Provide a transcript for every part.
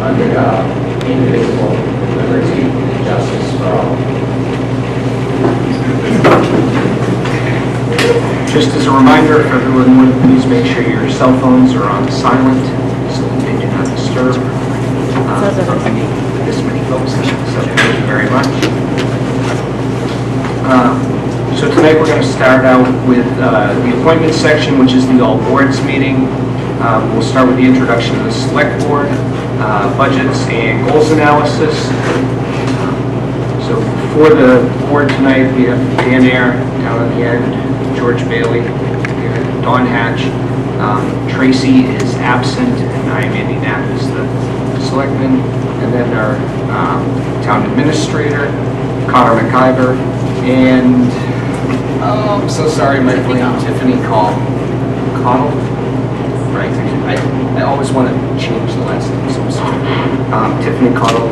under God, indivisible, with liberty and justice for all. Just as a reminder, if everyone would please make sure your cell phones are on silent so that they do not disturb this many folks. So thank you very much. So tonight we're going to start out with the appointments section, which is the all boards meeting. We'll start with the introduction of the select board, budgets and goals analysis. So for the board tonight, we have Dan Ayer down at the end, George Bailey, Dawn Hatch, Tracy is absent, and I am Andy Knapp as the selectman, and then our town administrator, Connor McIver, and I'm so sorry, my brain, Tiffany Connell. Right, I always want to change the last name, so I'm sorry. Tiffany Connell,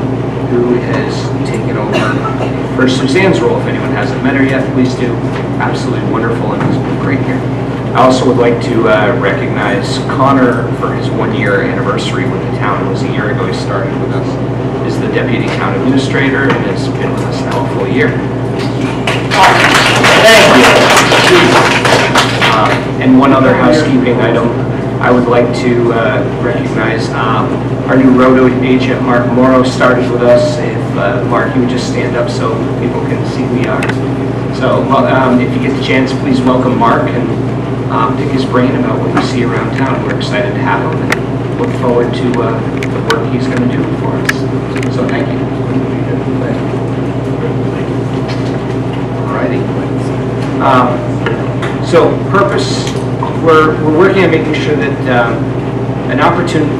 who has taken over for Suzanne's role. If anyone hasn't met her yet, please do. Absolutely wonderful and has been great here. I also would like to recognize Connor for his 1-year anniversary with the town. It was a year ago he started with us. Is the deputy town administrator and has been with us now a full year. Thank you. And one other housekeeping item. I would like to recognize our new road agent, Mark Morrow, started with us. If Mark, you would just stand up so people can see who we are. So if you get the chance, please welcome Mark and pick his brain about what we see around town. We're excited to have him and look forward to the work he's going to do for us. So thank you. Alrighty. So purpose. We're working on making sure that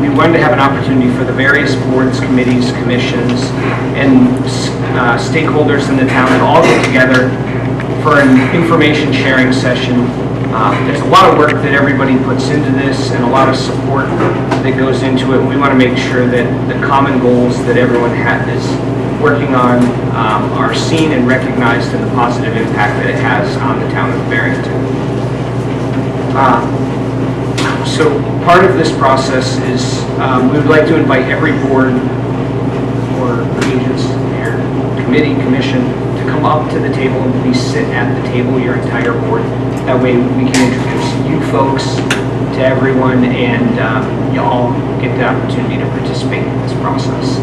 we wanted to have an opportunity for the various boards, committees, commissions, and stakeholders in the town to all get together for an information sharing session. There's a lot of work that everybody puts into this and a lot of support that goes into it. We want to make sure that the common goals that everyone is working on are seen and recognized and the positive impact that it has on the town of Barrington. So part of this process is we would like to invite every board or agents, mayor, committee, commission to come up to the table and please sit at the table, your entire board. That way we can introduce you folks to everyone and you all get the opportunity to participate in this process.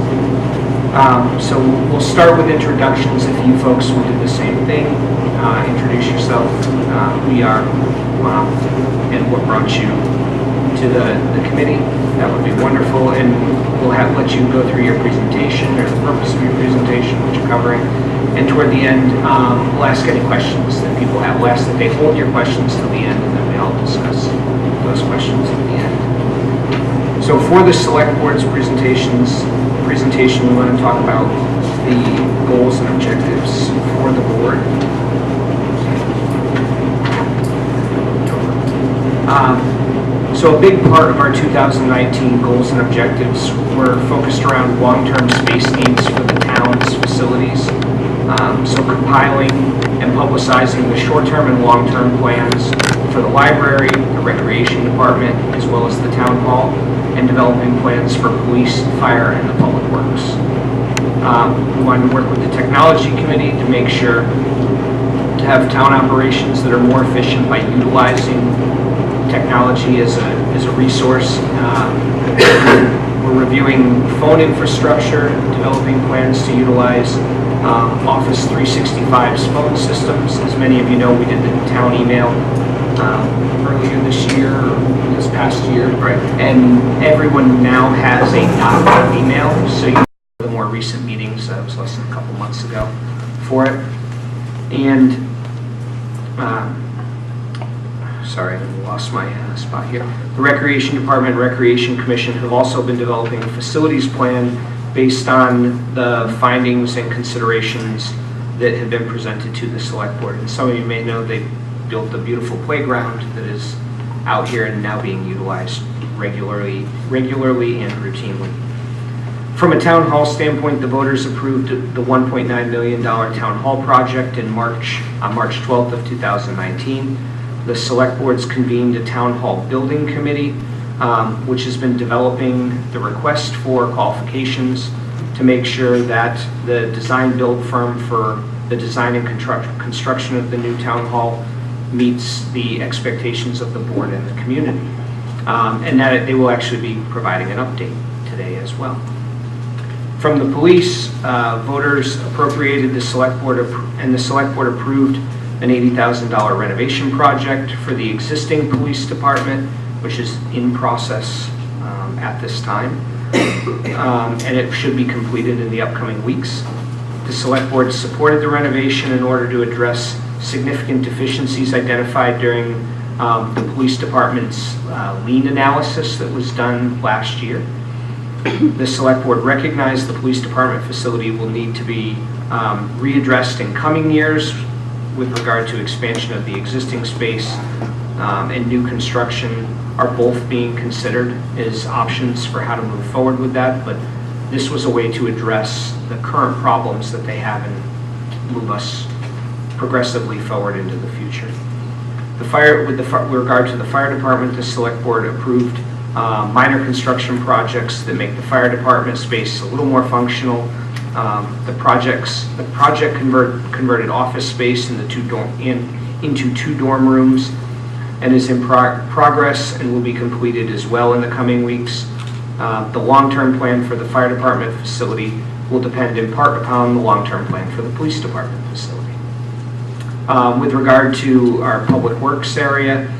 So we'll start with introductions. If you folks will do the same thing, introduce yourself, who you are, and what brought you to the committee. That would be wonderful, and we'll let you go through your presentation or the purpose of your presentation, what you're covering, and toward the end, we'll ask any questions that people have. We'll ask that they hold your questions till the end, and then we all discuss those questions at the end. So for the select board's presentation, we want to talk about the goals and objectives for the board. So a big part of our 2019 goals and objectives were focused around long-term space needs for the town's facilities. So compiling and publicizing the short-term and long-term plans for the library, the recreation department, as well as the town hall, and developing plans for police, fire, and the public works. We wanted to work with the technology committee to make sure to have town operations that are more efficient by utilizing technology as a resource. We're reviewing phone infrastructure, developing plans to utilize Office 365's phone systems. As many of you know, we did the town email earlier this year, or this past year, right? And everyone now has a .gov email, so you the more recent meetings, that was less than a couple months ago for it. And sorry, I lost my spot here. The Recreation Department and Recreation Commission have also been developing a facilities plan based on the findings and considerations that have been presented to the select board. And some of you may know they built a beautiful playground that is out here and now being utilized regularly and routinely. From a town hall standpoint, the voters approved the $1.9 million town hall project on March 12th of 2019. The select boards convened a town hall building committee which has been developing the request for qualifications to make sure that the design-build firm for the design and construction of the new town hall meets the expectations of the board and the community. And that they will actually be providing an update today as well. From the police, voters appropriated the select board and the select board approved an $80,000 renovation project for the existing police department, which is in process at this time. And it should be completed in the upcoming weeks. The select board supported the renovation in order to address significant deficiencies identified during the police department's lien analysis that was done last year. The select board recognized the police department facility will need to be readdressed in coming years with regard to expansion of the existing space and new construction are both being considered as options for how to move forward with that, but this was a way to address the current problems that they have and move us progressively forward into the future. With regard to the fire department, the select board approved minor construction projects that make the fire department space a little more functional. The project converted office space into two dorm rooms and is in progress and will be completed as well in the coming weeks. The long-term plan for the fire department facility will depend in part upon the long-term plan for the police department facility. With regard to our public works area,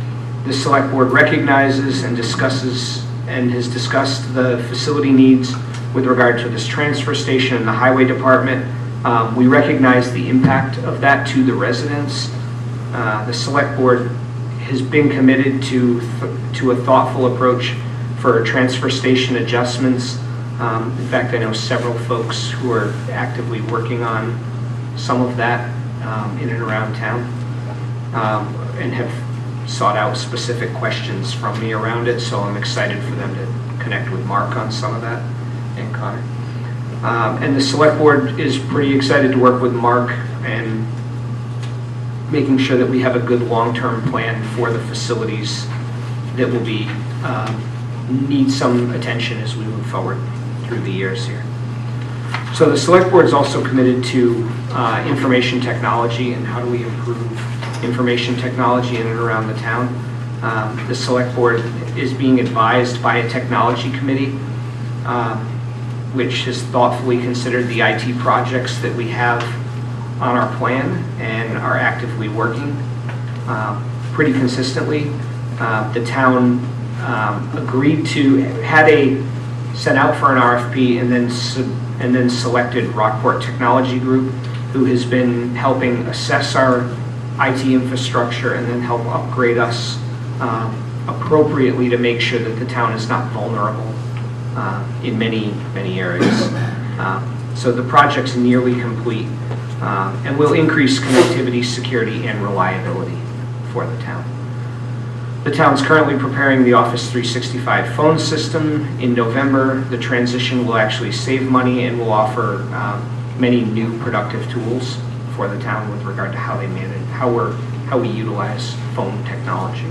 the select board recognizes and discusses and has discussed the facility needs with regard to this transfer station and the highway department. We recognize the impact of that to the residents. The select board has been committed to a thoughtful approach for transfer station adjustments. In fact, I know several folks who are actively working on some of that in and around town and have sought out specific questions from me around it, so I'm excited for them to connect with Mark on some of that and Connor. And the select board is pretty excited to work with Mark and making sure that we have a good long-term plan for the facilities that will be need some attention as we move forward through the years here. So the select board is also committed to information technology and how do we improve information technology in and around the town. The select board is being advised by a technology committee which has thoughtfully considered the IT projects that we have on our plan and are actively working pretty consistently. The town agreed to, sent out for an RFP and then selected Rockport Technology Group, who has been helping assess our IT infrastructure and then help upgrade us appropriately to make sure that the town is not vulnerable in many areas. So the project's nearly complete and will increase connectivity, security, and reliability for the town. The town's currently preparing the Office 365 phone system. In November, the transition will actually save money and will offer many new productive tools for the town with regard to how they manage, how we utilize phone technology.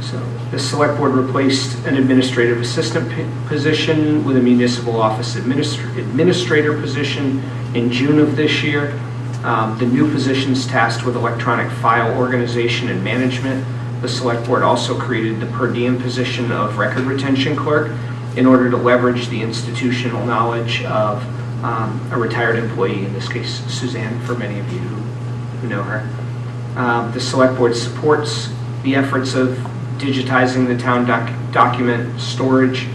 So the select board replaced an administrative assistant position with a municipal office administrator position in June of this year. The new position's tasked with electronic file organization and management. The select board also created the per diem position of record retention clerk in order to leverage the institutional knowledge of a retired employee, in this case Suzanne, for many of you who know her. The select board supports the efforts of digitizing the town document storage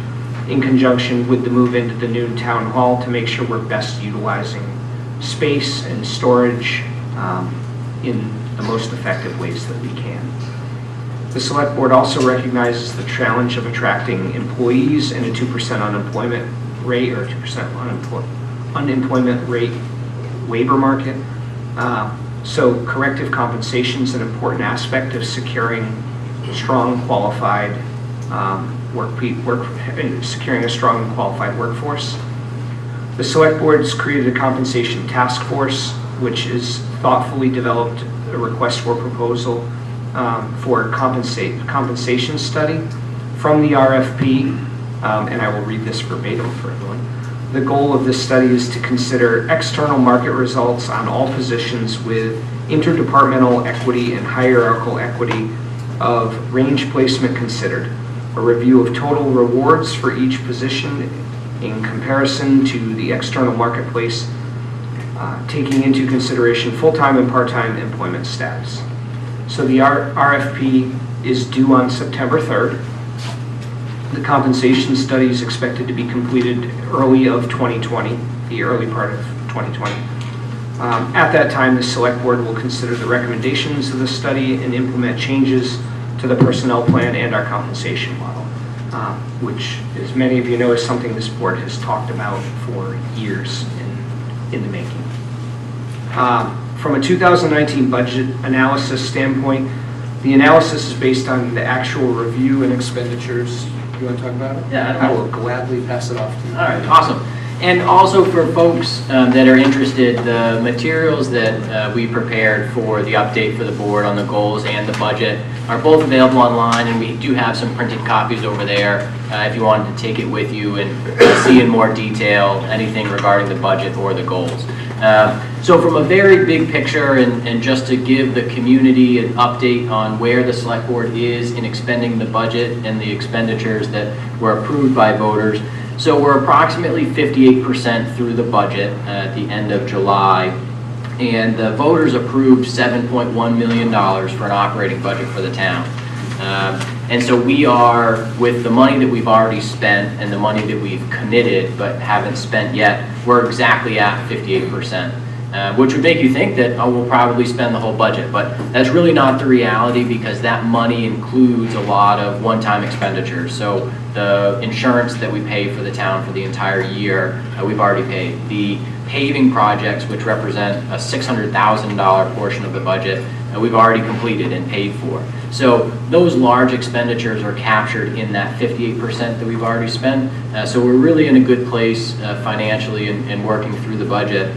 in conjunction with the move into the new town hall to make sure we're best utilizing space and storage in the most effective ways that we can. The select board also recognizes the challenge of attracting employees in a 2% unemployment rate or 2% unemployment rate labor market. So corrective compensation is an important aspect of securing strong, qualified securing a strong and qualified workforce. The select board's created a compensation task force, which has thoughtfully developed a request for proposal for compensation study from the RFP, and I will read this verbatim for everyone. The goal of this study is to consider external market results on all positions with interdepartmental equity and hierarchical equity of range placement considered, a review of total rewards for each position in comparison to the external marketplace, taking into consideration full-time and part-time employment status. So the RFP is due on September 3rd. The compensation study is expected to be completed early of 2020, the early part of 2020. At that time, the Select Board will consider the recommendations of the study and implement changes to the personnel plan and our compensation model, which, as many of you know, is something this board has talked about for years in the making. From a 2019 budget analysis standpoint, the analysis is based on the actual review and expenditures. You want to talk about it? Yeah, I will gladly pass it off to you. All right, awesome. And also for folks that are interested, the materials that we prepared for the update for the board on the goals and the budget are both available online, and we do have some printed copies over there if you wanted to take it with you and see in more detail anything regarding the budget or the goals. So from a very big picture, and just to give the community an update on where the Select Board is in expending the budget and the expenditures that were approved by voters. So we're approximately 58% through the budget at the end of July, and the voters approved $7.1 million for an operating budget for the town. And so we are, with the money that we've already spent and the money that we've committed but haven't spent yet, we're exactly at 58%, which would make you think that, oh, we'll probably spend the whole budget. But that's really not the reality, because that money includes a lot of one-time expenditures. So the insurance that we pay for the town for the entire year, we've already paid. The paving projects, which represent a $600,000 portion of the budget, we've already completed and paid for. So those large expenditures are captured in that 58% that we've already spent. So we're really in a good place financially and working through the budget.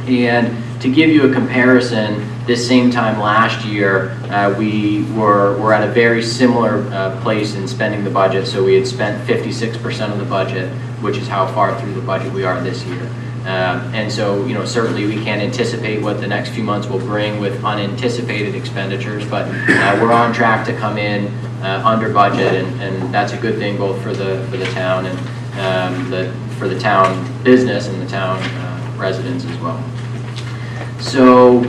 And to give you a comparison, this same time last year, we were at a very similar place in spending the budget. So we had spent 56% of the budget, which is how far through the budget we are this year. And so, you know, certainly we can't anticipate what the next few months will bring with unanticipated expenditures, but we're on track to come in under budget, and that's a good thing both for the town and for the town business and the town residents as well. So,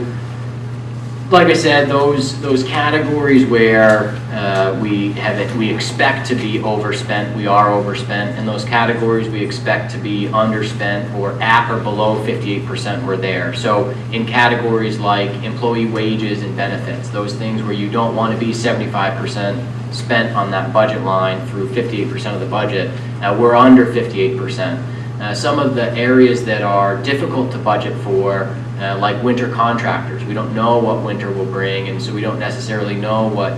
like I said, those categories where we expect to be overspent, we are overspent, and those categories we expect to be underspent or at or below 58%, we're there. So in categories like employee wages and benefits, those things where you don't want to be 75% spent on that budget line through 58% of the budget, we're under 58%. Some of the areas that are difficult to budget for, like winter contractors. We don't know what winter will bring, and so we don't necessarily know what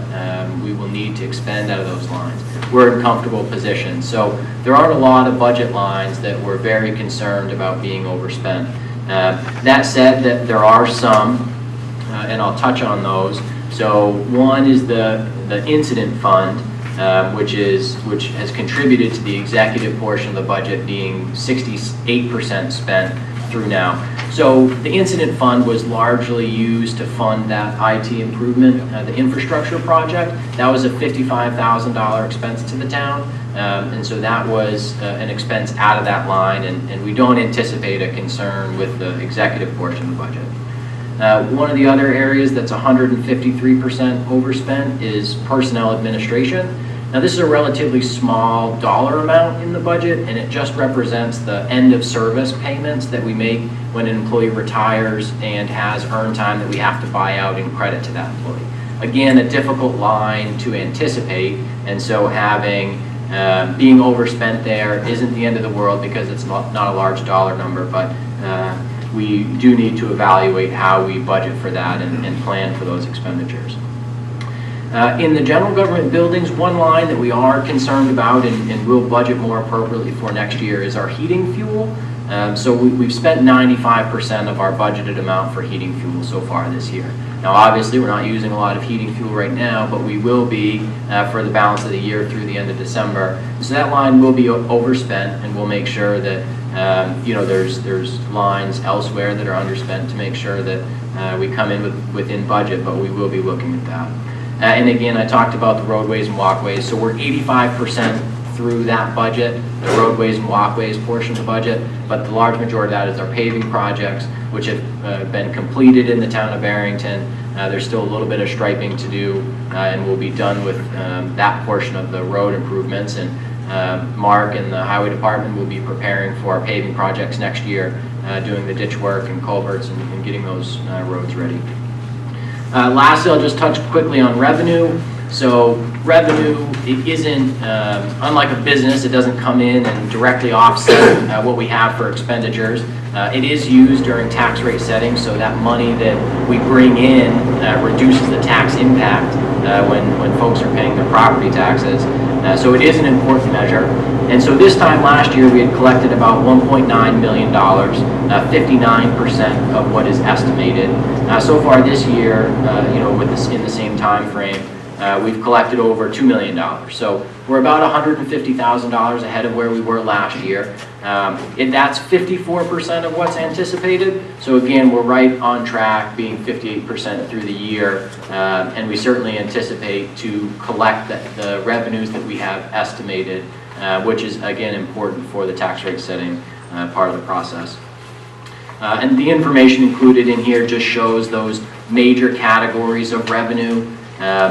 we will need to expend out of those lines. We're in comfortable positions. So there aren't a lot of budget lines that we're very concerned about being overspent. That said, that there are some, and I'll touch on those. So one is the incident fund, which has contributed to the executive portion of the budget being 68% spent through now. So the incident fund was largely used to fund that IT improvement, the infrastructure project. That was a $55,000 expense to the town, and so that was an expense out of that line, and we don't anticipate a concern with the executive portion of the budget. One of the other areas that's 153% overspent is personnel administration. Now this is a relatively small dollar amount in the budget, and it just represents the end of service payments that we make when an employee retires and has earned time that we have to buy out in credit to that employee. Again, a difficult line to anticipate, and so being overspent there isn't the end of the world because it's not a large dollar number, but we do need to evaluate how we budget for that and plan for those expenditures. In the general government buildings, one line that we are concerned about and will budget more appropriately for next year is our heating fuel. So we've spent 95% of our budgeted amount for heating fuel so far this year. Now, obviously, we're not using a lot of heating fuel right now, but we will be for the balance of the year through the end of December. So that line will be overspent, and we'll make sure that there's lines elsewhere that are underspent to make sure that we come in within budget, but we will be looking at that. And again, I talked about the roadways and walkways, so we're 85% through that budget, the roadways and walkways portion of the budget, but the large majority of that is our paving projects, which have been completed in the town of Barrington. There's still a little bit of striping to do, and we'll be done with that portion of the road improvements. And Mark and the highway department will be preparing for our paving projects next year, doing the ditch work and culverts and getting those roads ready. Lastly, I'll just touch quickly on revenue. So revenue, it isn't, unlike a business, it doesn't come in and directly offset what we have for expenditures. It is used during tax rate setting, so that money that we bring in reduces the tax impact when folks are paying their property taxes. So it is an important measure. And so this time last year, we had collected about $1.9 million, 59% of what is estimated. So far this year, in the same time frame, we've collected over $2 million. So we're about $150,000 ahead of where we were last year. That's 54% of what's anticipated. So again, we're right on track, being 58% through the year. And we certainly anticipate to collect the revenues that we have estimated, which is, again, important for the tax rate setting part of the process. And the information included in here just shows those major categories of revenue.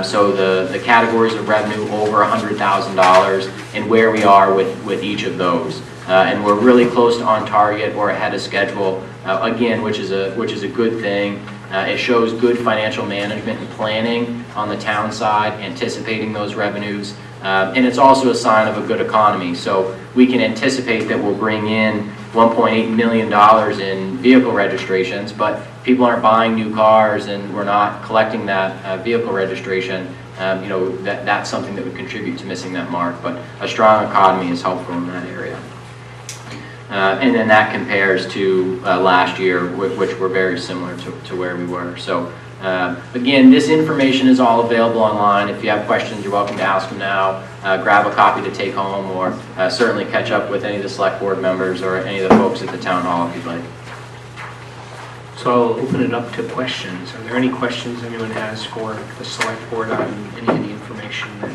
So the categories of revenue over $100,000 and where we are with each of those. And we're really close to on target or ahead of schedule, again, which is a good thing. It shows good financial management and planning on the town side, anticipating those revenues. And it's also a sign of a good economy. So we can anticipate that we'll bring in $1.8 million in vehicle registrations, but people aren't buying new cars and we're not collecting that vehicle registration. That's something that would contribute to missing that mark, but a strong economy is helpful in that area. And then that compares to last year, which were very similar to where we were. So again, this information is all available online. If you have questions, you're welcome to ask them now. Grab a copy to take home, or certainly catch up with any of the select board members or any of the folks at the town hall if you'd like. So I'll open it up to questions. Are there any questions anyone has for the select board on any of the information that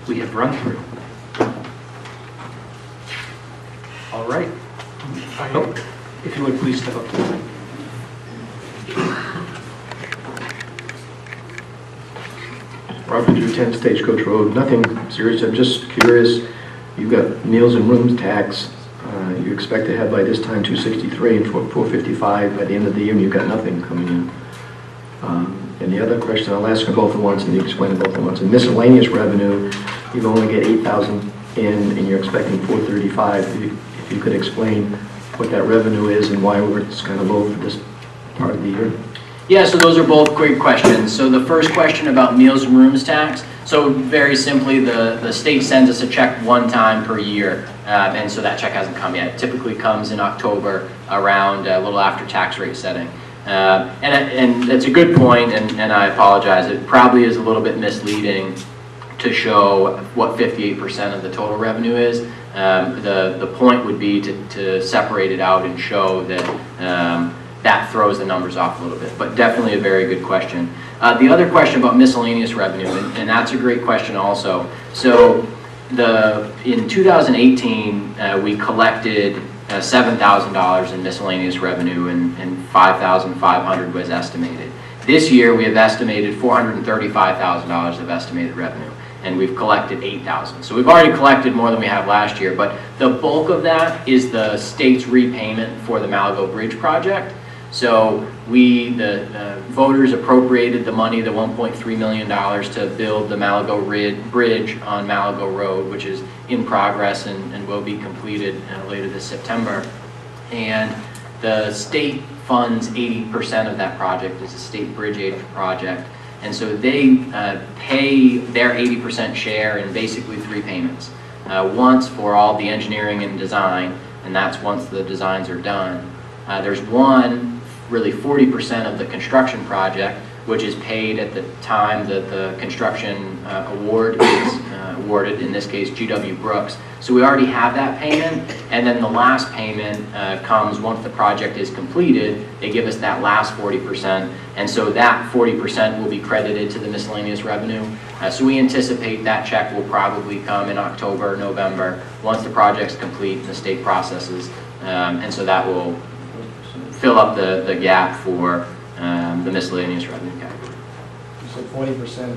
we have run through? All right. If you would please step up to the mic. Robert Drew, 10 Stagecoach Road. Nothing serious. I'm just curious. You've got meals and rooms tax. You expect to have by this time 263 and 455 by the end of the year, and you've got nothing coming in. And the other question, I'll ask them both at once, and you explain them both at once. In miscellaneous revenue, you only get 8,000 in, and you're expecting 435. If you could explain what that revenue is and why it's kind of low for this part of the year. Yeah, so those are both great questions. So the first question about meals and rooms tax. So very simply, the state sends us a check one time per year, and so that check hasn't come yet. It typically comes in October, around a little after tax rate setting. And it's a good point, and I apologize. It probably is a little bit misleading to show what 58% of the total revenue is. The point would be to separate it out and show that that throws the numbers off a little bit, but definitely a very good question. The other question about miscellaneous revenue, and that's a great question also. So in 2018, we collected $7,000 in miscellaneous revenue, and $5,500 was estimated. This year, we have estimated $435,000 of estimated revenue, and we've collected $8,000. So we've already collected more than we have last year, but the bulk of that is the state's repayment for the Malago Bridge project. So the voters appropriated the money, the $1.3 million, to build the Malago Bridge on Malago Road, which is in progress and will be completed later this September. And the state funds 80% of that project. It's a state bridge aid project. And so they pay their 80% share in basically three payments. Once for all the engineering and design, and that's once the designs are done. There's one, really 40% of the construction project, which is paid at the time that the construction award is awarded, in this case GW Brooks. So we already have that payment, and then the last payment comes once the project is completed. They give us that last 40%, and so that 40% will be credited to the miscellaneous revenue. So we anticipate that check will probably come in October, November, once the project's complete and the state processes, and so that will fill up the gap for the miscellaneous revenue category. You said 40%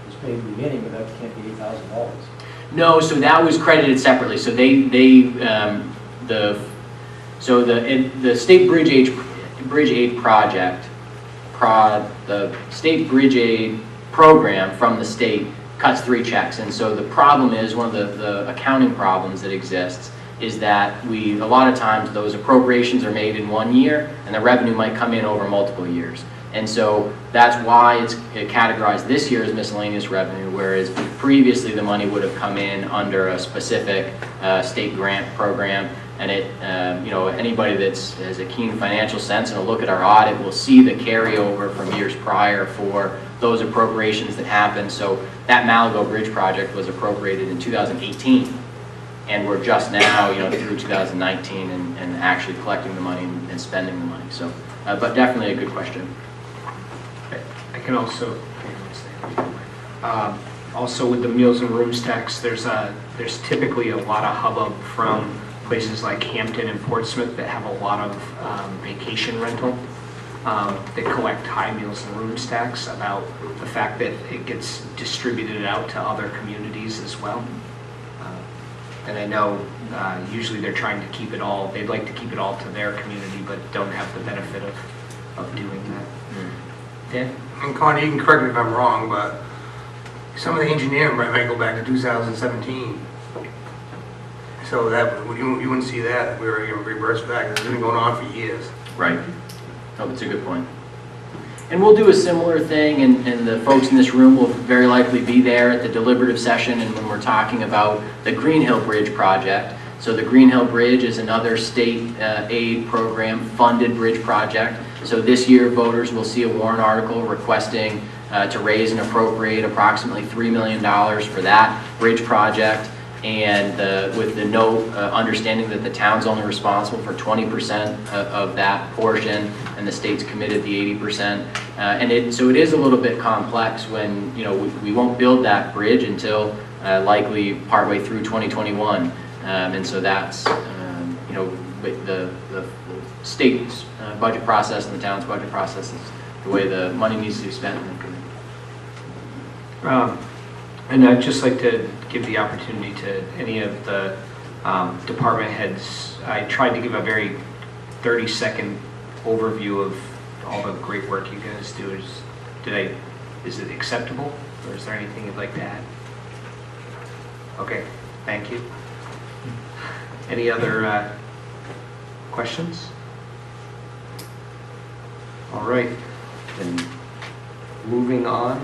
was paid in the beginning, but that can't be $8,000. No, so that was credited separately. So the state bridge aid project, the state bridge aid program from the state cuts 3 checks, and so the problem is, one of the accounting problems that exists is that a lot of times those appropriations are made in 1 year, and the revenue might come in over multiple years. And so that's why it's categorized this year as miscellaneous revenue, whereas previously the money would have come in under a specific state grant program. And anybody that has a keen financial sense and a look at our audit will see the carryover from years prior for those appropriations that happened. So that Malago Bridge project was appropriated in 2018. And we're just now, through 2019 and actually collecting the money and spending the money. So, but definitely a good question. I can also, also with the meals and rooms tax, there's typically a lot of hubbub from places like Hampton and Portsmouth that have a lot of vacation rental that collect high meals and rooms tax, about the fact that it gets distributed out to other communities as well. And I know usually they're trying to keep it all, they'd like to keep it all to their community, but don't have the benefit of doing that. Dan? And Connie, you can correct me if I'm wrong, but some of the engineering might go back to 2017. So that you wouldn't see that. We were reversed back. It's been going on for years. Right. Oh, that's a good point. And we'll do a similar thing, and the folks in this room will very likely be there at the deliberative session, and when we're talking about the Green Hill Bridge project. So the Green Hill Bridge is another state aid program funded bridge project. So this year voters will see a warrant article requesting to raise and appropriate approximately $3 million for that bridge project, and with the note understanding that the town's only responsible for 20% of that portion, and the state's committed the 80%. So it is a little bit complex when, we won't build that bridge until likely partway through 2021. And so that's, with the state's budget process and the town's budget process is the way the money needs to be spent. And I'd just like to give the opportunity to any of the department heads. I tried to give a very 30-second overview of all the great work you guys do. Is it acceptable, or is there anything you'd like to add? Okay, thank you. Any other questions? All right, then moving on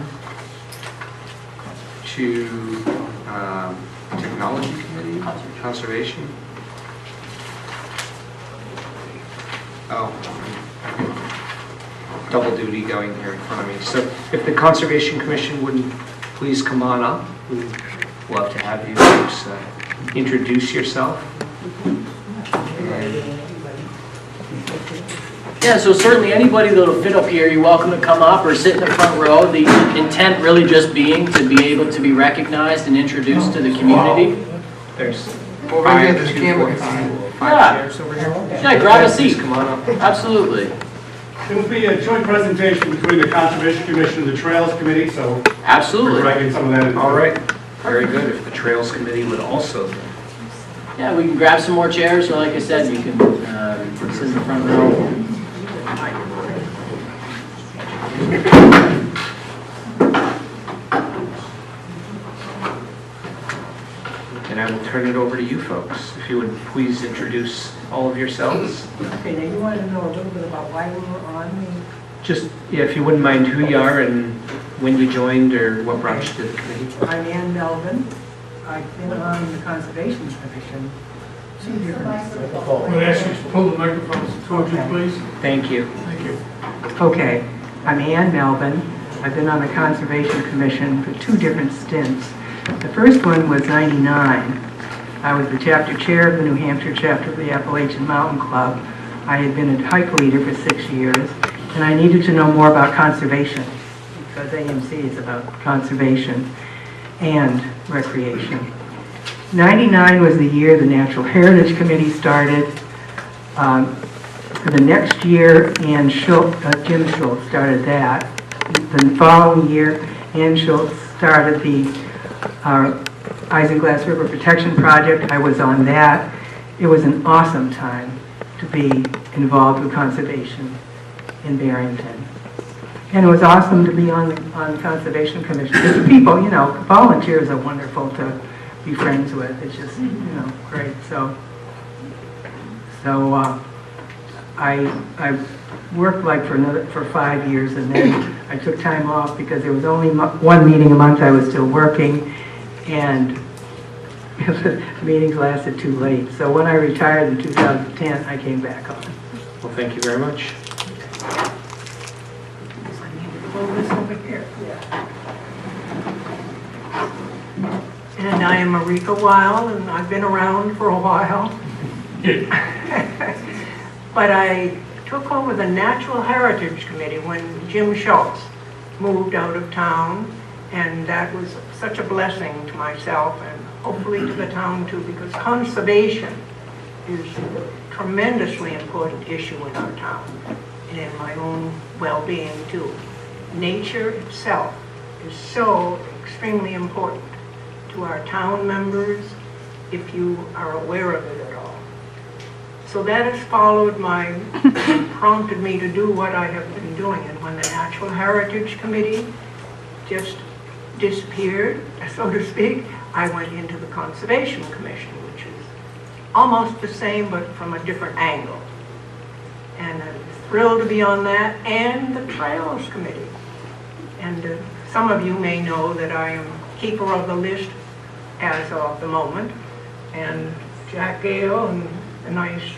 to Technology Committee, Conservation. Oh, double duty going here in front of me. So if the Conservation Commission wouldn't please come on up, we'd love to have you folks introduce yourself. Yeah, so certainly anybody that'll fit up here, you're welcome to come up or sit in the front row. The intent really just being to be able to be recognized and introduced to the community. There's Over here, there's a camera. five chairs over here. Yeah, grab a seat. Come on up. Absolutely. It will be a joint presentation between the Conservation Commission and the Trails Committee, so Absolutely. we're writing some of that. All right, very good. If the Trails Committee would also. Yeah, we can grab some more chairs, so like I said, you can sit in the front row. And I will turn it over to you folks. If you would please introduce all of yourselves. Okay, now you wanted to know a little bit about why we were on the... Just, yeah, if you wouldn't mind who you are and when you joined or what brought you to the committee. I'm Ann Melvin. I've been on the Conservation Commission Would I ask you to pull the microphone towards you, please? Thank you. Thank you. Okay, I'm Ann Melvin. I've been on the Conservation Commission for 2 different stints. The first one was '99. I was the chapter chair of the New Hampshire chapter of the Appalachian Mountain Club. I had been a hike leader for 6 years, and I needed to know more about conservation, because AMC is about conservation and recreation. '99 was the year the Natural Heritage Committee started. The next year, Jim Schultz started that. The following year, Ann Schultz started the Isinglass River Protection Project. I was on that. It was an awesome time to be involved with conservation in Barrington. And it was awesome to be on the Conservation Commission. The people, volunteers are wonderful to be friends with. It's just, great. So I worked for 5 years, and then I took time off because there was only 1 meeting a month. I was still working, and the meetings lasted too late. So when I retired in 2010, I came back on. Well, thank you very much. This over here. And I am Marika Weil, and I've been around for a while. But I took over the Natural Heritage Committee when Jim Schultz moved out of town, and that was such a blessing to myself and hopefully to the town too, because conservation is a tremendously important issue in our town and in my own well-being too. Nature itself is so extremely important to our town members if you are aware of it at all. So that has followed prompted me to do what I have been doing. And when the Natural Heritage Committee just disappeared, so to speak, I went into the Conservation Commission, which is almost the same but from a different angle. And I'm thrilled to be on that, and the Trails Committee. And some of you may know that I am keeper of the list as of the moment, and Jack Gale and the nice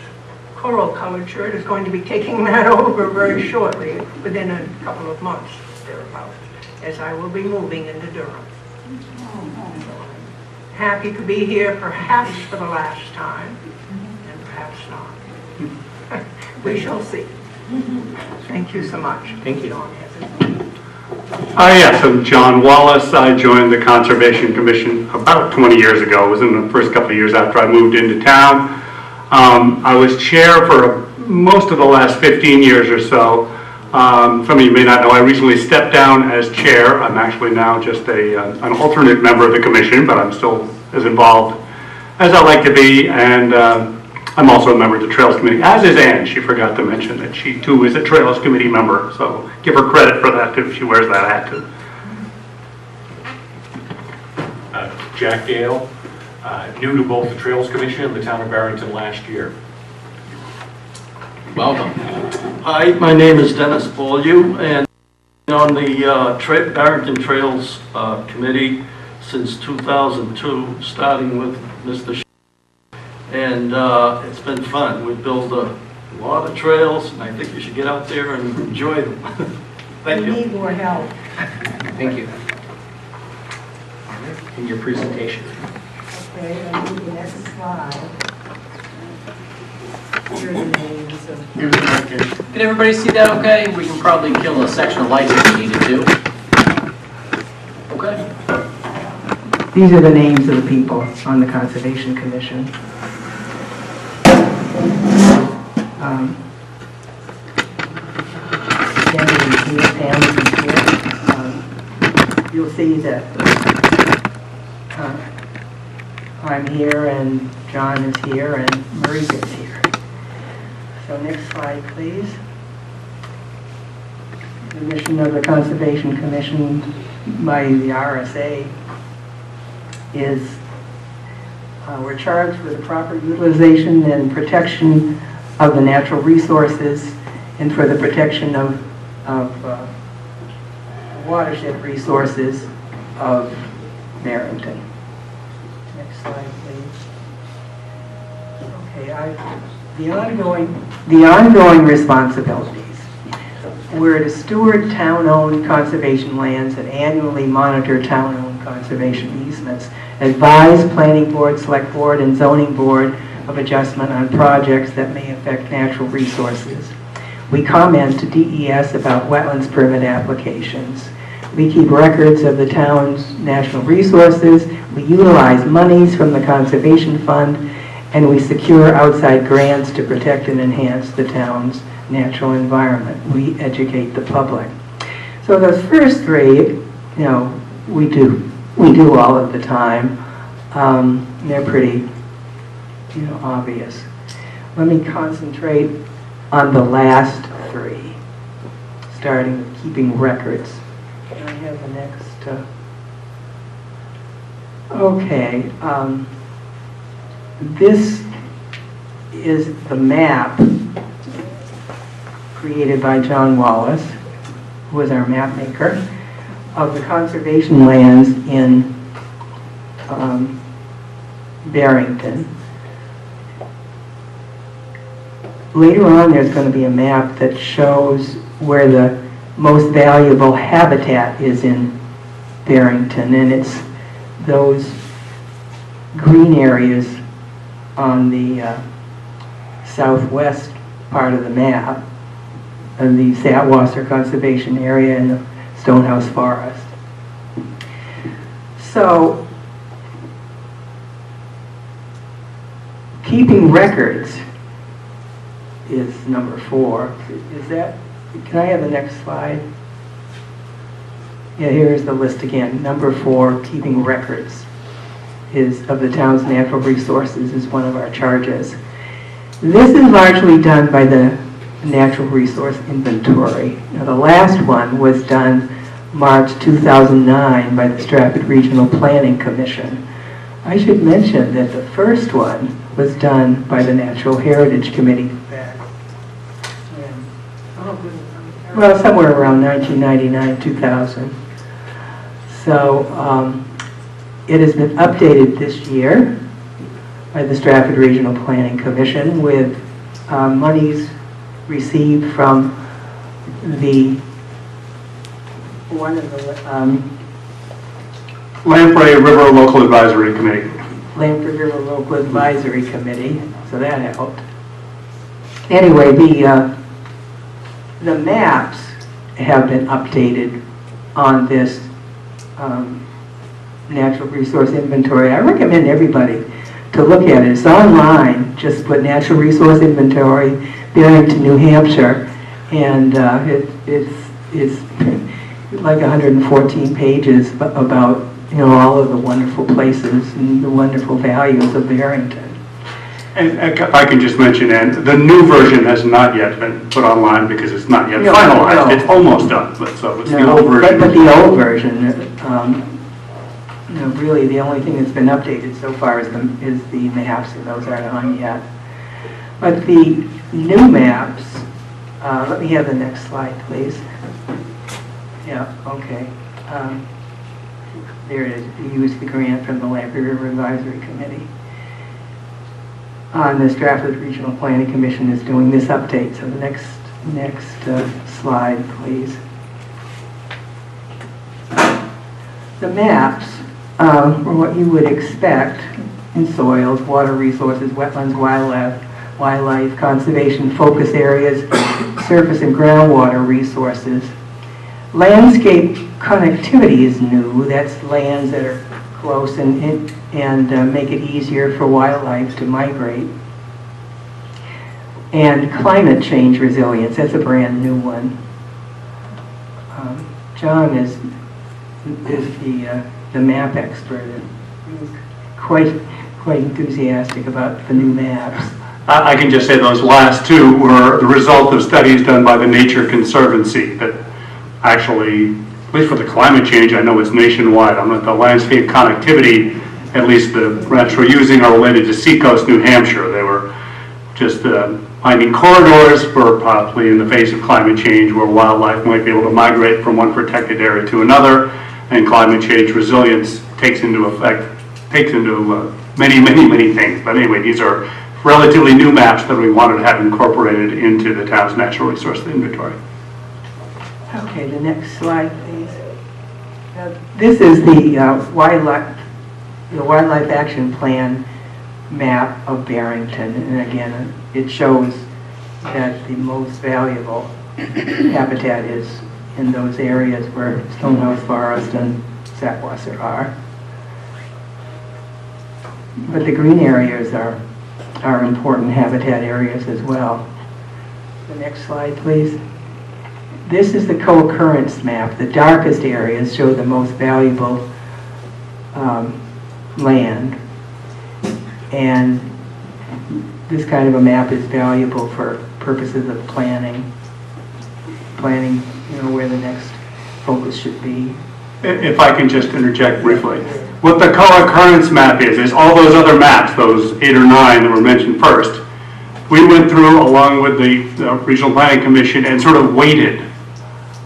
coral-colored shirt is going to be taking that over very shortly, within a couple of months, thereabouts, as I will be moving into Durham. Happy to be here, perhaps for the last time, and perhaps not. We shall see. Thank you so much. Thank you. Don't hesitate. Yes, I'm John Wallace. I joined the Conservation Commission about 20 years ago. It was in the first couple of years after I moved into town. I was chair for most of the last 15 years or so. Some of you may not know, I recently stepped down as chair. I'm actually now just an alternate member of the commission, but I'm still as involved as I like to be. And I'm also a member of the Trails Committee, as is Ann. She forgot to mention that she too is a Trails Committee member, so give her credit for that too. She wears that hat too. Jack Gale, new to both the Trails Commission and the town of Barrington last year. Welcome. Hi, my name is Dennis Beaulieu, and on the Barrington Trails Committee since 2002, starting with Mr. And it's been fun. We built a lot of trails, and I think you should get out there and enjoy them. Thank you. We need more help. Thank you. All right, in your presentation. Okay, I'll do the next slide. Here are the names of... Can everybody see that okay? We can probably kill a section of lights if we needed to. Okay. These are the names of the people on the Conservation Commission. Pam is here. You'll see that I'm here and John is here and Marika is here. So next slide, please. The mission of the Conservation Commission by the RSA is we're charged with the proper utilization and protection of the natural resources and for the protection of watershed resources of Barrington. Next slide, please. The ongoing responsibilities. We're to steward town-owned conservation lands and annually monitor town-owned conservation easements, advise planning board, select board, and zoning board of adjustment on projects that may affect natural resources. We comment to DES about wetlands permit applications. We keep records of the town's natural resources. We utilize monies from the Conservation Fund, and we secure outside grants to protect and enhance the town's natural environment. We educate the public. So those first three, we do all of the time. They're pretty, obvious. Let me concentrate on the last three, starting with keeping records. Can I have the next? Okay. This is the map created by John Wallace, who was our map maker, of the conservation lands in Barrington. Later on, there's going to be a map that shows where the most valuable habitat is in Barrington, and it's those green areas on the southwest part of the map, and the Satwasser Conservation Area and the Stonehouse Forest. So, keeping records is number 4. Is that, can I have the next slide? Yeah, here's the list again. Number 4, keeping records of the town's natural resources is one of our charges. This is largely done by the Natural Resource Inventory. Now, the last one was done March 2009 by the Stratford Regional Planning Commission. I should mention that the first one was done by the Natural Heritage Committee back well, somewhere around 1999-2000. So it has been updated this year by the Stratford Regional Planning Commission with monies received from one of the Lamprey River Local Advisory Committee. Lamprey River Local Advisory Committee, so that helped. Anyway, the maps have been updated on this natural resource inventory. I recommend everybody to look at it. It's online. Just put Natural Resource Inventory, Barrington, New Hampshire, and it's like 114 pages about all of the wonderful places and the wonderful values of Barrington. And if I can just mention, and the new version has not yet been put online because it's not yet finalized. No. It's almost done, but so it's the old version. But the old version, really the only thing that's been updated so far is the maps, and those aren't on yet. But the new maps, let me have the next slide, please. Yeah, okay. There it is. We used the grant from the Lamprey River Advisory Committee. The Stratford Regional Planning Commission is doing this update. So the next slide, please. The maps are what you would expect in soils, water resources, wetlands, wildlife, conservation focus areas, surface and groundwater resources. Landscape connectivity is new. That's lands that are close and make it easier for wildlife to migrate. And climate change resilience, that's a brand new one. John is the map expert and he's quite enthusiastic about the new maps. I can just say those last two were the result of studies done by the Nature Conservancy that actually, at least for the climate change, I know it's nationwide. The landscape connectivity, at least the maps we're using, are related to Seacoast, New Hampshire. They were just finding corridors for possibly in the face of climate change where wildlife might be able to migrate from one protected area to another, and climate change resilience takes into many things. But anyway, these are relatively new maps that we wanted to have incorporated into the town's natural resource inventory. Okay, the next slide, please. This is the Wildlife Action Plan map of Barrington, and again, it shows that the most valuable habitat is in those areas where Stonehouse Forest and Satwasser are. But the green areas are important habitat areas as well. The next slide, please. This is the co-occurrence map. The darkest areas show the most valuable land. And this kind of a map is valuable for purposes of planning, where the next focus should be. If I can just interject briefly. What the co-occurrence map is all those other maps, those 8 or 9 that were mentioned first, we went through along with the Regional Planning Commission and sort of weighted.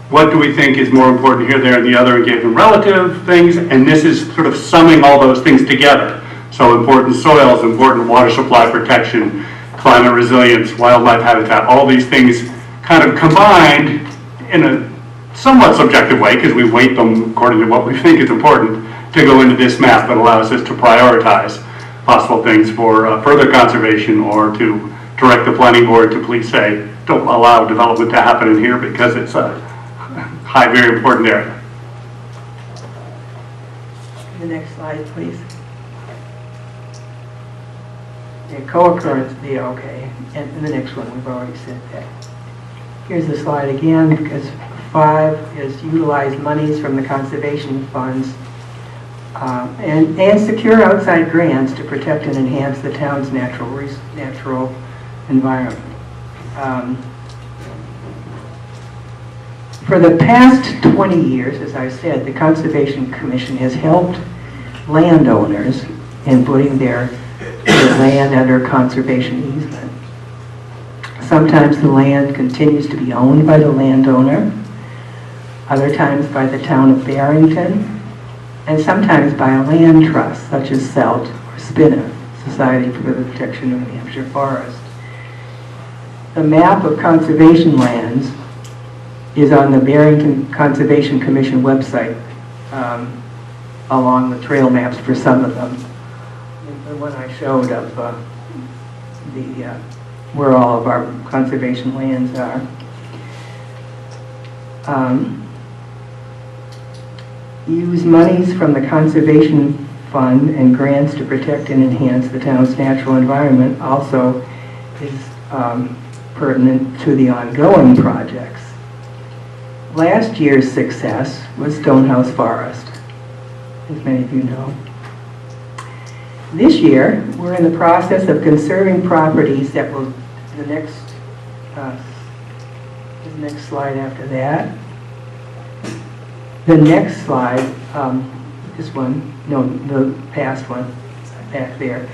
What do we think is more important here, there, and the other, and gave them relative things, and this is sort of summing all those things together. So important soils, important water supply protection, climate resilience, wildlife habitat, all these things kind of combined in a somewhat subjective way, because we weight them according to what we think is important, to go into this map that allows us to prioritize possible things for further conservation, or to direct the planning board to please say, don't allow development to happen in here because it's a high, very important area. The next slide, please. Yeah, co-occurrence, okay. And the next one, we've already said that. Here's the slide again, because 5 is utilize monies from the conservation funds and secure outside grants to protect and enhance the town's natural environment. For the past 20 years, as I said, the Conservation Commission has helped landowners in putting their land under conservation easement. Sometimes the land continues to be owned by the landowner, other times by the town of Barrington, and sometimes by a land trust such as SELT or SPINA, Society for the Protection of the Hampshire Forest. The map of conservation lands is on the Barrington Conservation Commission website, along with trail maps for some of them. The one I showed of where all of our conservation lands are. Use monies from the Conservation Fund and grants to protect and enhance the town's natural environment also is pertinent to the ongoing projects. Last year's success was Stonehouse Forest, as many of you know. This year, we're in the process of conserving properties that will, the next slide after that. The next slide, this one, no, the past one, back there.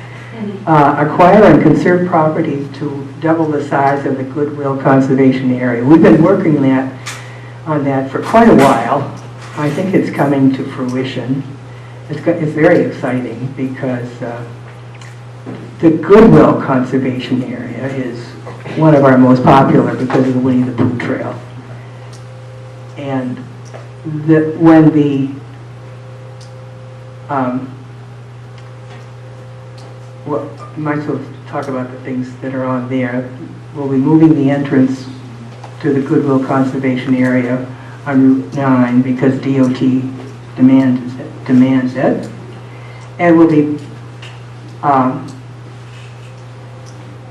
Acquire and conserve properties to double the size of the Goodwill Conservation Area. We've been working on that for quite a while. I think it's coming to fruition. It's very exciting because the Goodwill Conservation Area is one of our most popular because of the Winnie the Pooh Trail. And when the well, I might as well talk about the things that are on there. We'll be moving the entrance to the Goodwill Conservation Area on Route 9 because DOT demands it. And we'll be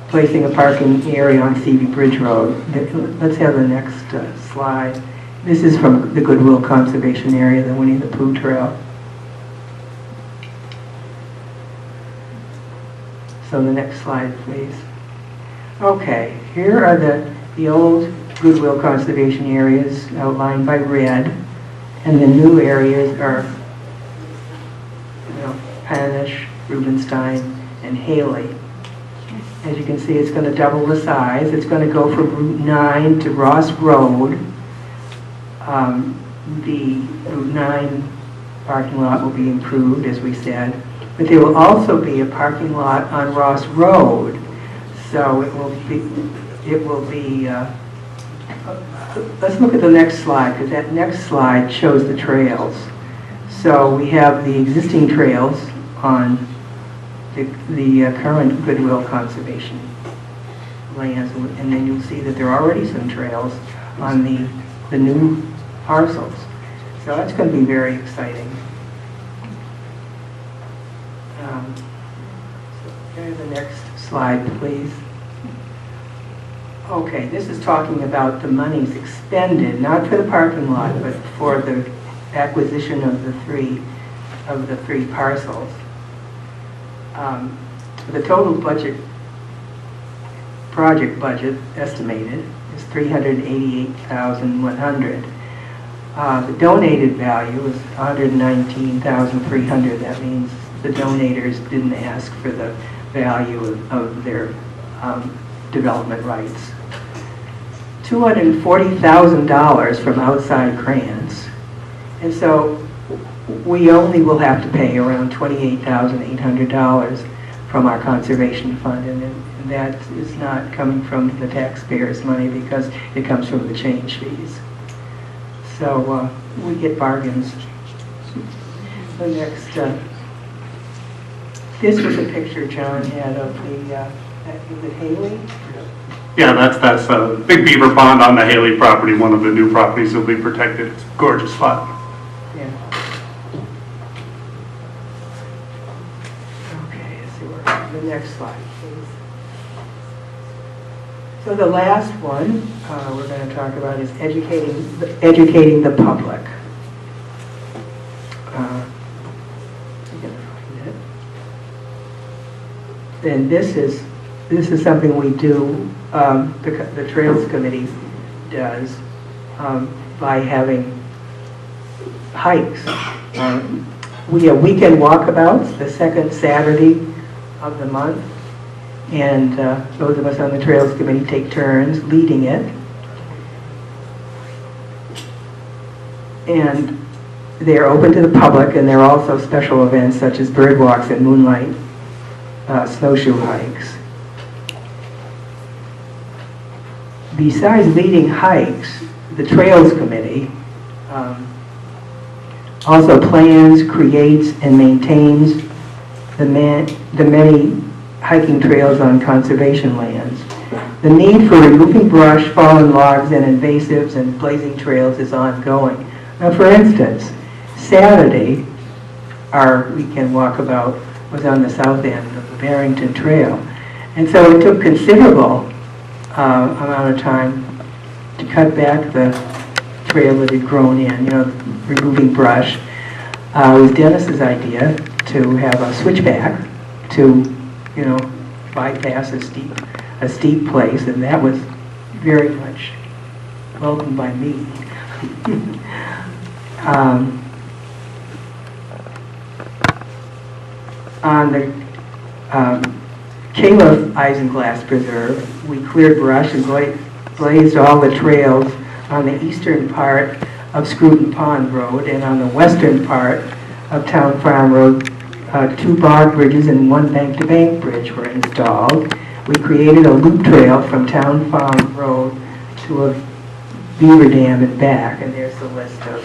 placing a parking area on Phoebe Bridge Road. Let's have the next slide. This is from the Goodwill Conservation Area, the Winnie the Pooh Trail. So the next slide, please. Okay, here are the old Goodwill Conservation Areas outlined by red, and the new areas are Panish, Rubenstein, and Haley. As you can see, it's going to double the size. It's going to go from Route 9 to Ross Road. The Route 9 parking lot will be improved, as we said, but there will also be a parking lot on Ross Road So it will be, let's look at the next slide, because that next slide shows the trails. So we have the existing trails on the current Goodwill Conservation lands, and then you'll see that there are already some trails on the new parcels. So that's going to be very exciting. There's the next slide, please. Okay, this is talking about the monies expended, not for the parking lot, but for the acquisition of the three parcels. The total project budget estimated is $388,100. The donated value is $119,300. That means the donators didn't ask for the value of their development rights. $240,000 from outside grants. And so we only will have to pay around $28,800 from our conservation fund, and that is not coming from the taxpayers' money because it comes from the change fees. So we get bargains. The next, this was a picture John had of the Haley. Yeah, that's a Big Beaver Pond on the Haley property, one of the new properties that will be protected. It's a gorgeous spot. Yeah. Okay, let's see where, the next slide, please. So the last one we're going to talk about is educating the public. And this is something we do, the Trails Committee does, by having hikes. We have weekend walkabouts the second Saturday of the month, and those of us on the Trails Committee take turns leading it. And they're open to the public, and there are also special events such as bird walks and moonlight snowshoe hikes. Besides leading hikes, the Trails Committee also plans, creates, and maintains the many hiking trails on conservation lands. The need for removing brush, fallen logs, and invasives and blazing trails is ongoing. Now, for instance, Saturday, our weekend walkabout was on the south end of the Barrington Trail. And so it took considerable amount of time to cut back the trail that had grown in, removing brush. It was Dennis's idea to have a switchback to, bypass a steep place, and that was very much welcomed by me. On the Caleb Isinglass Preserve, we cleared brush and blazed all the trails on the eastern part of Scruton Pond Road, and on the western part of Town Farm Road, 2 bog bridges and 1 bank-to-bank bridge were installed. We created a loop trail from Town Farm Road to a beaver dam and back, and there's the list of,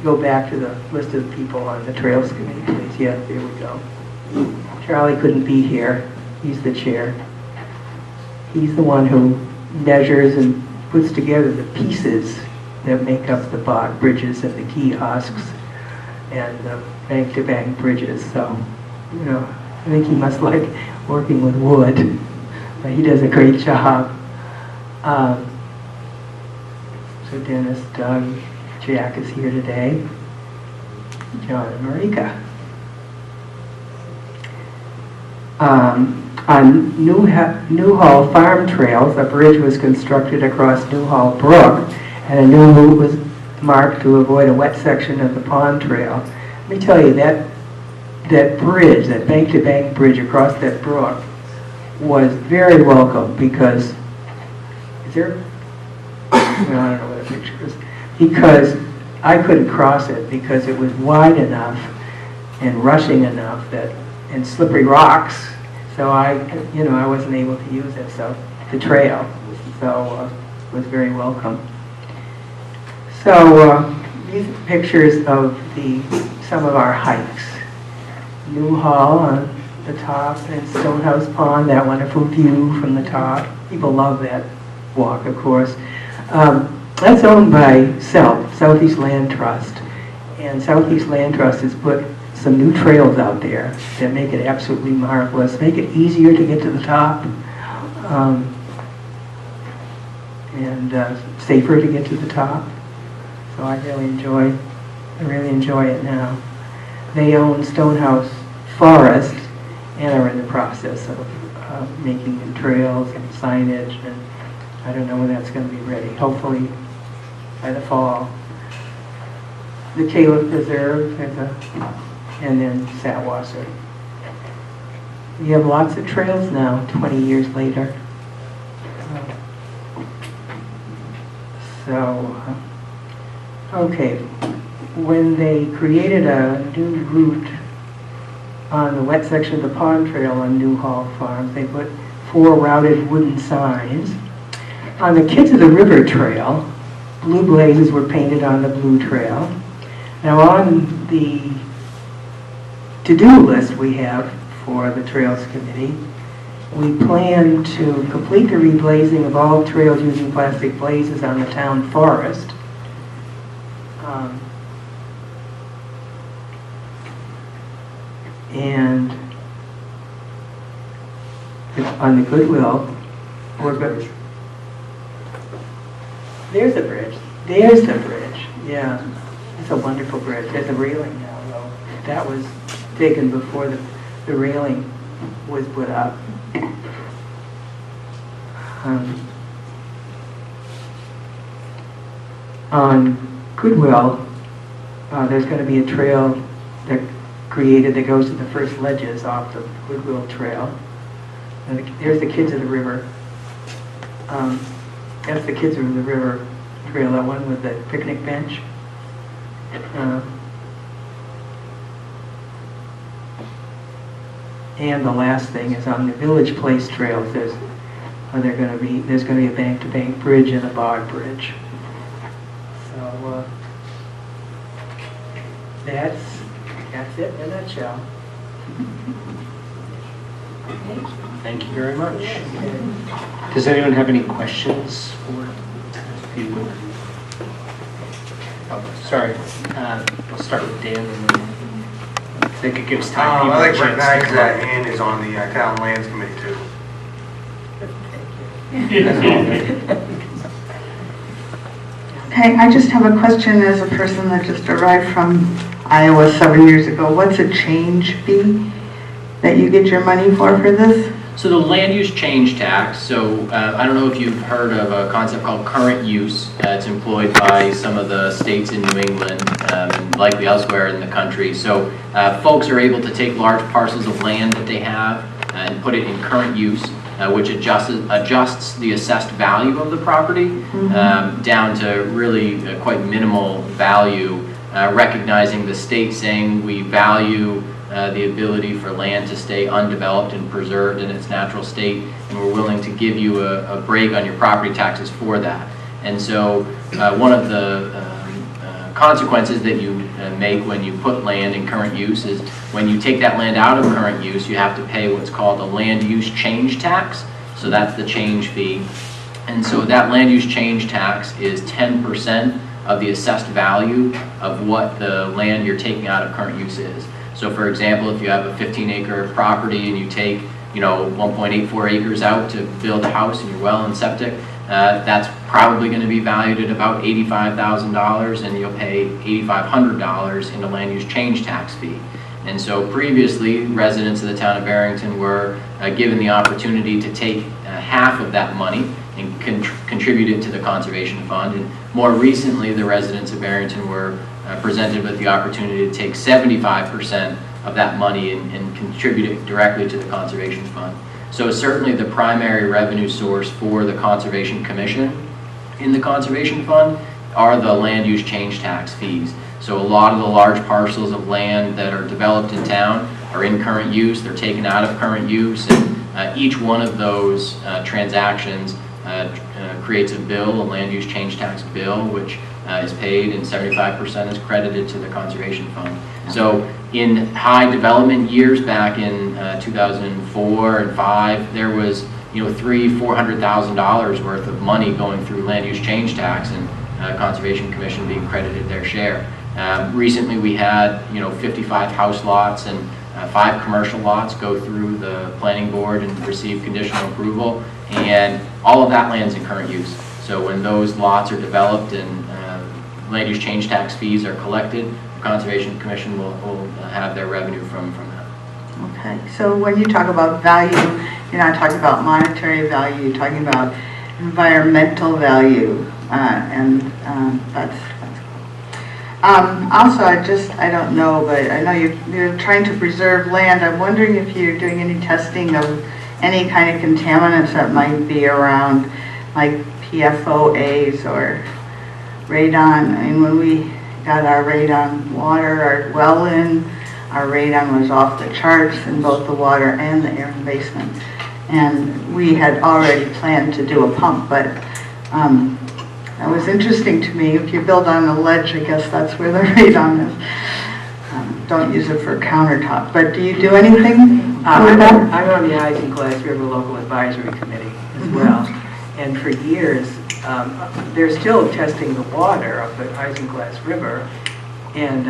go back to the list of people on the Trails Committee, please. Yeah, there we go. Charlie couldn't be here. He's the chair. He's the one who measures and puts together the pieces that make up the bog bridges and the kiosks and the bank-to-bank bridges. So, I think he must like working with wood, but he does a great job. So Dennis, Doug, Jack is here today. John and Marika. On Newhall Farm Trails, a bridge was constructed across Newhall Brook, and a new route was marked to avoid a wet section of the pond trail. Let me tell you, that bridge, that bank-to-bank bridge across that brook, was very welcome because, is there? I don't know what a picture is. Because I couldn't cross it because it was wide enough and rushing enough that, and slippery rocks, So I wasn't able to use it, so, the trail, so it was very welcome. So these are pictures of some of our hikes. Newhall on the top and Stonehouse Pond, that wonderful view from the top. People love that walk, of course. That's owned by Southeast Land Trust. And Southeast Land Trust has put some new trails out there that make it absolutely marvelous, make it easier to get to the top, and safer to get to the top. So I really enjoy it now. They own Stonehouse Forest and are in the process of making new trails and signage, and I don't know when that's going to be ready. Hopefully by the fall. The Caleb Preserve and then Satwasser. We have lots of trails now, 20 years later. Okay, when they created a new route on the wet section of the pond trail on Newhall Farm, they put 4 routed wooden signs. On the Kids of the River Trail, blue blazes were painted on the blue trail. Now on the to-do list we have for the Trails Committee, we plan to complete the reblazing of all trails using plastic blazes on the town forest. And on the Goodwill, we're good. There's the bridge. There's the bridge. Yeah, it's a wonderful bridge. There's a railing now, though. That was taken before the railing was put up. On Goodwill, there's going to be a trail that created that goes to the first ledges off the Goodwill Trail. And there's the Kids of the River. That's the Kids of the River Trail, that one with the picnic bench. And the last thing is on the Village Place trails. There's going to be a bank-to-bank bridge and a bog bridge. So that's it in a nutshell. Thank you very much. Does anyone have any questions for people? Oh, sorry. We'll start with Dan, and then I think it gives time. I'd like to recognize that Ann is on the Town Lands Committee too. Hey, I just have a question as a person that just arrived from Iowa 7 years ago. What's a change fee that you get your money for this? So the land use change tax, so I don't know if you've heard of a concept called current use. It's employed by some of the states in New England and likely elsewhere in the country. So folks are able to take large parcels of land that they have and put it in current use, which adjusts the assessed value of the property down to really quite minimal value, recognizing the state saying we value the ability for land to stay undeveloped and preserved in its natural state, and we're willing to give you a break on your property taxes for that. And so one of the consequences that you make when you put land in current use is when you take that land out of current use, you have to pay what's called a land use change tax. So that's the change fee. And so that land use change tax is 10% of the assessed value of what the land you're taking out of current use is. So for example, if you have a 15-acre property and you take 1.84 acres out to build a house and your well and septic, that's probably going to be valued at about $85,000, and you'll pay $8,500 in the land use change tax fee. And so previously, residents of the town of Barrington were given the opportunity to take half of that money and contribute it to the conservation fund. And more recently, the residents of Barrington were presented with the opportunity to take 75% of that money and contribute it directly to the conservation fund. So certainly the primary revenue source for the Conservation Commission in the conservation fund are the land use change tax fees. So a lot of the large parcels of land that are developed in town are in current use, they're taken out of current use, and each one of those transactions creates a bill, a land use change tax bill, which is paid, and 75% is credited to the conservation fund. So in high development years back in 2004 and 5, there was $300,000-400,000 worth of money going through land use change tax, and Conservation Commission being credited their share. Recently we had 55 house lots and 5 commercial lots go through the planning board and receive conditional approval, and all of that land's in current use. So when those lots are developed and land use change tax fees are collected, the Conservation Commission will have their revenue from that. Okay, so when you talk about value, you're not talking about monetary value, you're talking about environmental value, and that's cool. Also, I don't know, but I know you're trying to preserve land. I'm wondering if you're doing any testing of any kind of contaminants that might be around, like PFOAs or radon. I mean, when we got our radon water, our well in, our radon was off the charts in both the water and the air in the basement. And we had already planned to do a pump, but that was interesting to me. If you build on a ledge, I guess that's where the radon is. Don't use it for countertop. But do you do anything with that? I'm on the Isinglass River Local Advisory Committee as well. And for years, they're still testing the water of the Isinglass River. And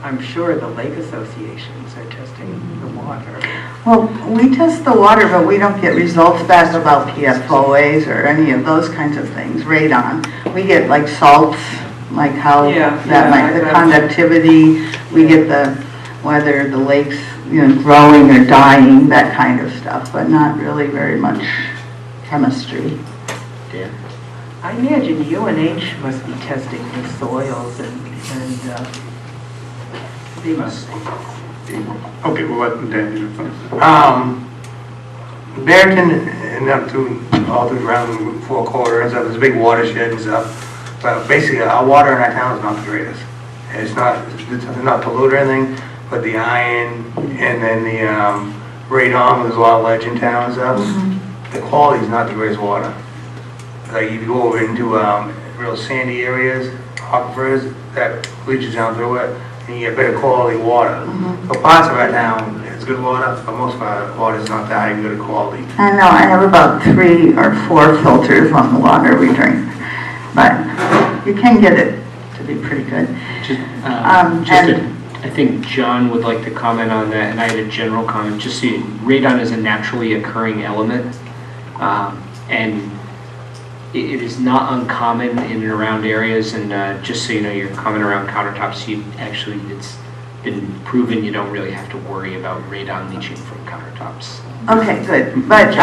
I'm sure the lake associations are testing the water. Well, we test the water, but we don't get results back about PFOAs or any of those kinds of things, radon. We get like salts, like how the conductivity, we get whether the lake's growing or dying, that kind of stuff, but not really very much chemistry. Dan? I imagine UNH must be testing the soils and they must. Okay, we'll let Dan do it. Barrington and up to all through around 4 quarters of this big watershed and stuff. But basically, our water in our town is not the greatest. It's not polluted or anything, but the iron and then the radon, there's a lot of ledge in town and stuff. The quality is not the greatest water. Like if you go over into real sandy areas, aquifers, that leaches down through it, and you get better quality water. So parts of our town, it's good water, but most of our water is not that good quality. I know, I have about 3 or 4 filters on the water we drink, but you can get it to be pretty good. I think John would like to comment on that, and I had a general comment. Just see, radon is a naturally occurring element, and it is not uncommon in and around areas. And just so you know, you're coming around countertops, it's been proven you don't really have to worry about radon leaching from countertops. Okay, good. But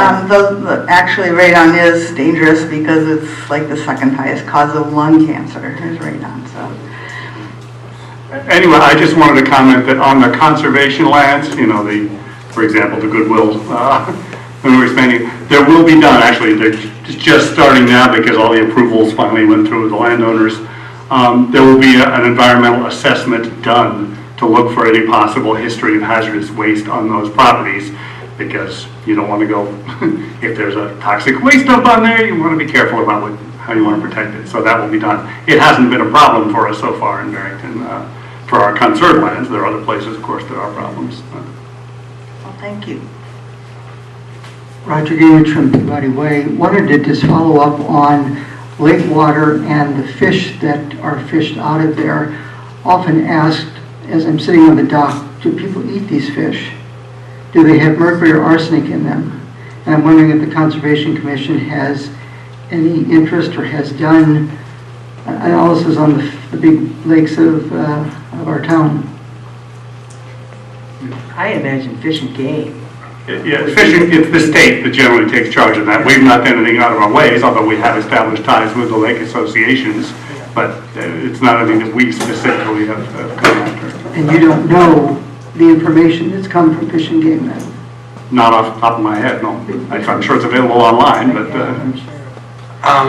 actually radon is dangerous because it's like the second highest cause of lung cancer is radon. So. Anyway, I just wanted to comment that on the conservation lands, for example, the Goodwill, when we're expanding, there will be done, actually, they're just starting now because all the approvals finally went through with the landowners. There will be an environmental assessment done to look for any possible history of hazardous waste on those properties, because you don't want to go, if there's a toxic waste dump on there, you want to be careful about how you want to protect it. So that will be done. It hasn't been a problem for us so far in Barrington. For our conserved lands, there are other places, of course, that are problems. Well, thank you. Roger Gingrich from Peabody Way. Wanted to just follow up on lake water and the fish that are fished out of there. Often asked, as I'm sitting on the dock, do people eat these fish? Do they have mercury or arsenic in them? And I'm wondering if the Conservation Commission has any interest or has done analysis on the big lakes of our town. I imagine Fish and Game. Yeah, fishing, it's the state that generally takes charge of that. We've not done anything out of our ways, although we have established ties with the lake associations, but it's not anything that we specifically have gone after. And you don't know the information that's come from Fish and Game then? Not off the top of my head, no. I'm sure it's available online, but...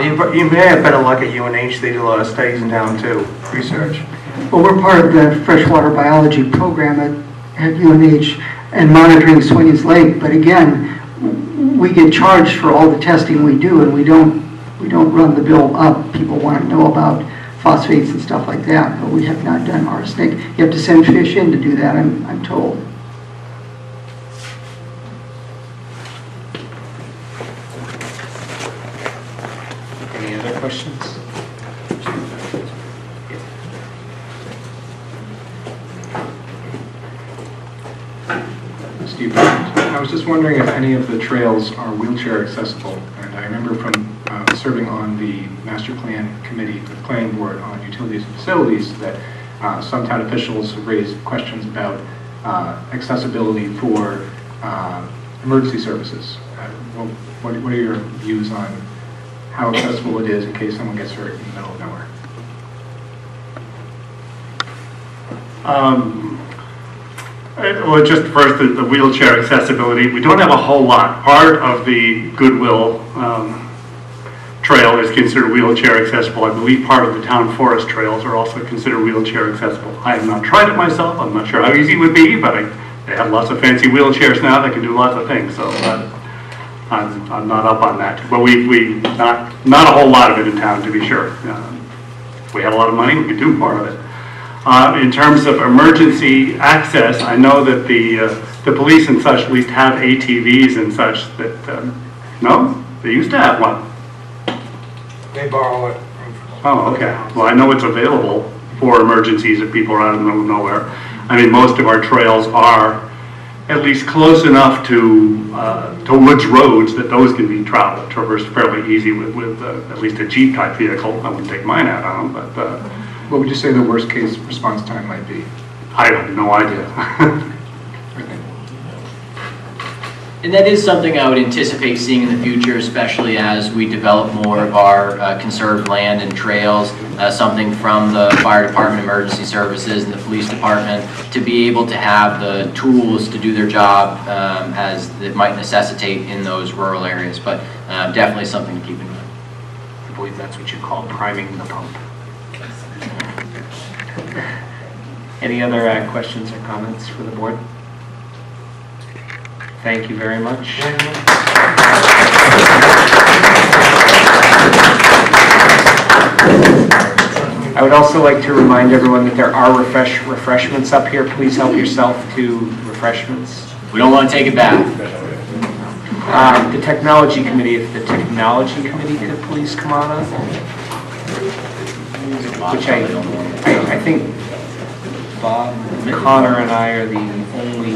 You may have better luck at UNH. They do a lot of studies in town too, research. Well, we're part of the freshwater biology program at at UNH and monitoring Swingers Lake. But again, we get charged for all the testing we do, and we don't run the bill up. People want to know about phosphates and stuff like that, but we have not done arsenic. You have to send fish in to do that, I'm told. Any other questions? Steve, I was just wondering if any of the trails are wheelchair accessible. And I remember from serving on the master plan committee, the planning board on utilities and facilities, that some town officials have raised questions about accessibility for emergency services. What are your views on how accessible it is in case someone gets hurt in the middle of nowhere? Well, just first, the wheelchair accessibility. We don't have a whole lot. Part of the Goodwill trail is considered wheelchair accessible. I believe part of the town forest trails are also considered wheelchair accessible. I have not tried it myself. I'm not sure how easy it would be, but they have lots of fancy wheelchairs now that can do lots of things. So I'm not up on that. But we not a whole lot of it in town, to be sure. If we had a lot of money, we could do more of it. In terms of emergency access, I know that the police and such at least have ATVs and such that, no? They used to have one. They borrow it. Oh, okay. Well, I know it's available for emergencies if people are out in the middle of nowhere. I mean, most of our trails are at least close enough to woods roads that those can be traversed fairly easy with at least a Jeep type vehicle. I wouldn't take mine out on them, but... What would you say the worst case response time might be? I have no idea. And that is something I would anticipate seeing in the future, especially as we develop more of our conserved land and trails, something from the fire department, emergency services, and the police department to be able to have the tools to do their job as it might necessitate in those rural areas. But definitely something to keep in mind. I believe that's what you call priming the pump. Any other questions or comments for the board? Thank you very much. I would also like to remind everyone that there are refreshments up here. Please help yourself to refreshments. We don't want to take it back. The technology committee, if the technology committee could please come on up. Which I think Bob, Connor, and I are the only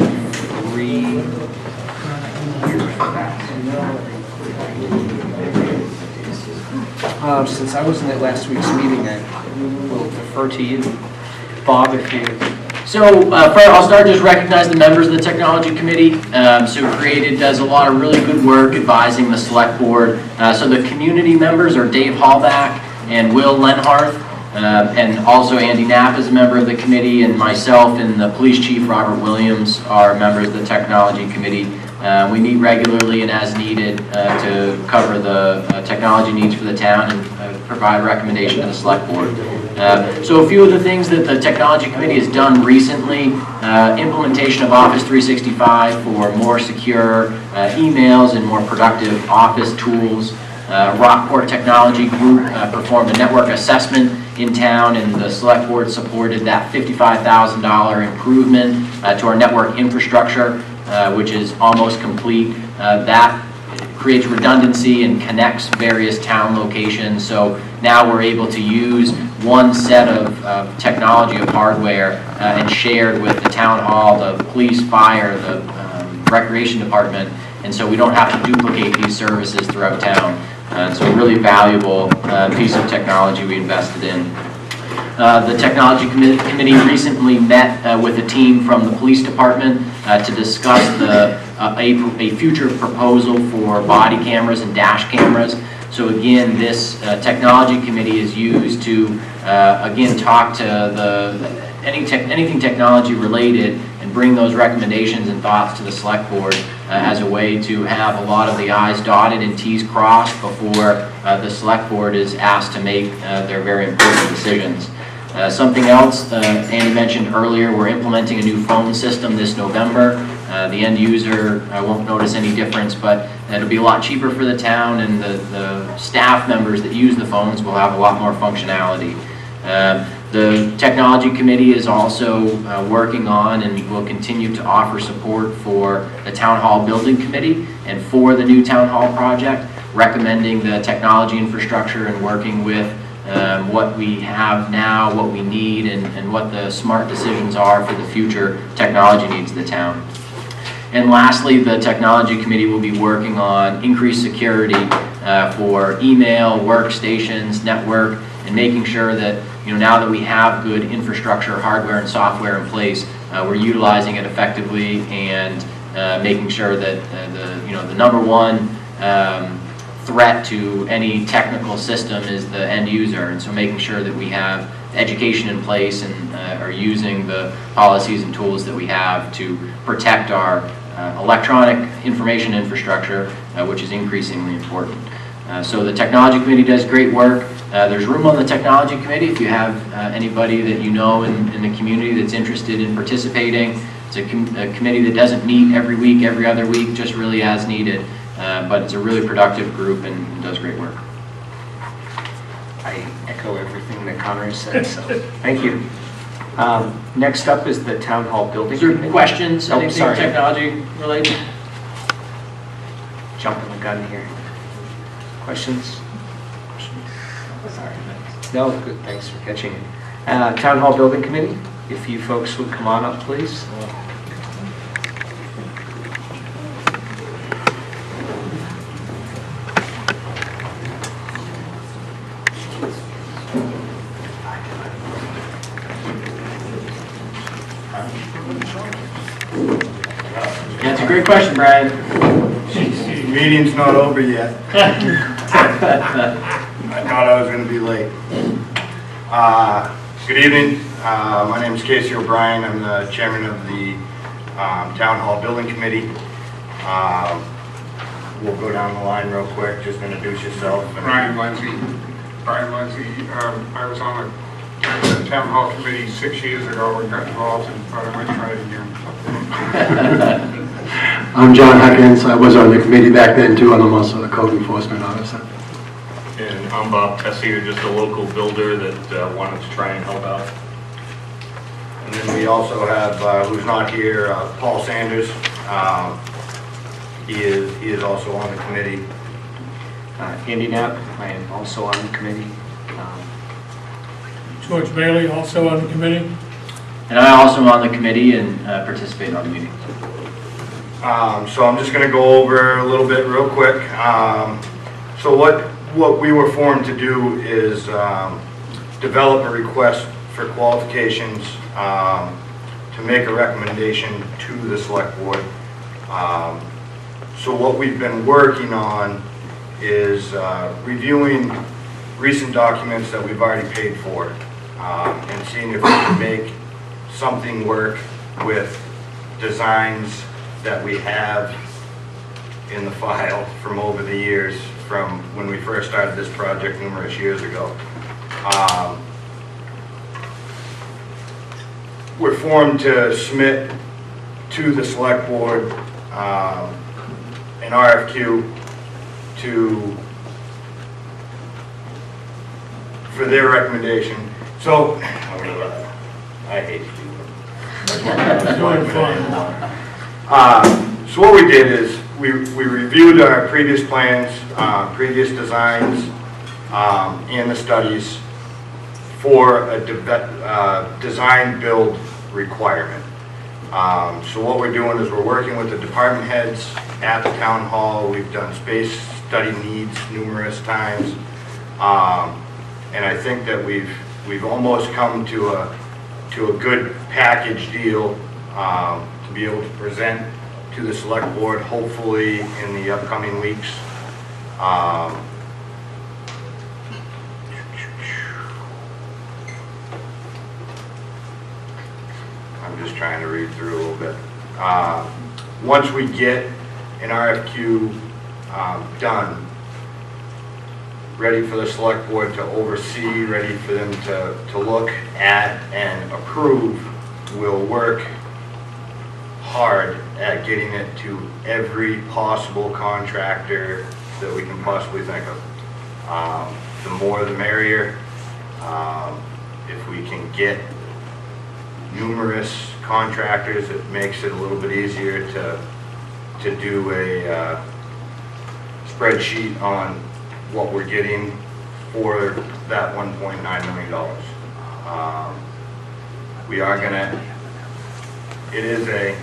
three here for that. Since I wasn't at last week's meeting, I will defer to you. Bob, if you... So I'll start just recognize the members of the technology committee. So Created does a lot of really good work advising the select board. So the community members are Dave Hallback and Will Lenharth. And also Andy Knapp is a member of the committee, and myself and the police chief, Robert Williams, are members of the technology committee. We meet regularly and as needed to cover the technology needs for the town and provide recommendation to the select board. So a few of the things that the technology committee has done recently, implementation of Office 365 for more secure emails and more productive office tools. Rockport Technology Group performed a network assessment in town, and the select board supported that $55,000 improvement to our network infrastructure, which is almost complete. That creates redundancy and connects various town locations. So now we're able to use one set of technology of hardware and shared with the town hall, the police, fire, the recreation department, and so we don't have to duplicate these services throughout town. So a really valuable piece of technology we invested in. The technology committee recently met with a team from the police department to discuss a future proposal for body cameras and dash cameras. So again, this technology committee is used to again talk to anything technology related and bring those recommendations and thoughts to the select board as a way to have a lot of the I's dotted and T's crossed before the select board is asked to make their very important decisions. Something else, Andy mentioned earlier, we're implementing a new phone system this November. The end user won't notice any difference, but it'll be a lot cheaper for the town, and the staff members that use the phones will have a lot more functionality. The technology committee is also working on and will continue to offer support for the town hall building committee and for the new town hall project, recommending the technology infrastructure and working with what we have now, what we need, and what the smart decisions are for the future technology needs of the town. And lastly, the technology committee will be working on increased security for email, workstations, network, and making sure that, now that we have good infrastructure, hardware and software in place, we're utilizing it effectively and making sure that the number one threat to any technical system is the end user, and so making sure that we have education in place and are using the policies and tools that we have to protect our electronic information infrastructure, which is increasingly important. So the technology committee does great work. There's room on the technology committee if you have anybody that you know in the community that's interested in participating. It's a committee that doesn't meet every week, every other week, just really as needed. But it's a really productive group and does great work. I echo everything that Conrad said, so thank you. Next up is the Town Hall Building Is there Committee. questions, Oh, anything sorry. technology related? Jumping the gun here. Questions? Sorry. No, good, thanks for catching it. Town Hall Building Committee, if you folks would come on up, please. Yeah, it's a great question, Brian. Meeting's not over yet. I thought I was going to be late. Good evening. My name is Casey O'Brien. I'm the chairman of the Town Hall Building Committee. We'll go down the line real quick. Just introduce yourself. Brian Lindsay. I was on the Town Hall Committee 6 years ago. We got involved and thought I might try it again. I'm John Huckins. I was on the committee back then too, and I'm also the code enforcement officer. And I'm Bob Tessier, just a local builder that wanted to try and help out. And then we also have, who's not here, Paul Sanders. He is also on the committee. Andy Knapp, I am also on the committee. George Bailey, also on the committee. And I also am on the committee and participate on the meetings. So I'm just going to go over a little bit real quick. So what we were formed to do is develop a request for qualifications to make a recommendation to the select board. So what we've been working on is reviewing recent documents that we've already paid for and seeing if we can make something work with designs that we have in the file from over the years, from when we first started this project numerous years ago. We're formed to submit to the select board an RFQ for their recommendation. So, I hate you. So what we did is we reviewed our previous plans, previous designs, and the studies for a design build requirement. So what we're doing is we're working with the department heads at the town hall. We've done space study needs numerous times, and I think that we've almost come to a good package deal to be able to present to the select board, hopefully in the upcoming weeks. I'm just trying to read through a little bit. Once we get an RFQ done, ready for the select board to oversee, ready for them to look at and approve, will work hard at getting it to every possible contractor that we can possibly think of. The more the merrier. If we can get numerous contractors, it makes it a little bit easier to do a spreadsheet on what we're getting for that $1.9 million. We are gonna, it is a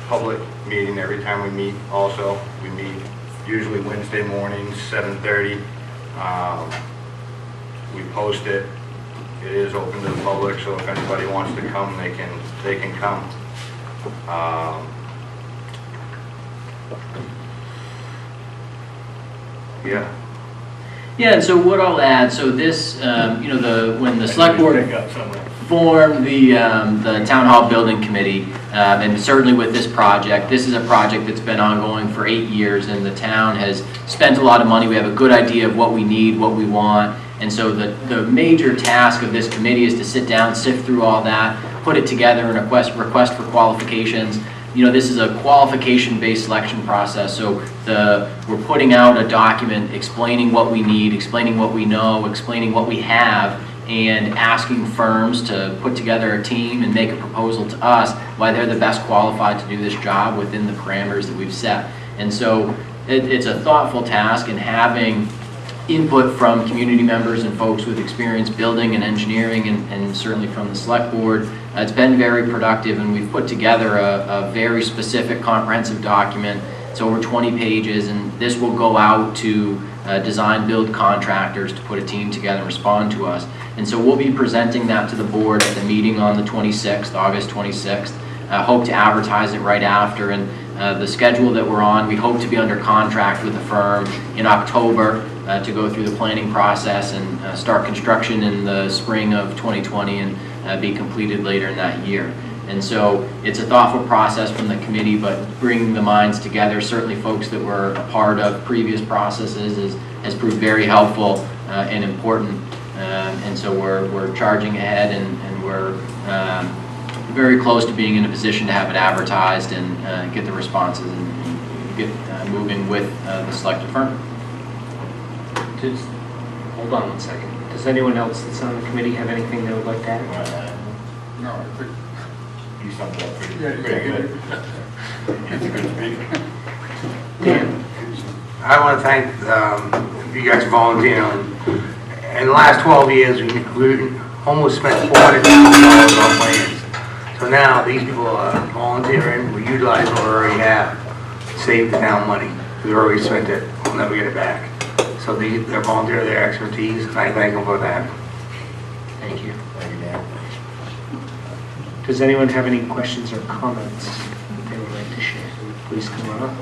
public meeting every time we meet also. We meet usually Wednesday mornings, 7:30. We post it. It is open to the public, so if anybody wants to come, they can come. Yeah. Yeah, and so what I'll add, so this, when the select board formed the town hall building committee, and certainly with this project, this is a project that's been ongoing for 8 years, and the town has spent a lot of money. We have a good idea of what we need, what we want, and so the major task of this committee is to sit down, sift through all that, put it together in a request for qualifications. This is a qualification-based selection process, so we're putting out a document explaining what we need, explaining what we know, explaining what we have, and asking firms to put together a team and make a proposal to us why they're the best qualified to do this job within the parameters that we've set. And so it's a thoughtful task, and having input from community members and folks with experience building and engineering, and certainly from the select board, it's been very productive, and we've put together a very specific comprehensive document. It's over 20 pages, and this will go out to design build contractors to put a team together and respond to us. And so we'll be presenting that to the board at the meeting on the 26th, August 26th. Hope to advertise it right after, and the schedule that we're on, we hope to be under contract with the firm in October to go through the planning process and start construction in the spring of 2020 and be completed later in that year. And so it's a thoughtful process from the committee, but bringing the minds together, certainly folks that were a part of previous processes has proved very helpful and important. And so we're charging ahead, and we're very close to being in a position to have it advertised and get the responses and get moving with the selected firm. Just hold on one second. Does anyone else that's on the committee have anything they would like to add? No, I think you summed it up pretty good. He's a good speaker. Dan? I want to thank you guys for volunteering. In the last 12 years, we almost spent $400,000 on plans. So now these people are volunteering. We utilize what we already have, save the town money. We've already spent it. We'll never get it back. So they're volunteer their expertise, and I thank them for that. Thank you. Thank you, Dan. Does anyone have any questions or comments that they would like to share? Please come on up.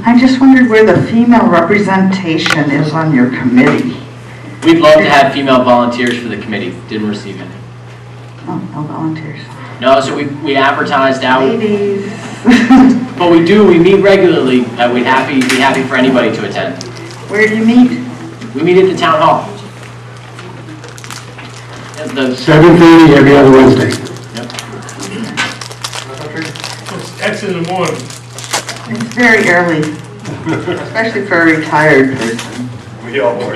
I just wondered where the female representation is on your committee. We'd love to have female volunteers for the committee. Didn't receive any. Oh, no volunteers. No, so we advertised out. Ladies. But we meet regularly. We'd be happy for anybody to attend. Where do you meet? We meet at the town hall. 7:30 every other Wednesday. Yep. That's in the morning. It's very early, especially for a retired person. We all work.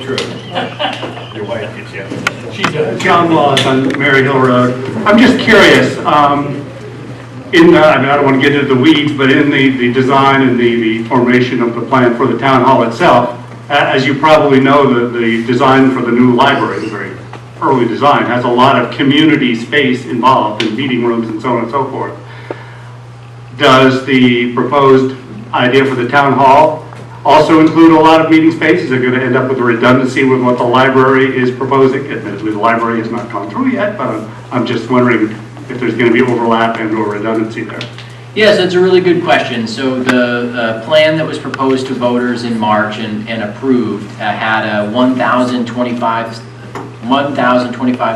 True. Your wife gets you. She does. John Laws on Mary Hill Road. I'm just curious, I don't want to get into the weeds, but in the design and the formation of the plan for the town hall itself, as you probably know, the design for the new library, the very early design, has a lot of community space involved in meeting rooms and so on and so forth. Does the proposed idea for the town hall also include a lot of meeting space? Is it going to end up with a redundancy with what the library is proposing? Admittedly, the library has not gone through yet, but I'm just wondering if there's going to be overlap and or redundancy there. Yes, that's a really good question. So the plan that was proposed to voters in March and approved had a 1,025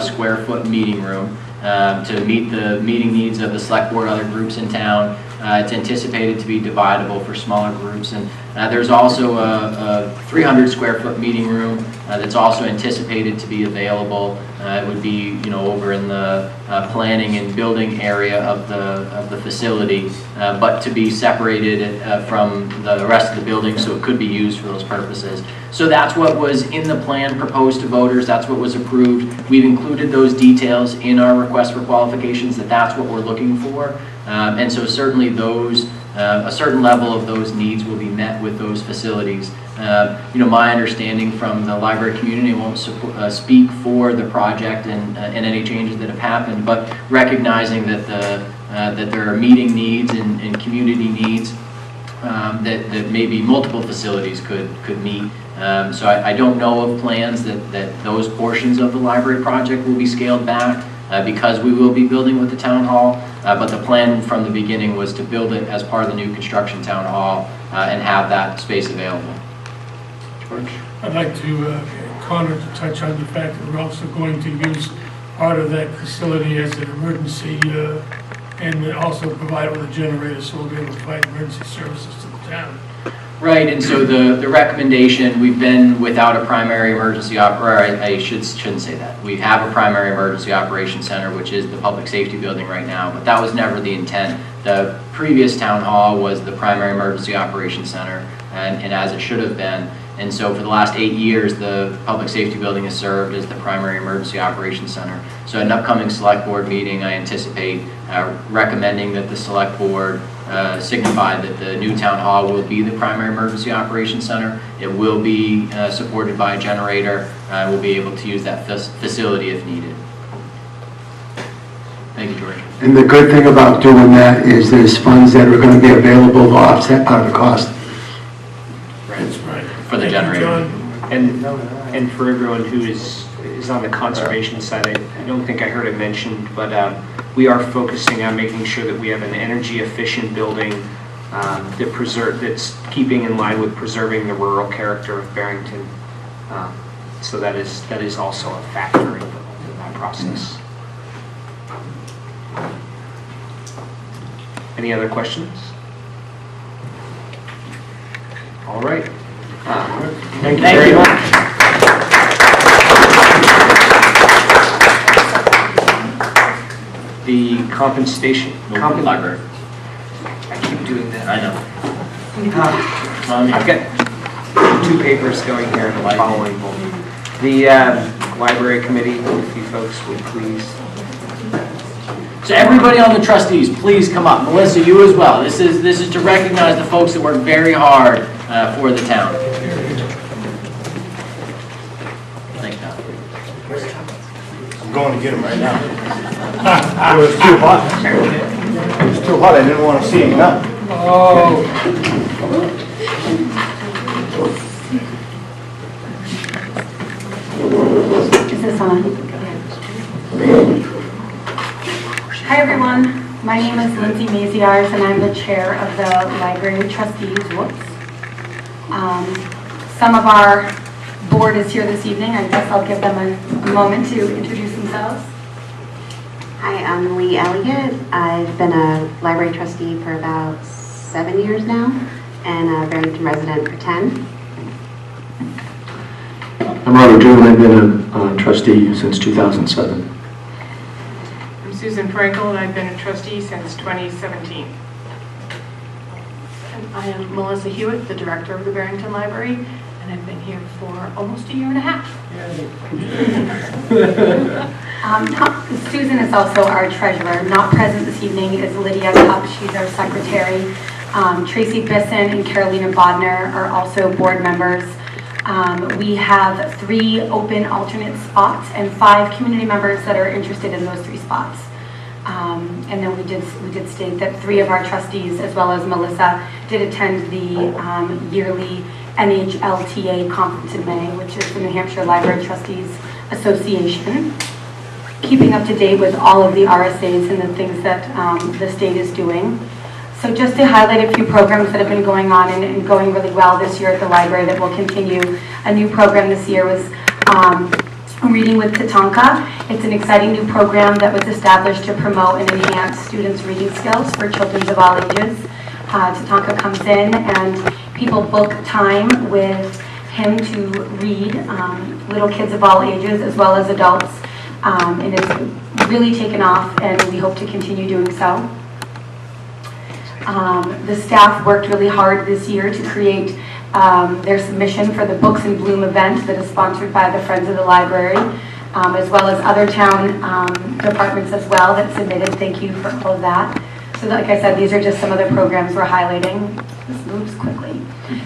square foot meeting room to meet the meeting needs of the select board, other groups in town. It's anticipated to be dividable for smaller groups, and there's also a 300 square foot meeting room that's also anticipated to be available. It would be, over in the planning and building area of the facility, but to be separated from the rest of the building, so it could be used for those purposes. So that's what was in the plan proposed to voters. That's what was approved. We've included those details in our request for qualifications, that's what we're looking for. And so certainly those, a certain level of those needs will be met with those facilities. My understanding from the library community, won't speak for the project and any changes that have happened, but recognizing that that there are meeting needs and community needs that maybe multiple facilities could meet. So I don't know of plans that those portions of the library project will be scaled back because we will be building with the town hall. But the plan from the beginning was to build it as part of the new construction town hall and have that space available. George? I'd like to, Connor, to touch on the fact that we're also going to use part of that facility as an emergency and also provide with a generator so we'll be able to provide emergency services to the town. Right, and so the recommendation, we've been without a primary emergency I shouldn't say that. We have a primary emergency operations center, which is the public safety building right now, but that was never the intent. The previous town hall was the primary emergency operations center, and as it should have been. And so for the last 8 years, the public safety building has served as the primary emergency operations center. So at an upcoming select board meeting, I anticipate recommending that the select board signify that the new town hall will be the primary emergency operations center. It will be supported by a generator. We'll be able to use that facility if needed. Thank you, George. And the good thing about doing that is there's funds that are going to be available to offset part of the cost. For the generator. And for everyone who is on the conservation side, I don't think I heard it mentioned, but we are focusing on making sure that we have an energy efficient building that's keeping in line with preserving the rural character of Barrington. So that is also a factor in that process. Any other questions? All right. Thank you very much. The compensation. Library. I keep doing that. I know. I've got 2 papers going here and following both. The library committee, if you folks would please. So everybody on the trustees, please come up. Melissa, you as well. This is to recognize the folks that work very hard for the town. Thanks, Tom. I'm going to get him right now. It was too hot. It was too hot. I didn't want to see him now. Oh. Is this on? Hi everyone, my name is Lindsay Maziars and I'm the chair of the library trustees. Some of our board is here this evening. I guess I'll give them a moment to introduce themselves. Hi, I'm Lee Elliott. I've been a library trustee for about 7 years now and a Barrington resident for 10. I'm Robert June. I've been a trustee since 2007. I'm Susan Frankel, and I've been a trustee since 2017. And I am Melissa Hewitt, the director of the Barrington Library, and I've been here for almost 1.5 years. Susan is also our treasurer. Not present this evening is Lydia Cupp. She's our secretary. Tracy Bisson and Carolina Bodner are also board members. We have 3 open alternate spots and 5 community members that are interested in those 3 spots. And then we did state that 3 of our trustees, as well as Melissa, did attend the yearly NHLTA conference in May, which is the New Hampshire Library Trustees Association. Keeping up to date with all of the RSAs and the things that the state is doing. So just to highlight a few programs that have been going on and going really well this year at the library that will continue. A new program this year was Reading with Tatanka. It's an exciting new program that was established to promote and enhance students' reading skills for children of all ages. Tatanka comes in and people book time with him to read, little kids of all ages as well as adults. And it's really taken off, and we hope to continue doing so. The staff worked really hard this year to create their submission for the Books in Bloom event that is sponsored by the Friends of the Library, as well as other town departments as well that submitted. Thank you for all of that. So like I said, these are just some of the programs we're highlighting. This moves quickly.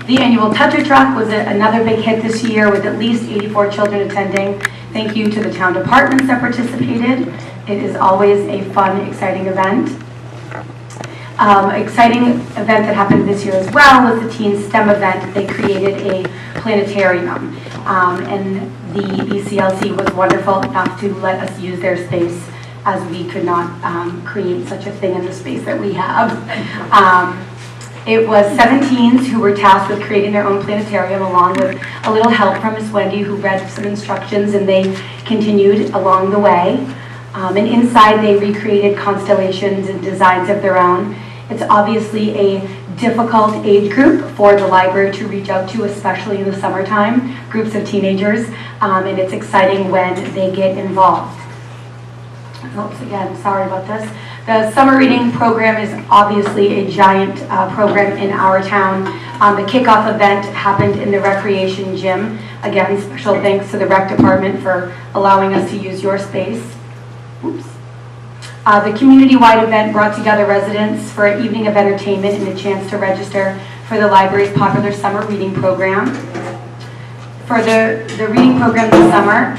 The annual Tetra Truck was another big hit this year with at least 84 children attending. Thank you to the town departments that participated. It is always a fun, exciting event. Exciting event that happened this year as well was the Teen STEM event. They created a planetarium, and the BCLC was wonderful enough to let us use their space, as we could not create such a thing in the space that we have. It was 7 teens who were tasked with creating their own planetarium, along with a little help from Miss Wendy, who read some instructions, and they continued along the way. And inside they recreated constellations and designs of their own. It's obviously a difficult age group for the library to reach out to, especially in the summertime, groups of teenagers, and it's exciting when they get involved. Oops, again, sorry about this. The summer reading program is obviously a giant program in our town. The kickoff event happened in the recreation gym. Again, special thanks to the rec department for allowing us to use your space. Oops. The community-wide event brought together residents for an evening of entertainment and a chance to register for the library's popular summer reading program. For the reading program this summer,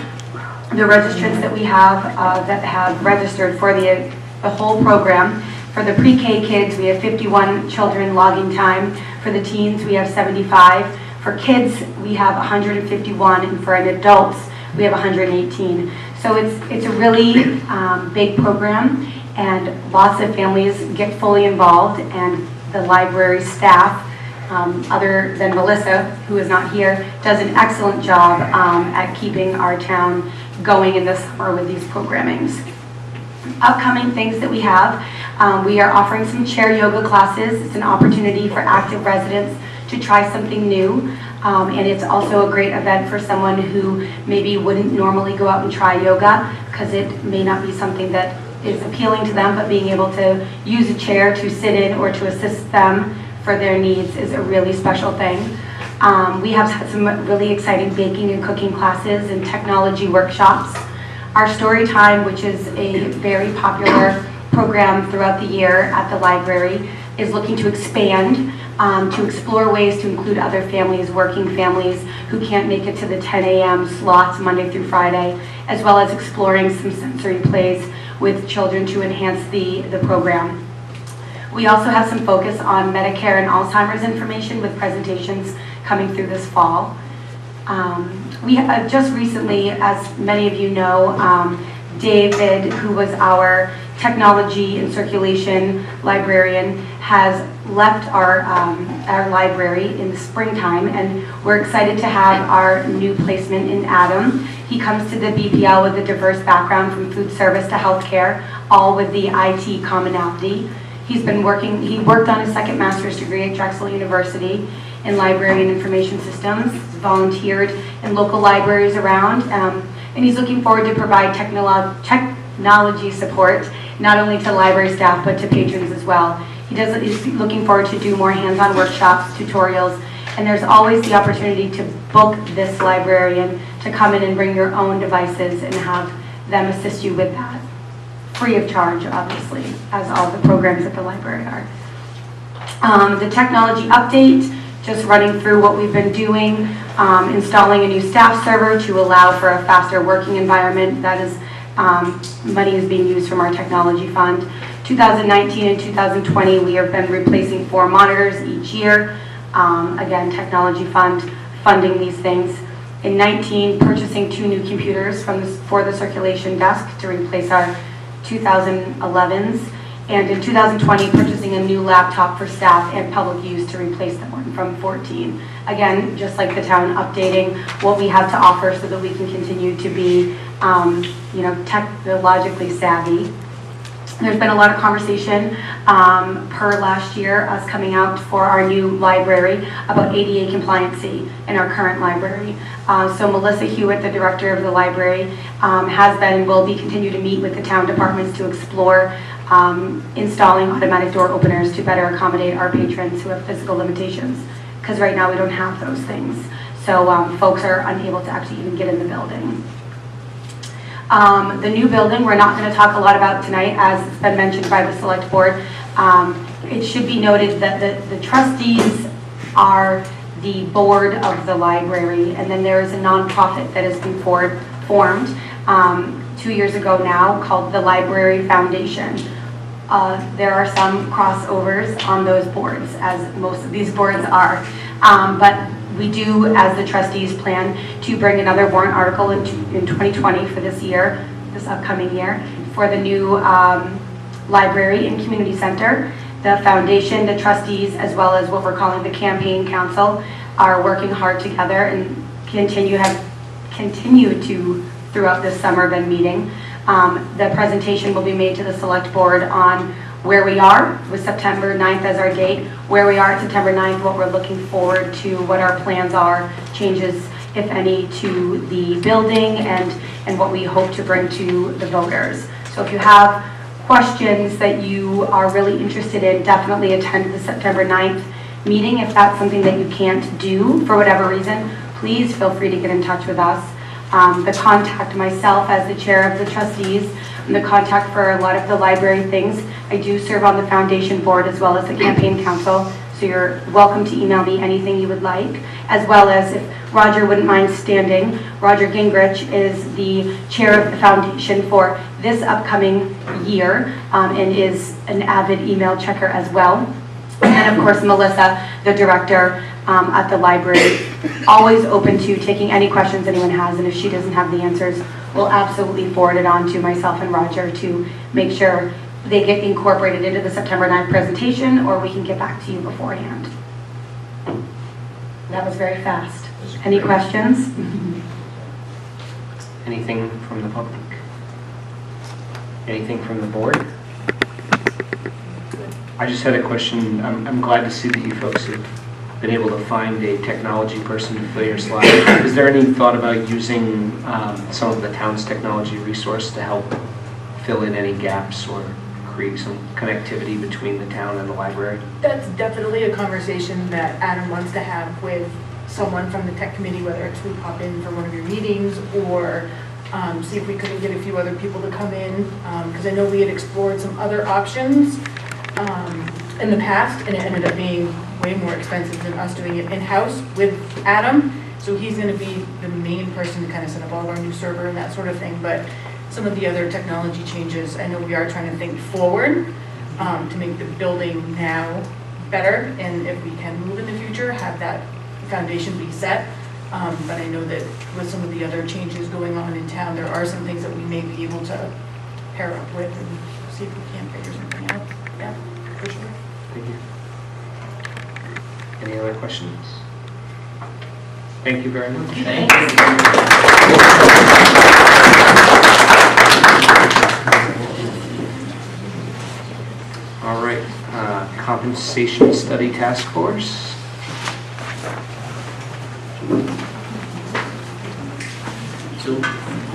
the registrants that we have that have registered for the whole program. For the pre-K kids, we have 51 children logging time. For the teens, we have 75. For kids, we have 151, and for adults, we have 118. So it's a really big program, and lots of families get fully involved, and the library staff, other than Melissa, who is not here, does an excellent job at keeping our town going in the summer with these programmings. Upcoming things that we have, we are offering some chair yoga classes. It's an opportunity for active residents to try something new. And it's also a great event for someone who maybe wouldn't normally go out and try yoga, because it may not be something that is appealing to them, but being able to use a chair to sit in or to assist them for their needs is a really special thing. We have had some really exciting baking and cooking classes and technology workshops. Our story time, which is a very popular program throughout the year at the library, is looking to expand to explore ways to include other families, working families who can't make it to the 10 a.m. slots Monday through Friday, as well as exploring some sensory plays with children to enhance the program. We also have some focus on Medicare and Alzheimer's information with presentations coming through this fall. We have just recently, as many of you know, David, who was our technology and circulation librarian, has left our library in the springtime, and we're excited to have our new placement in Adam. He comes to the BPL with a diverse background from food service to healthcare, all with the IT commonality. He worked on his second master's degree at Drexel University in library and information systems, volunteered in local libraries around, and he's looking forward to provide technology support, not only to library staff, but to patrons as well. He's looking forward to do more hands-on workshops, tutorials, and there's always the opportunity to book this librarian to come in and bring your own devices and have them assist you with that. Free of charge, obviously, as all the programs at the library are. The technology update, just running through what we've been doing, installing a new staff server to allow for a faster working environment. That is, money is being used from our technology fund. 2019 and 2020, we have been replacing 4 monitors each year. Again, technology fund funding these things. In 19, purchasing 2 new computers for the circulation desk to replace our 2011s. And in 2020, purchasing a new laptop for staff and public use to replace the one from 14. Again, just like the town, updating what we have to offer so that we can continue to be, technologically savvy. There's been a lot of conversation per last year, us coming out for our new library about ADA compliancy in our current library. So Melissa Hewitt, the director of the library, has been and will be continue to meet with the town departments to explore installing automatic door openers to better accommodate our patrons who have physical limitations. Because right now we don't have those things. So folks are unable to actually even get in the building. The new building, we're not going to talk a lot about tonight, as it's been mentioned by the select board. It should be noted that the trustees are the board of the library, and then there is a nonprofit that has been formed 2 years ago now called the Library Foundation. There are some crossovers on those boards, as most of these boards are, but we do, as the trustees, plan to bring another warrant article in 2020 for this year, this upcoming year, for the new library and community center. The foundation, the trustees, as well as what we're calling the campaign council, are working hard together and continue to, throughout this summer, been meeting. The presentation will be made to the select board on where we are with September 9th as our date, where we are at September 9th, what we're looking forward to, what our plans are, changes, if any, to the building, and what we hope to bring to the voters. So if you have questions that you are really interested in, definitely attend the September 9th meeting. If that's something that you can't do for whatever reason, please feel free to get in touch with us. The contact myself as the chair of the trustees, and the contact for a lot of the library things. I do serve on the foundation board as well as the campaign council, so you're welcome to email me anything you would like, as well as, if Roger wouldn't mind standing, Roger Gingrich is the chair of the foundation for this upcoming year, and is an avid email checker as well. And of course, Melissa, the director at the library, always open to taking any questions anyone has, and if she doesn't have the answers, we'll absolutely forward it on to myself and Roger to make sure they get incorporated into the September 9th presentation, or we can get back to you beforehand. That was very fast. Any questions? Anything from the public? Anything from the board? I just had a question. I'm glad to see that you folks have been able to find a technology person to fill your slot. Is there any thought about using some of the town's technology resource to help fill in any gaps or create some connectivity between the town and the library? That's definitely a conversation that Adam wants to have with someone from the tech committee, whether it's we pop in for one of your meetings or see if we couldn't get a few other people to come in, because I know we had explored some other options in the past, and it ended up being way more expensive than us doing it in-house with Adam. So he's going to be the main person to kind of set up all of our new server and that sort of thing. But some of the other technology changes, I know we are trying to think forward to make the building now better, and if we can move in the future, have that foundation be set. But I know that with some of the other changes going on in town, there are some things that we may be able to pair up with and see if we can't figure something out. Yeah, for sure. Thank you. Any other questions? Thank you very much. Thank you. All right, compensation study task force. So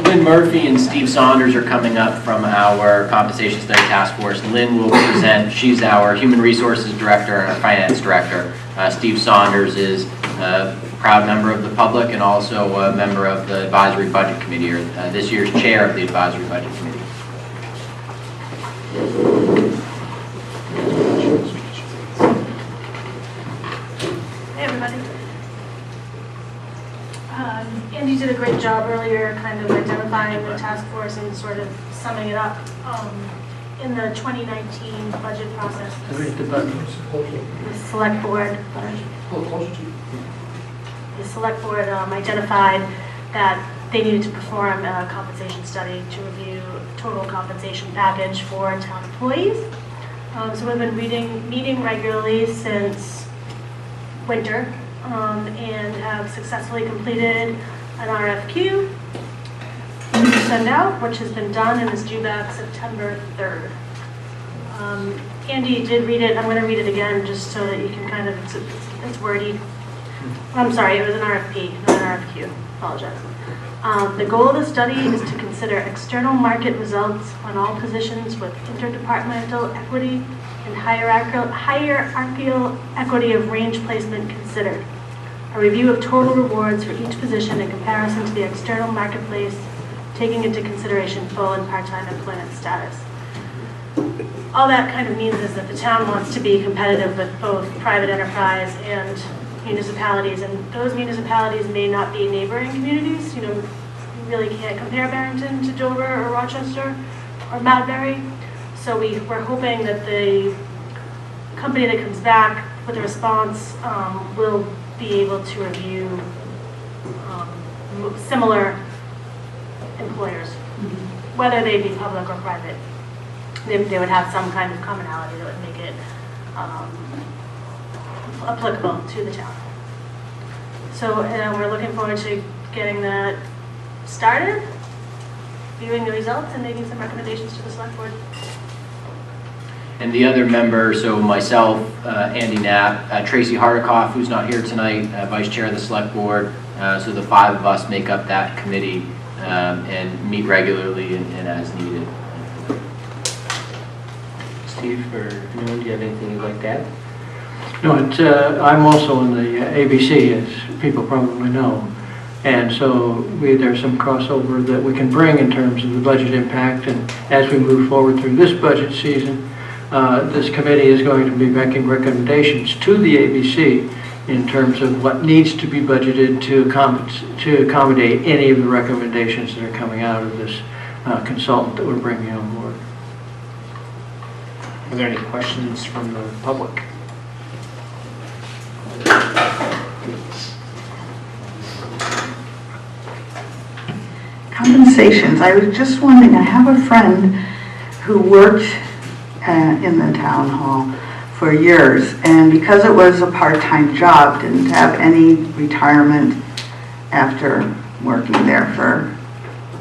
Lynn Murphy and Steve Saunders are coming up from our compensation study task force. Lynn will present. She's our human resources director and our finance director. Steve Saunders is a proud member of the public and also a member of the advisory budget committee, or this year's chair of the advisory budget committee. Hey everybody. Andy did a great job earlier kind of identifying the task force and sort of summing it up. In the 2019 budget process, the select board identified that they needed to perform a compensation study to review total compensation package for town employees. So we've been meeting regularly since winter and have successfully completed an RFQ to send out, which has been done and is due back September 3rd. Andy did read it. I'm going to read it again just so that you can kind of, it's wordy. I'm sorry, it was an RFP, not an RFQ. Apologize. The goal of the study is to consider external market results on all positions with interdepartmental equity and hierarchical equity of range placement considered. A review of total rewards for each position in comparison to the external marketplace, taking into consideration full and part-time employment status. All that kind of means is that the town wants to be competitive with both private enterprise and municipalities, and those municipalities may not be neighboring communities. You know, you really can't compare Barrington to Dover or Rochester or Madbury. So we're hoping that the company that comes back with a response will be able to review similar employers, whether they be public or private. They would have some kind of commonality that would make it applicable to the town. So we're looking forward to getting that started, viewing the results, and making some recommendations to the select board. And the other members, so myself, Andy Knapp, Tracy Hardikoff, who's not here tonight, Vice Chair of the Select Board. So the 5 of us make up that committee and meet regularly and as needed. Steve or anyone, do you have anything you'd like to add? No, I'm also in the ABC, as people probably know. And so there's some crossover that we can bring in terms of the budget impact. And as we move forward through this budget season, this committee is going to be making recommendations to the ABC in terms of what needs to be budgeted to accommodate any of the recommendations that are coming out of this consultant that we're bringing on board. Are there any questions from the public? Compensations. I was just wondering, I have a friend who worked in the town hall for years, and because it was a part-time job, didn't have any retirement after working there for,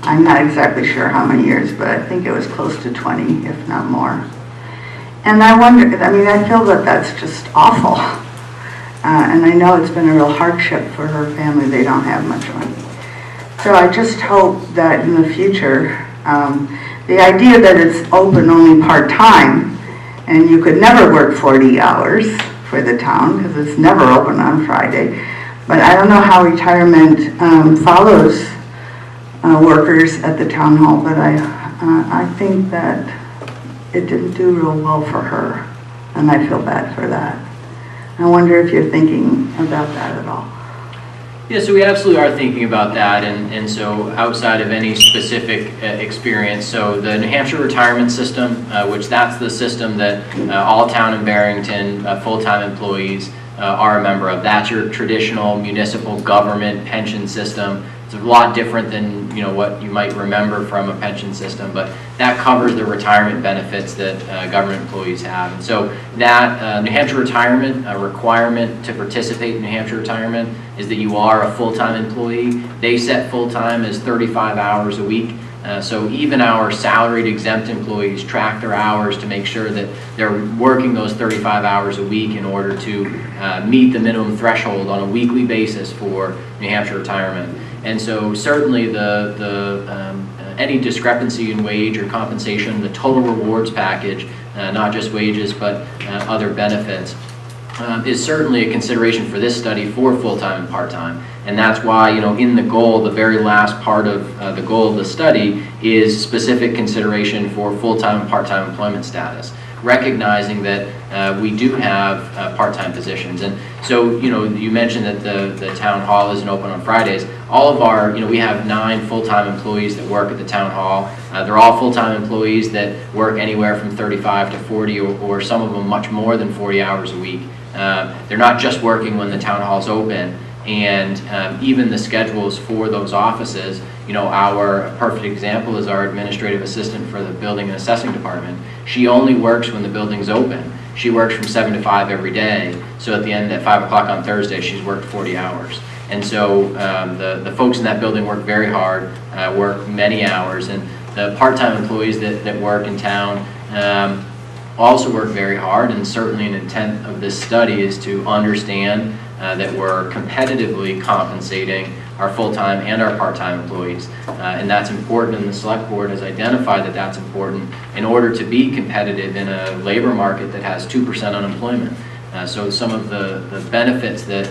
I'm not exactly sure how many years, but I think it was close to 20, if not more. And I wonder, I mean, I feel that that's just awful. And I know it's been a real hardship for her family. They don't have much money. So I just hope that in the future, the idea that it's open only part-time and you could never work 40 hours for the town because it's never open on Friday. But I don't know how retirement follows workers at the town hall, but I think that it didn't do real well for her, and I feel bad for that. I wonder if you're thinking about that at all. Yeah, so we absolutely are thinking about that, and so outside of any specific experience, so the New Hampshire retirement system, which that's the system that all town in Barrington full-time employees are a member of. That's your traditional municipal government pension system. It's a lot different than what you might remember from a pension system, but that covers the retirement benefits that government employees have. And so that New Hampshire retirement requirement to participate in New Hampshire retirement is that you are a full-time employee. They set full-time as 35 hours a week. So even our salaried exempt employees track their hours to make sure that they're working those 35 hours a week in order to meet the minimum threshold on a weekly basis for New Hampshire retirement. And so certainly any discrepancy in wage or compensation, the total rewards package, not just wages but other benefits, is certainly a consideration for this study for full-time and part-time. And that's why, in the goal, the very last part of the goal of the study is specific consideration for full-time and part-time employment status, recognizing that we do have part-time positions. And so, you mentioned that the town hall isn't open on Fridays. All of our, we have 9 full-time employees that work at the town hall. They're all full-time employees that work anywhere from 35 to 40 or some of them much more than 40 hours a week. They're not just working when the town hall's open. And even the schedules for those offices, our perfect example is our administrative assistant for the building and assessing department. She only works when the building's open. she works from 7 to 5 every day. So at the end, at 5 o'clock on Thursday, she's worked 40 hours. And so the folks in that building work very hard, work many hours, and the part-time employees that work in town also work very hard, and certainly an intent of this study is to understand that we're competitively compensating our full-time and our part-time employees. And that's important, and the select board has identified that that's important in order to be competitive in a labor market that has 2% unemployment. So some of the benefits that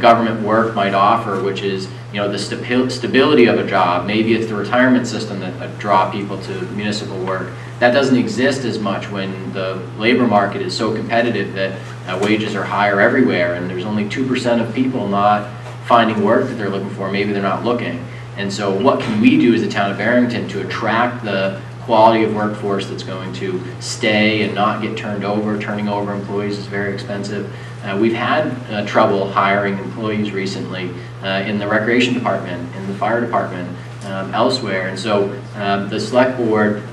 government work might offer, which is the stability of a job, maybe it's the retirement system that draw people to municipal work. That doesn't exist as much when the labor market is so competitive that wages are higher everywhere, and there's only 2% of people not finding work that they're looking for. Maybe they're not looking. And so what can we do as the town of Barrington to attract the quality of workforce that's going to stay and not get turned over? Turning over employees is very expensive. We've had trouble hiring employees recently in the recreation department, in the fire department, elsewhere. And so the select board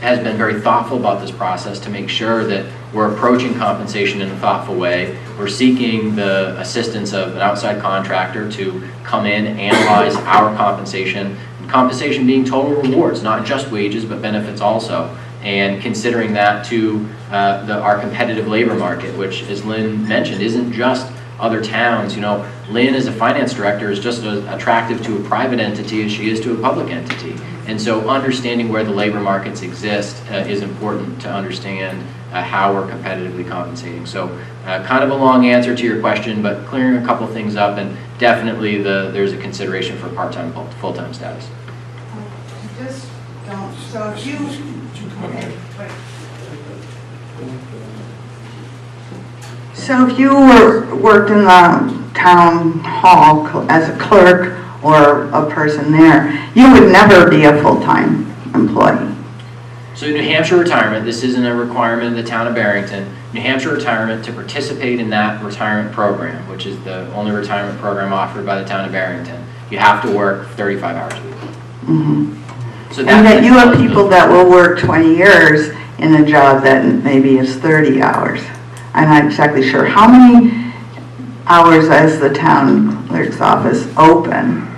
has been very thoughtful about this process to make sure that we're approaching compensation in a thoughtful way. We're seeking the assistance of an outside contractor to come in, analyze our compensation, and compensation being total rewards, not just wages, but benefits also, and considering that to our competitive labor market, which, as Lynn mentioned, isn't just other towns. Lynn, as a finance director, is just as attractive to a private entity as she is to a public entity. And so understanding where the labor markets exist is important to understand how we're competitively compensating. So kind of a long answer to your question, but clearing a couple things up, and definitely there's a consideration for part-time, full-time status. Just don't, so if you, okay, wait. So if you worked in the town hall as a clerk or a person there, you would never be a full-time employee. So New Hampshire retirement, this isn't a requirement of the town of Barrington. New Hampshire retirement, to participate in that retirement program, which is the only retirement program offered by the town of Barrington, you have to work 35 hours a week. Mm-hmm. So and that you have people that will work 20 years in a job that maybe is 30 hours. I'm not exactly sure. How many hours is the town clerk's office open?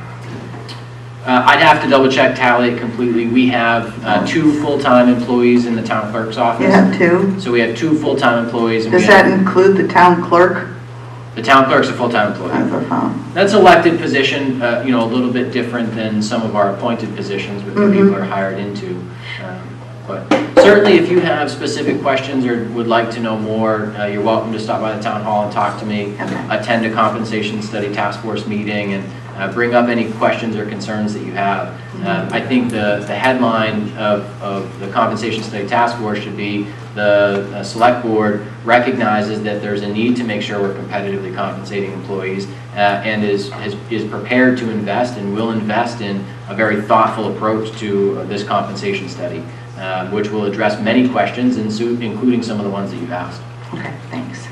I'd have to double check, tally it completely. We have 2 full-time employees in the town clerk's office. You have 2? So we have 2 full-time employees. And does that include the town clerk? The town clerk's a full-time employee. That's an elected position, a little bit different than some of our appointed positions, which people are hired into. But certainly if you have specific questions or would like to know more, you're welcome to stop by the town hall and talk to me, attend a compensation study task force meeting, and bring up any questions or concerns that you have. I think the headline of the compensation study task force should be the select board recognizes that there's a need to make sure we're competitively compensating employees and is prepared to invest and will invest in a very thoughtful approach to this compensation study, which will address many questions, including some of the ones that you've asked. Okay, thanks.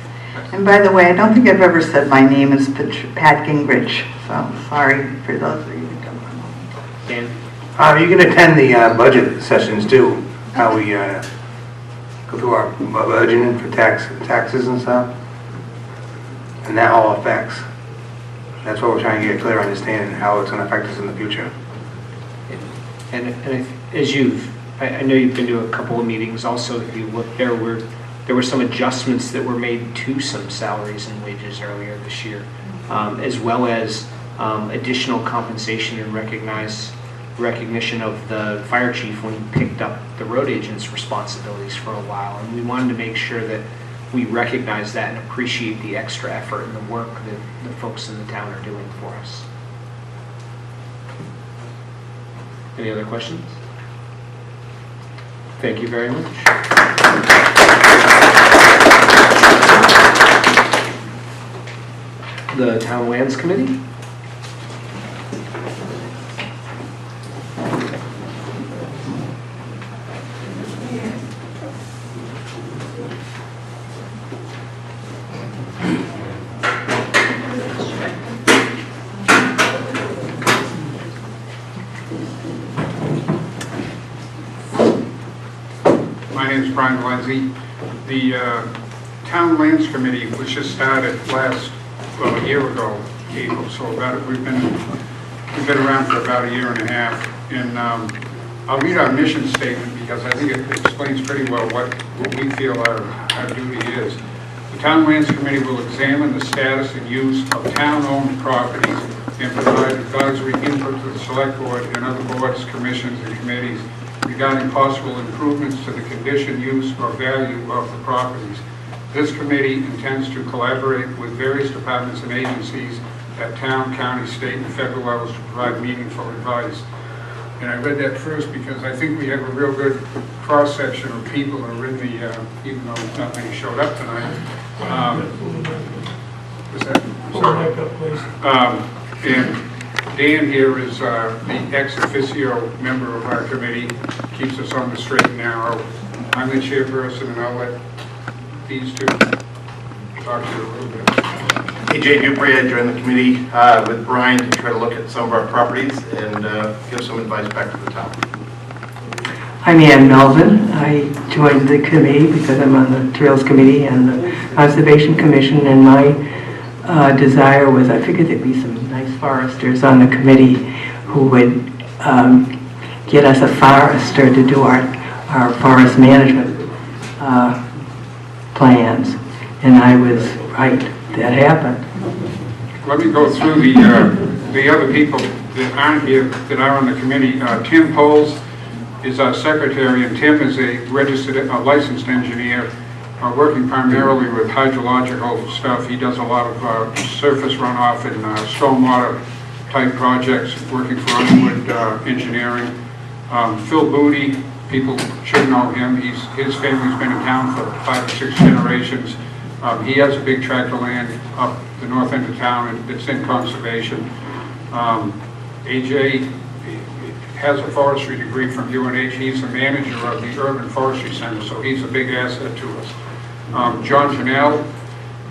And by the way, I don't think I've ever said my name is Pat Gingrich, so sorry for those of you who don't know. Dan? You can attend the budget sessions too, how we go through our budgeting for taxes and stuff. And that all affects. That's what we're trying to get a clear understanding of how it's going to affect us in the future. And as I know you've been to a couple of meetings also, if you look, there were some adjustments that were made to some salaries and wages earlier this year, as well as additional compensation and recognition of the fire chief when he picked up the road agent's responsibilities for a while. And we wanted to make sure that we recognize that and appreciate the extra effort and the work that the folks in the town are doing for us. Any other questions? Thank you very much. The Town Lands Committee. My name is Brian Valenzi. The Town Lands Committee, which just started a year ago, April, so we've been around for about a year and a half. And I'll read our mission statement because I think it explains pretty well what we feel our duty is. The Town Lands Committee will examine the status and use of town-owned properties and provide advisory input to the Select Board and other boards, commissions, and committees regarding possible improvements to the condition, use, or value of the properties. This committee intends to collaborate with various departments and agencies at town, county, state, and federal levels to provide meaningful advice. And I read that first because I think we have a real good cross-section of people who are in the, even though not many showed up tonight. And Dan here is the ex officio member of our committee, keeps us on the straight and narrow. I'm the chairperson, and I'll let these two talk to you a little bit. AJ Dupree, I joined the committee with Brian to try to look at some of our properties and give some advice back to the town. I'm Ann Melvin. I joined the committee because I'm on the Trails Committee and the Conservation Commission, and my desire was I figured there'd be some nice foresters on the committee who would get us a forester to do our forest management plans, and I was right. That happened. Let me go through the other people that aren't here, that are on the committee. Tim Poles is our secretary, and Tim is a registered, licensed engineer, working primarily with hydrological stuff. He does a lot of surface runoff and stormwater type projects, working for Underwood Engineering. Phil Booty, people should know him. His family's been in town for 5 or 6 generations. He has a big tract of land up the north end of town, and it's in conservation. AJ has a forestry degree from UNH. He's the manager of the Urban Forestry Center, so he's a big asset to us. John Janelle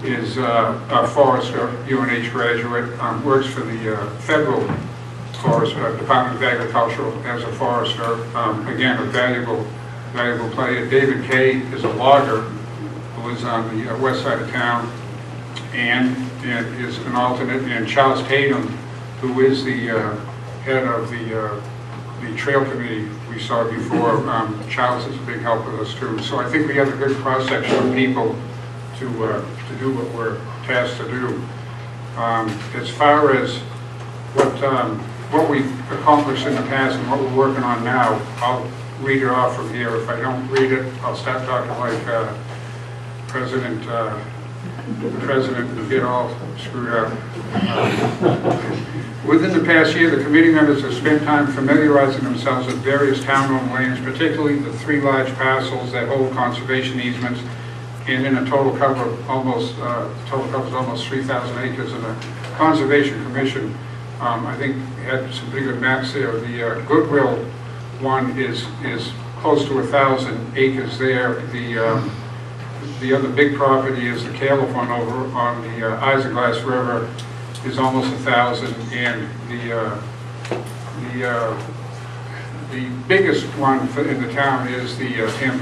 is a forester, UNH graduate, works for the federal forest Department of Agriculture as a forester. Again, a valuable player. David Kay is a logger who is on the west side of town and is an alternate. And Charles Tatum, who is the head of the trail committee we saw before. Charles is a big help with us too. So I think we have a good cross-section of people to do what we're tasked to do. As far as what we've accomplished in the past and what we're working on now, I'll read it off from here. If I don't read it, I'll start talking like the president and get all screwed up. Within the past year, the committee members have spent time familiarizing themselves with various town-owned lands, particularly the 3 large parcels that hold conservation easements, and in a total cover of almost 3,000 acres. And the Conservation Commission, I think, had some pretty good maps there. The Goodwill one is close to 1,000 acres there. The other big property is the Caleb one over on the Isinglass River, is almost 1,000, and the biggest one in the town is the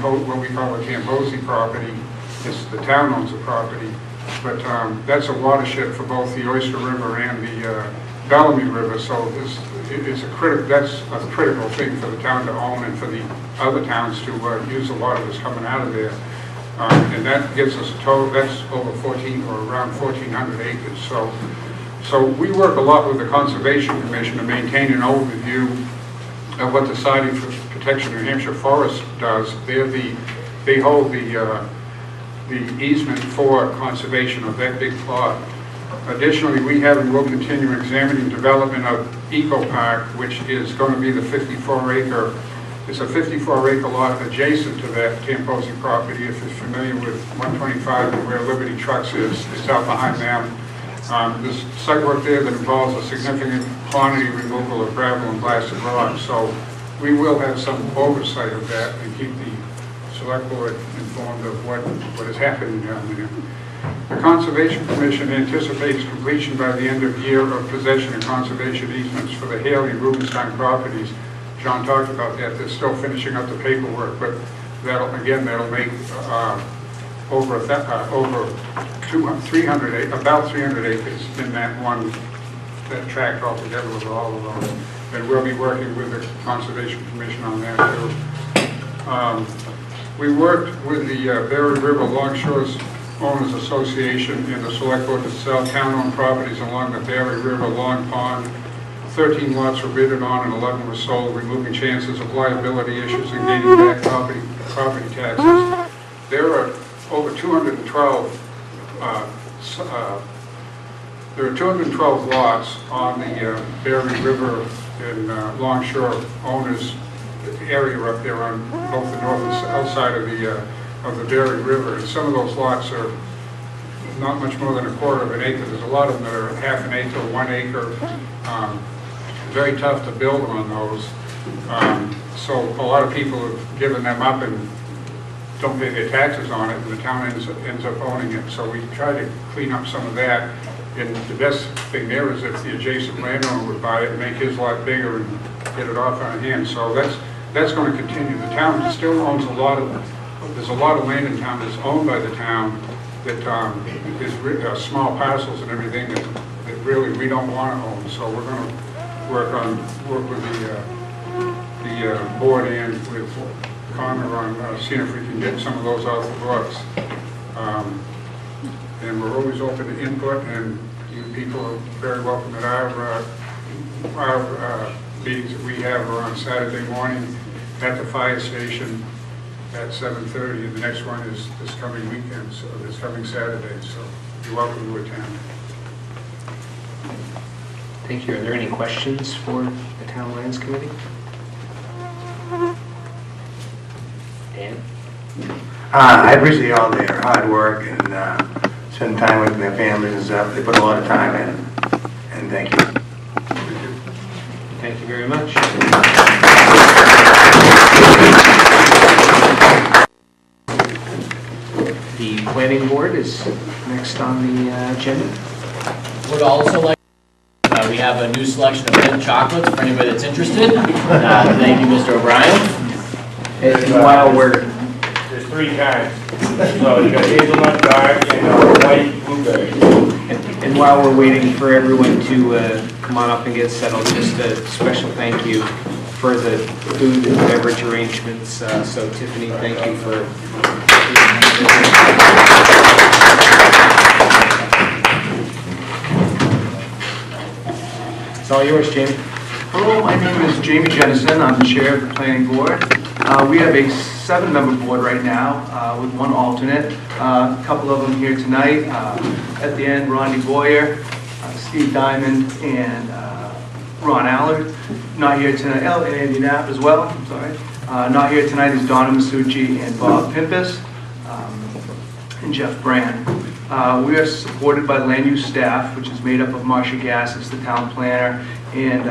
what we call the Tamposi property. It's the town owns the property, but that's a watershed for both the Oyster River and the Bellamy River. So that's a critical thing for the town to own and for the other towns to use the water that's coming out of there. And that gives us a total, that's over 14 or around 1,400 acres. So we work a lot with the Conservation Commission to maintain an overview of what the Society for Protection of New Hampshire Forest does. They hold the easement for conservation of that big plot. Additionally, we have and will continue examining development of Eco Park, which is going to be the 54-acre. It's a 54-acre lot adjacent to that Tamposi property. If you're familiar with 125 and where Liberty Trucks is, it's out behind them. There's site work there that involves a significant quantity removal of gravel and blasted rock. So we will have some oversight of that and keep the Select Board informed of what is happening down there. The Conservation Commission anticipates completion by the end of year of possession and conservation easements for the Haley and Rubenstein properties. John talked about that. They're still finishing up the paperwork, but that'll make over 300, about 300 acres in that tract altogether with all of those. And we'll be working with the Conservation Commission on that too. We worked with the Berry River Longshores Owners Association and the Select Board to sell town-owned properties along the Berry River Long Pond. 13 lots were bidded on and 11 were sold, removing chances of liability issues and gaining back property taxes. There are over 212 there are 212 lots on the Berry River and Longshore Owners area up there on both the north and south side of the Berry River. And some of those lots are not much more than a quarter of an acre. There's a lot of them that are half an acre, 1 acre. Very tough to build on those. So a lot of people have given them up and don't pay their taxes on it, and the town ends up owning it. So we try to clean up some of that. And the best thing there is if the adjacent landowner would buy it and make his lot bigger and get it off on hand. So that's going to continue. The town still owns there's a lot of land in town that's owned by the town that is small parcels and everything that really we don't want to own. So we're going to work with the board and with Connor on seeing if we can get some of those off the books. And we're always open to input, and you people are very welcome at our meetings that we have are on Saturday morning at the fire station at 7:30, and the next one is this coming weekend, so this coming Saturday, so you're welcome to attend. Thank you. Are there any questions for the Town Lands Committee? Dan? I appreciate all their hard work and spend time with their families and stuff. They put a lot of time in, and thank you. Thank you very much. The Planning Board is next on the agenda. Would also like, we have a new selection of mint chocolates for anybody that's interested. Thank you, Mr. O'Brien. And while we're There's 3 kinds. So you got hazelnut, dark, and white blueberry. And while we're waiting for everyone to come on up and get settled, just a special thank you for the food and beverage arrangements. So Tiffany, thank you for. It's all yours, Jamie. Hello, my name is Jamie Jennison. I'm the chair of the planning board. We have a 7-member board right now with 1 alternate. A couple of them here tonight. At the end, Ronnie Boyer, Steve Diamond, and Ron Allard. Not here tonight. Oh, and Andy Knapp as well. I'm sorry. Not here tonight is Donna Masucci and Bob Pimpus and Jeff Brand. We are supported by land use staff, which is made up of Marcia Gassis, the town planner, and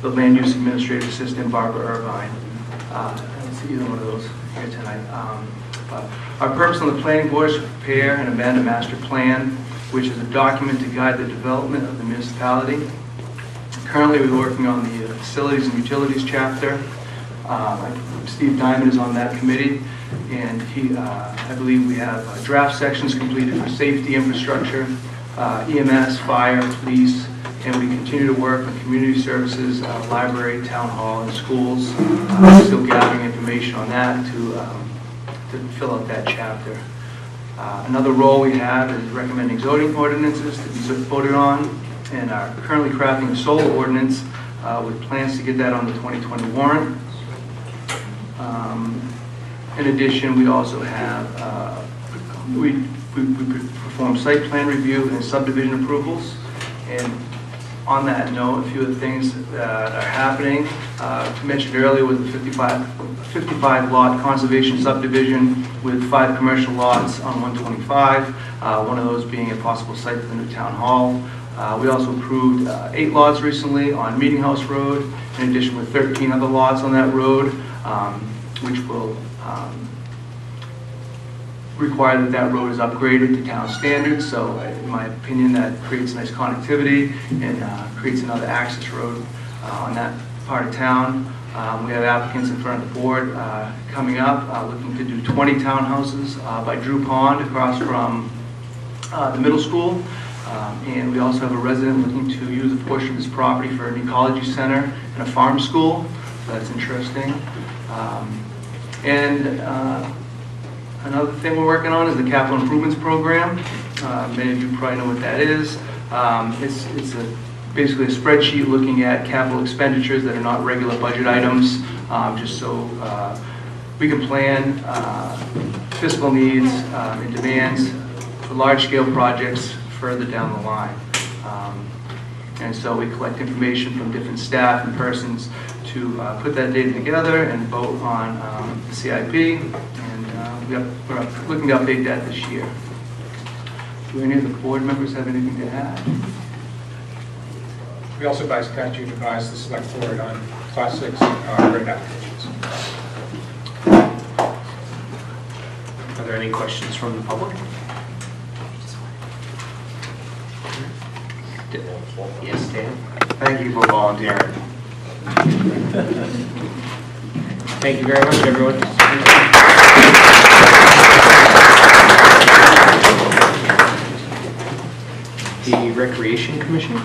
the land use administrative assistant, Barbara Irvine. I don't see either one of those here tonight. Our purpose on the planning board is to prepare and amend a master plan, which is a document to guide the development of the municipality. Currently, we're working on the facilities and utilities chapter. Steve Diamond is on that committee, and I believe we have draft sections completed for safety, infrastructure, EMS, fire, police, and we continue to work on community services, library, town hall, and schools. Still gathering information on that to fill out that chapter. Another role we have is recommending zoning ordinances to be voted on, and are currently crafting a solar ordinance with plans to get that on the 2020 warrant. In addition, we also have, we perform site plan review and subdivision approvals. And on that note, a few of the things that are happening, mentioned earlier with the 55 lot conservation subdivision with 5 commercial lots on 125, one of those being a possible site for the new town hall. We also approved 8 lots recently on Meeting House Road, in addition with 13 other lots on that road, which will require that road is upgraded to town standards. So in my opinion, that creates nice connectivity and creates another access road on that part of town. We have applicants in front of the board coming up, looking to do 20 townhouses by Drew Pond across from the middle school. And we also have a resident looking to use a portion of his property for an ecology center and a farm school. So that's interesting. Another thing we're working on is the capital improvements program. Many of you probably know what that is. It's basically a spreadsheet looking at capital expenditures that are not regular budget items, just so we can plan fiscal needs and demands for large-scale projects further down the line. And so we collect information from different staff and persons to put that data together and vote on the CIP, and we're looking to update that this year. Do any of the board members have anything to add? We also by statute advise the select board on Class 6 grant applications. Are there any questions from the public? Yes, Dan? Thank you for volunteering. Thank you very much, everyone. The Recreation Commission?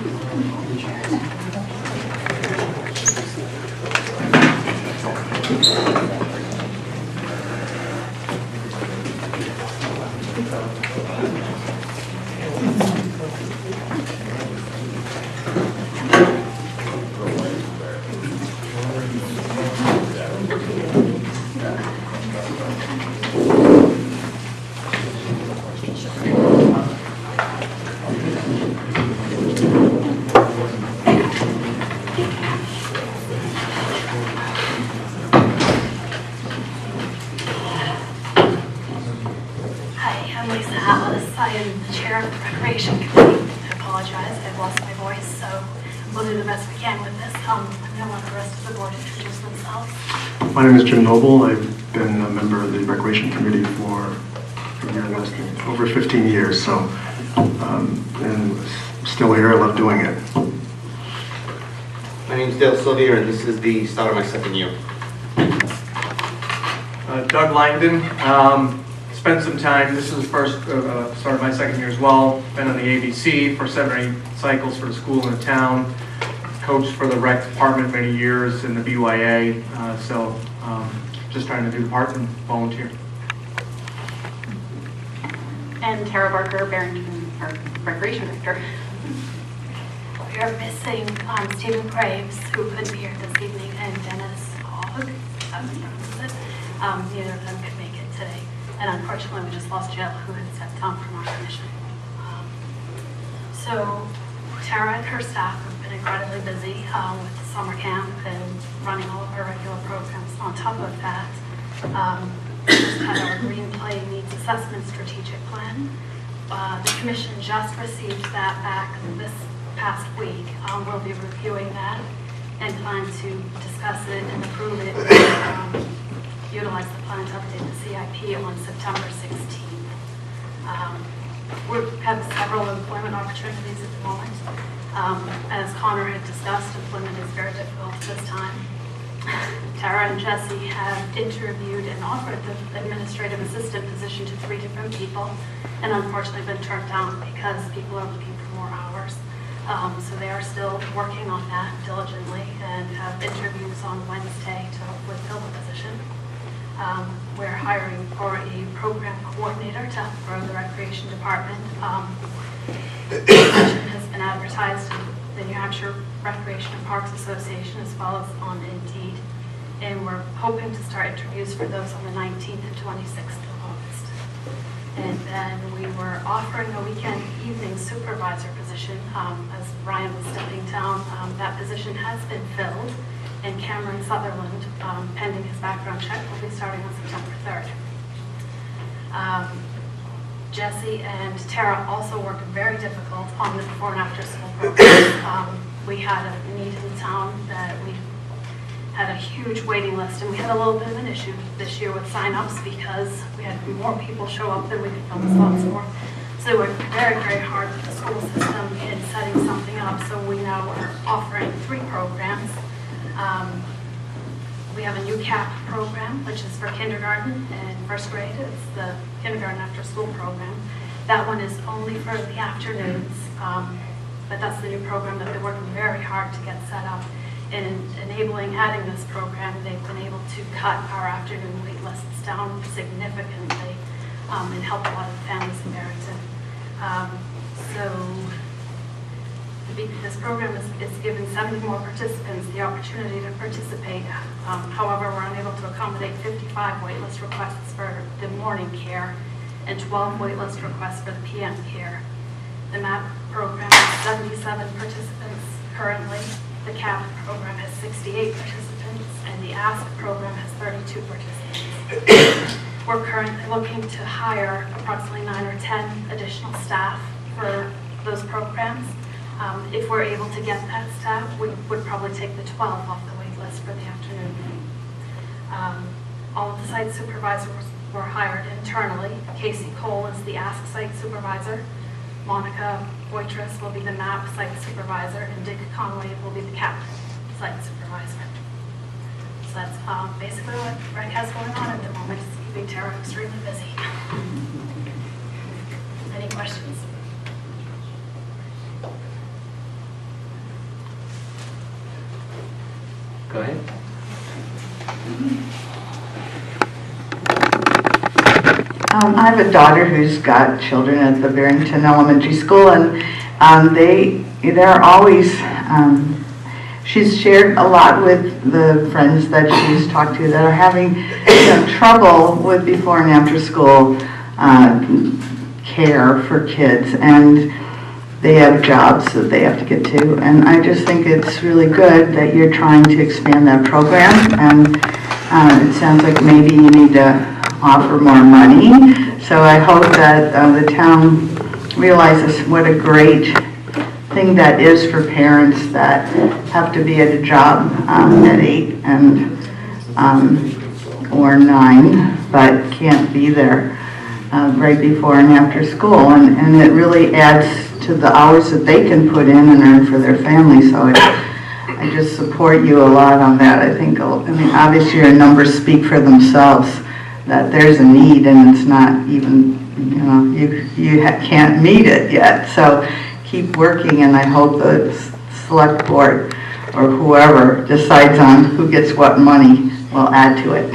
I am the chair of the Recreation Committee. I apologize, I've lost my voice, so we'll do the best we can with this. I'm going to want the rest of the board to introduce themselves. My name is Jim Noble. I've been a member of the Recreation Committee for over 15 years, so and still here. I love doing it. My name is Dale Sylvia, and this is the start of my second year. Doug Langdon. Spent some time, this is the first start of my second year as well. Been on the ABC for 7 or 8 cycles for the school and the town. Coached for the rec department many years in the BYA. Just trying to do the part and volunteer. And Tara Barker, Barrington, our Recreation Director. We are missing Stephen Graves, who couldn't be here this evening, and Dennis Hogg, that's it. Neither of them could make it today. And unfortunately, we just lost Jill, who had stepped down from our commission. So Tara and her staff have been incredibly busy with the summer camp and running all of our regular programs. On top of that, we just had our Green Play Needs Assessment Strategic Plan. The commission just received that back this past week. We'll be reviewing that and plan to discuss it and approve it. Utilize the plan to update the CIP on September 16th. We have several employment opportunities at the moment. As Connor had discussed, employment is very difficult at this time. Tara and Jesse have interviewed and offered the administrative assistant position to 3 different people, and unfortunately been turned down because people are looking for more hours. So they are still working on that diligently and have interviews on Wednesday to hopefully fill the position. We're hiring for a program coordinator to help grow the recreation department. The position has been advertised in the New Hampshire Recreation and Parks Association as well as on Indeed. And we're hoping to start interviews for those on the 19th and 26th of August. And then we were offering a weekend evening supervisor position as Ryan was stepping down. That position has been filled. And Cameron Sutherland, pending his background check, will be starting on September 3rd. Jesse and Tara also worked very difficult on the before and after school program. We had a need in the town that we had a huge waiting list, and we had a little bit of an issue this year with sign-ups because we had more people show up than we could fill the slots for. So we worked very, very hard with the school system in setting something up. So we now are offering 3 programs. have a new CAP program, which is for kindergarten and first grade. It's the kindergarten after school program. That one is only for the afternoons, but that's the new program that they're working very hard to get set up. And enabling adding this program, they've been able to cut our afternoon wait lists down significantly and help a lot of families in Barrington. This program is giving 70 more participants the opportunity to participate. However, we're unable to accommodate 55 waitlist requests for the morning care and 12 waitlist requests for the PM care. The MAP program has 77 participants currently. The CAP program has 68 participants, and the ASK program has 32 participants. We're currently looking to hire approximately 9 or 10 additional staff for those programs. If we're able to get that staff, we would probably take the 12 off the wait list for the afternoon. All of the site supervisors were hired internally. Casey Cole is the ASK site supervisor. Monica Boitras will be the MAP site supervisor, and Dick Conway will be the CAP site supervisor. So that's basically what Greg has going on at the moment. It's keeping Tara extremely busy. Any questions? Go ahead. I have a daughter who's got children at the Barrington Elementary School, and they're always, she's shared a lot with the friends that she's talked to that are having trouble with before and after school care for kids, and they have jobs that they have to get to, and I just think it's really good that you're trying to expand that program, and it sounds like maybe you need to offer more money. So I hope that the town realizes what a great thing that is for parents that have to be at a job at 8 and or 9, but can't be there right before and after school, and it really adds to the hours that they can put in and earn for their family. So I just support you a lot on that. I mean, obviously your numbers speak for themselves, that there's a need, and it's not even, you can't meet it yet. So keep working, and I hope the select board or whoever decides on who gets what money will add to it.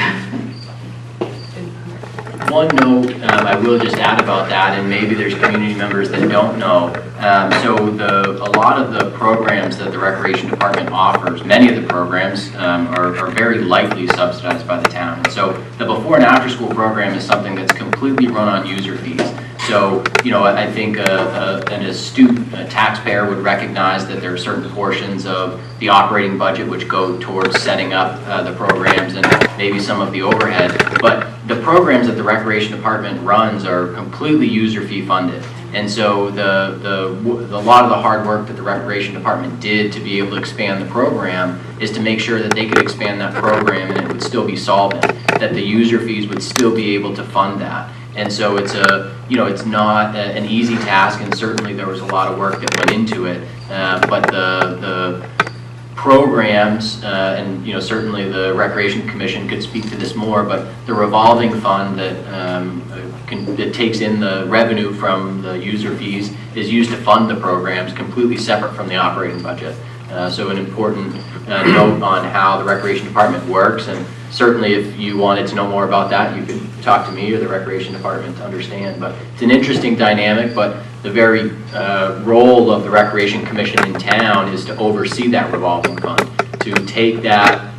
One note I will just add about that, and maybe there's community members that don't know. So a lot of the programs that the Recreation Department offers, many of the programs are very lightly subsidized by the town. And so the before and after school program is something that's completely run on user fees. So, I think an astute taxpayer would recognize that there are certain portions of the operating budget which go towards setting up the programs and maybe some of the overhead. But the programs that the Recreation Department runs are completely user fee funded. And so a lot of the hard work that the Recreation Department did to be able to expand the program is to make sure that they could expand that program and it would still be solvent, that the user fees would still be able to fund that. And so it's it's not an easy task, and certainly there was a lot of work that went into it. But the programs, and certainly the Recreation Commission could speak to this more, but the revolving fund that takes in the revenue from the user fees is used to fund the programs, completely separate from the operating budget. So an important note on how the Recreation Department works, and certainly if you wanted to know more about that, you could talk to me or the Recreation Department to understand. But it's an interesting dynamic, but the very role of the Recreation Commission in town is to oversee that revolving fund, to take that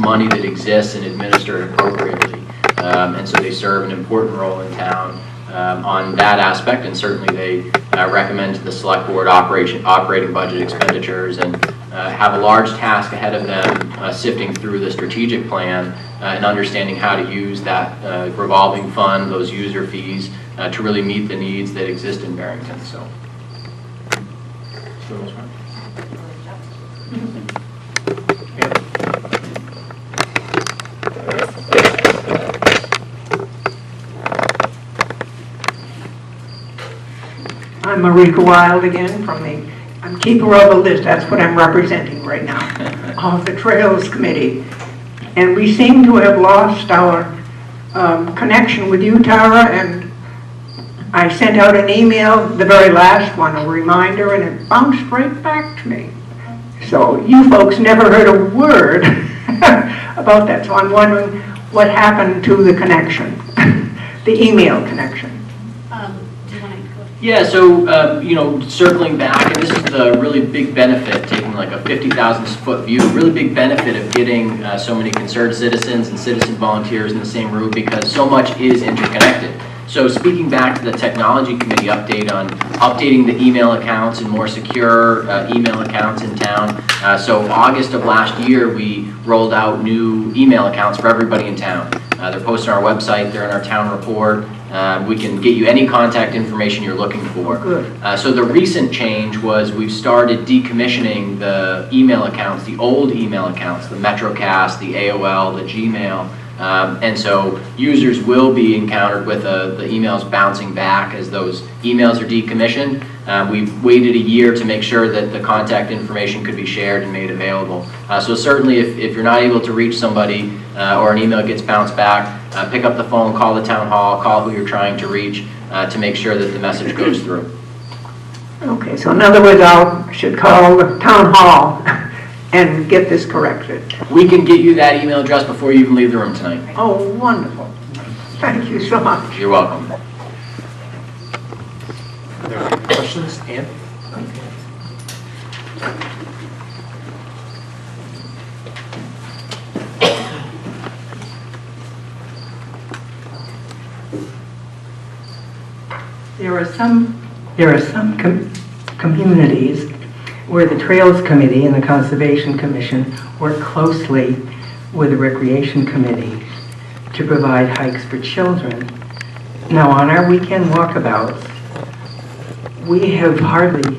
money that exists and administer it appropriately. And so they serve an important role in town on that aspect, and certainly they recommend to the select board operating budget expenditures, and have a large task ahead of them sifting through the strategic plan and understanding how to use that revolving fund, those user fees, to really meet the needs that exist in Barrington. So. I'm Marika Wild again I'm keeper of a list, that's what I'm representing right now, of the Trails Committee. and we seem to have lost our connection with you, Tara, and I sent out an email, the very last one, a reminder, and it bounced right back to me. So you folks never heard a word about that, so I'm wondering what happened to the connection, the email connection. Do you want to go? Yeah, so, you know, circling back, and this is the really big benefit, taking like a 50,000 foot view, really big benefit of getting so many concerned citizens and citizen volunteers in the same room, because so much is interconnected. So speaking back to the technology committee update on updating the email accounts and more secure email accounts in town. So August of last year, we rolled out new email accounts for everybody in town. They're posted on our website, they're in our town report. We can get you any contact information you're looking for. Good. So the recent change was we've started decommissioning the email accounts, the old email accounts, the MetroCast, the AOL, the Gmail. And so users will be encountered with the emails bouncing back as those emails are decommissioned. We've waited a year to make sure that the contact information could be shared and made available. So certainly if you're not able to reach somebody or an email gets bounced back, pick up the phone, call the town hall, call who you're trying to reach to make sure that the message goes through. Okay, so in other words, I should call the town hall and get this corrected. We can get you that email address before you even leave the room tonight. Oh, wonderful. Thank you so much. You're welcome. Are there any questions? Ann? There are some communities where the Trails Committee and the Conservation Commission work closely with the Recreation Committee to provide hikes for children. Now, on our weekend walkabouts, we have hardly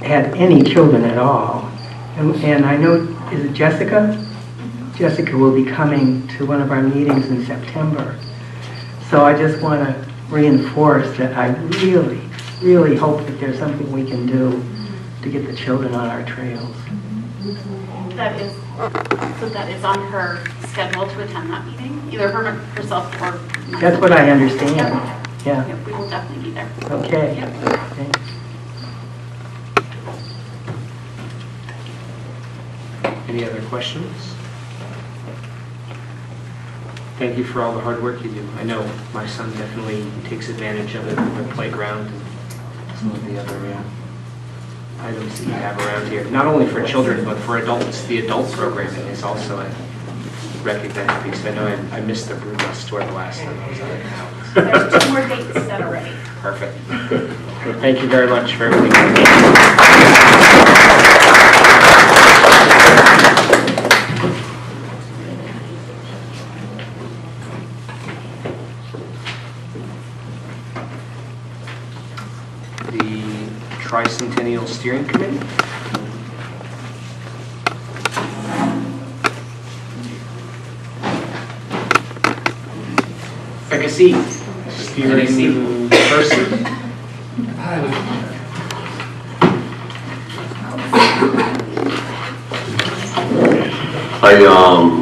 had any children at all. And I know, is it Jessica? Jessica will be coming to one of our meetings in September. So I just want to reinforce that I really, really hope that there's something we can do to get the children on our trails. That is on her schedule to attend that meeting, either herself or myself. That's what I understand. Yeah. Yep, we will definitely be there. Okay. Yep. Thanks. Any other questions? Thank you for all the hard work you do. I know my son definitely takes advantage of it with the playground and some of the other items that you have around here. Not only for children, but for adults. The adult programming is also a recognized piece. I know I missed the Brew Bus tour the last time I was out of town. There's 2 more dates set already. Perfect. Thank you very much for everything. The Tricentennial Steering Committee. Take a seat. Steering person. Hi,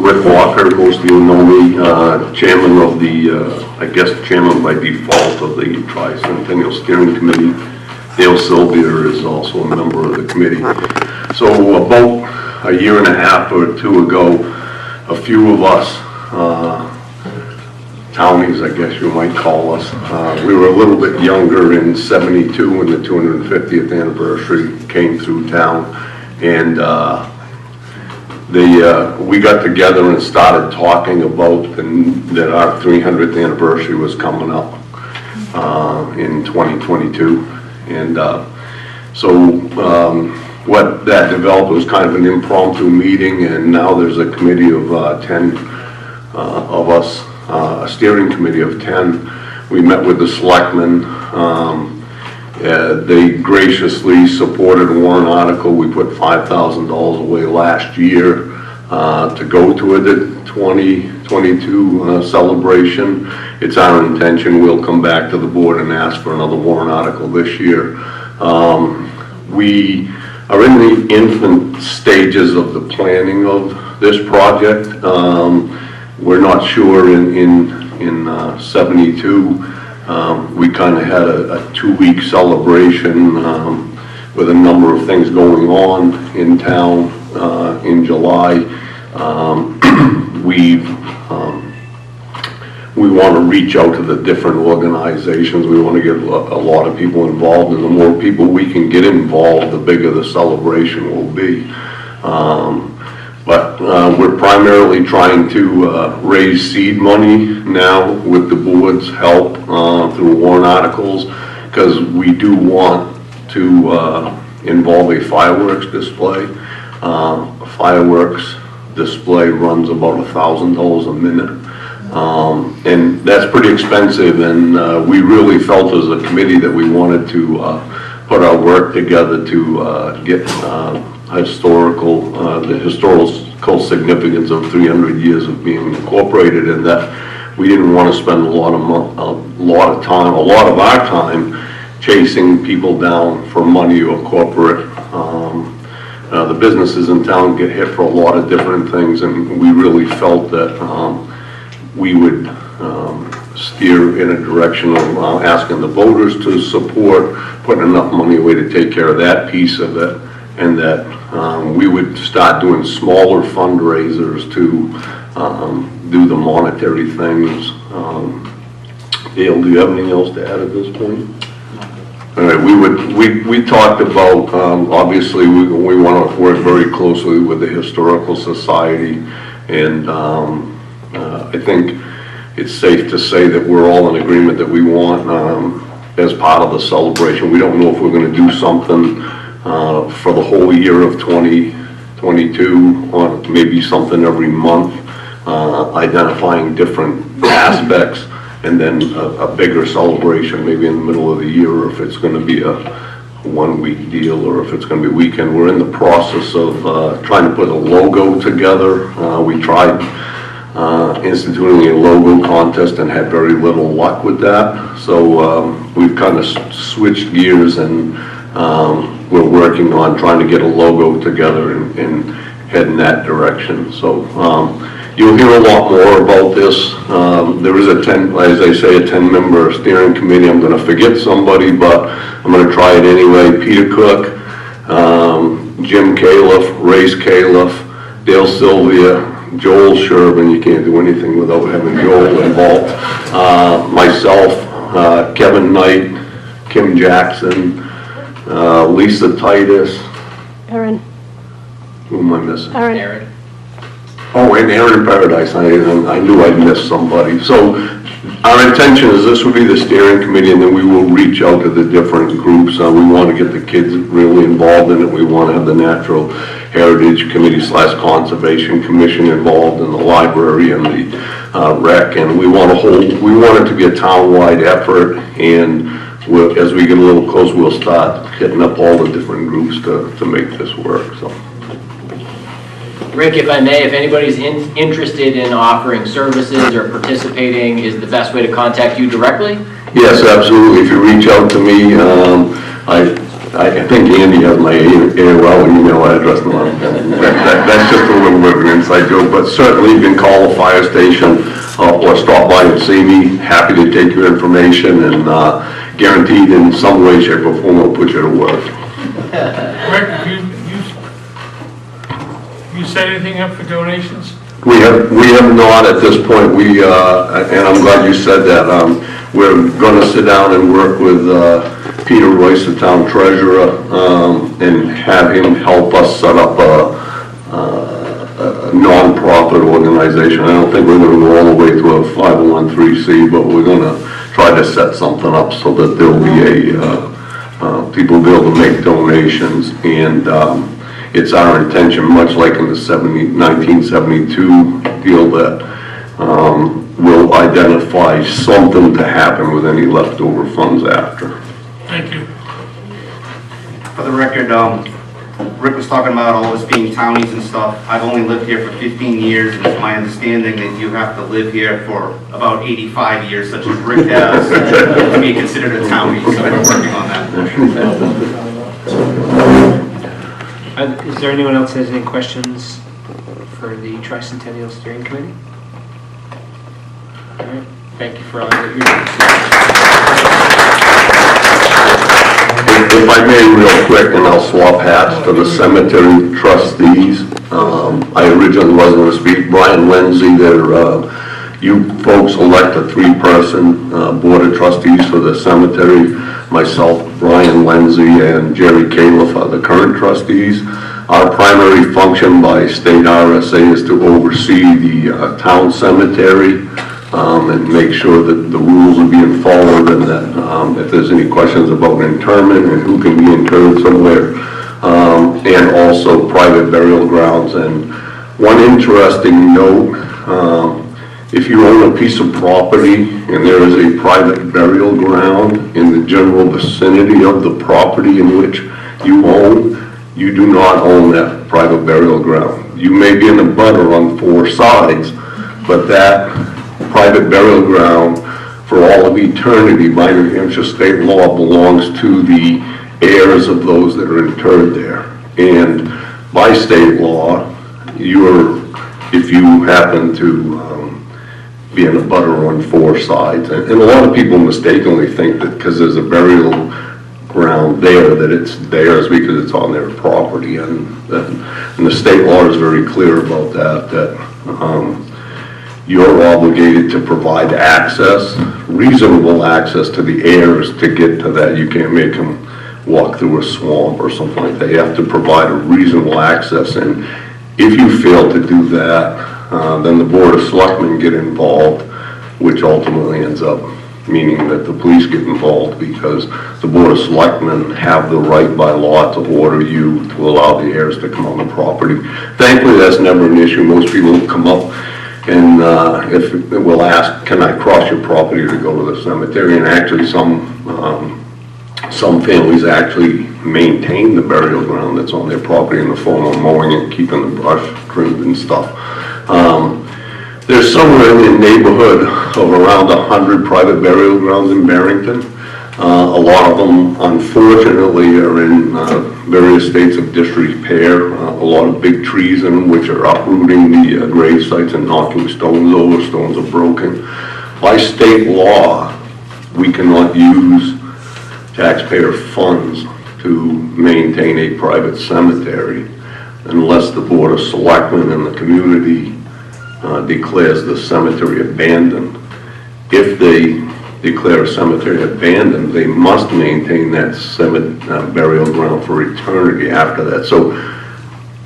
Rick Walker, most of you know me, chairman of the, I guess chairman by default of the Tricentennial Steering Committee. Dale Sylvia is also a member of the committee. So about a year and a half or 2 ago, a few of us, townies I guess you might call us, we were a little bit younger in '72 when the 250th anniversary came through town, and we got together and started talking about that our 300th anniversary was coming up in 2022. And what that developed was kind of an impromptu meeting, and now there's a committee of 10 of us, a steering committee of 10. We met with the selectmen. They graciously supported a warrant article. We put $5,000 away last year to go to the 2022 celebration. It's our intention we'll come back to the board and ask for another warrant article this year. We are in the infant stages of the planning of this project. We're not sure in 72, we kind of had a 2-week celebration with a number of things going on in town in July. We want to reach out to the different organizations. We want to get a lot of people involved, and the more people we can get involved, the bigger the celebration will be. But we're primarily trying to raise seed money now with the board's help through warrant articles, because we do want to involve a fireworks display. A fireworks display runs about $1,000 a minute. And that's pretty expensive, and we really felt as a committee that we wanted to put our work together to get the historical significance of 300 years of being incorporated, and that we didn't want to spend a lot of our time chasing people down for money or corporate. The businesses in town get hit for a lot of different things, and we really felt that we would steer in a direction of asking the voters to support putting enough money away to take care of that piece of it, and that we would start doing smaller fundraisers to do the monetary things. Dale, do you have anything else to add at this point? All right, we talked about, obviously, we want to work very closely with the Historical Society, and I think it's safe to say that we're all in agreement that we want, as part of the celebration, we don't know if we're going to do something for the whole year of 2022, or maybe something every month, identifying different aspects, and then a bigger celebration maybe in the middle of the year, or if it's going to be a 1-week deal, or if it's going to be a weekend. We're in the process of trying to put a logo together. We tried instituting a logo contest and had very little luck with that. So we've kind of switched gears, and we're working on trying to get a logo together and head in that direction. So you'll hear a lot more about this. There is as I say, a 10-member steering committee. I'm going to forget somebody, but I'm going to try it anyway. Peter Cook, Jim Califf, Race Califf, Dale Sylvia, Joel Sherman. You can't do anything without having Joel involved. Myself, Kevin Knight, Kim Jackson, Lisa Titus. Aaron. Who am I missing? Aaron. Oh, and Aaron Paradise. I knew I'd missed somebody. So our intention is this will be the steering committee, and then we will reach out to the different groups. We want to get the kids really involved in it. We want to have the Natural Heritage Committee / Conservation Commission involved, in the library and the rec, and we want it to be a town-wide effort, and as we get a little closer, we'll start hitting up all the different groups to make this work. So. Rick, if I may, if anybody's interested in offering services or participating, is the best way to contact you directly? Yes, absolutely. If you reach out to me, I think Andy has my AOL email address. That's just a little bit of an inside joke, but certainly you can call the fire station or stop by and see me. Happy to take your information, and guaranteed in some way, shape, or form we'll put you to work. Rick, you set anything up for donations? We have not at this point. And I'm glad you said that. We're going to sit down and work with Peter Royce, the town treasurer, and have him help us set up a non-profit organization. I don't think we're going to go all the way to a 501(c), but we're going to try to set something up so that there'll be people will be able to make donations, and it's our intention, much like in the 1972 deal, that we'll identify something to happen with any leftover funds after. Thank you. For the record, Rick was talking about all this being townies and stuff. I've only lived here for 15 years, and it's my understanding that you have to live here for about 85 years, such as Rick has, to be considered a townie, so we're working on that. Is there anyone else that has any questions for the Tricentennial Steering Committee? All right, thank you for all that you're doing. If I may, real quick, and I'll swap hats to the cemetery trustees. I originally was going to speak. Brian Lindsay, you folks elect a 3-person board of trustees for the cemetery. Myself, Brian Lindsay, and Jerry Califf are the current trustees. Our primary function by state RSA is to oversee the town cemetery and make sure that the rules are being followed, and that if there's any questions about interment and who can be interred somewhere, and also private burial grounds. And one interesting note, if you own a piece of property and there is a private burial ground in the general vicinity of the property in which you own, you do not own that private burial ground. You may be in a butter on 4 sides, but that private burial ground for all of eternity by New Hampshire state law belongs to the heirs of those that are interred there. And by state law, if you happen to be in a butter on 4 sides, and a lot of people mistakenly think that because there's a burial ground there that it's theirs because it's on their property, and the state law is very clear about that you're obligated to provide access, reasonable access to the heirs to get to that. You can't make them walk through a swamp or something like that. You have to provide a reasonable access, and if you fail to do that, then the Board of Selectmen get involved, which ultimately ends up meaning that the police get involved, because the Board of Selectmen have the right by law to order you to allow the heirs to come on the property. Thankfully, that's never an issue. Most people will come up and if we'll ask, can I cross your property to go to the cemetery? And actually some families actually maintain the burial ground that's on their property in the form of mowing and keeping the brush trimmed and stuff. There's somewhere in the neighborhood of around 100 private burial grounds in Barrington. A lot of them, unfortunately, are in various states of disrepair. A lot of big trees in them, which are uprooting the grave sites and knocking stones over. Stones are broken. By state law, we cannot use taxpayer funds to maintain a private cemetery unless the Board of Selectmen and the community declares the cemetery abandoned. If they declare a cemetery abandoned, they must maintain that burial ground for eternity after that. So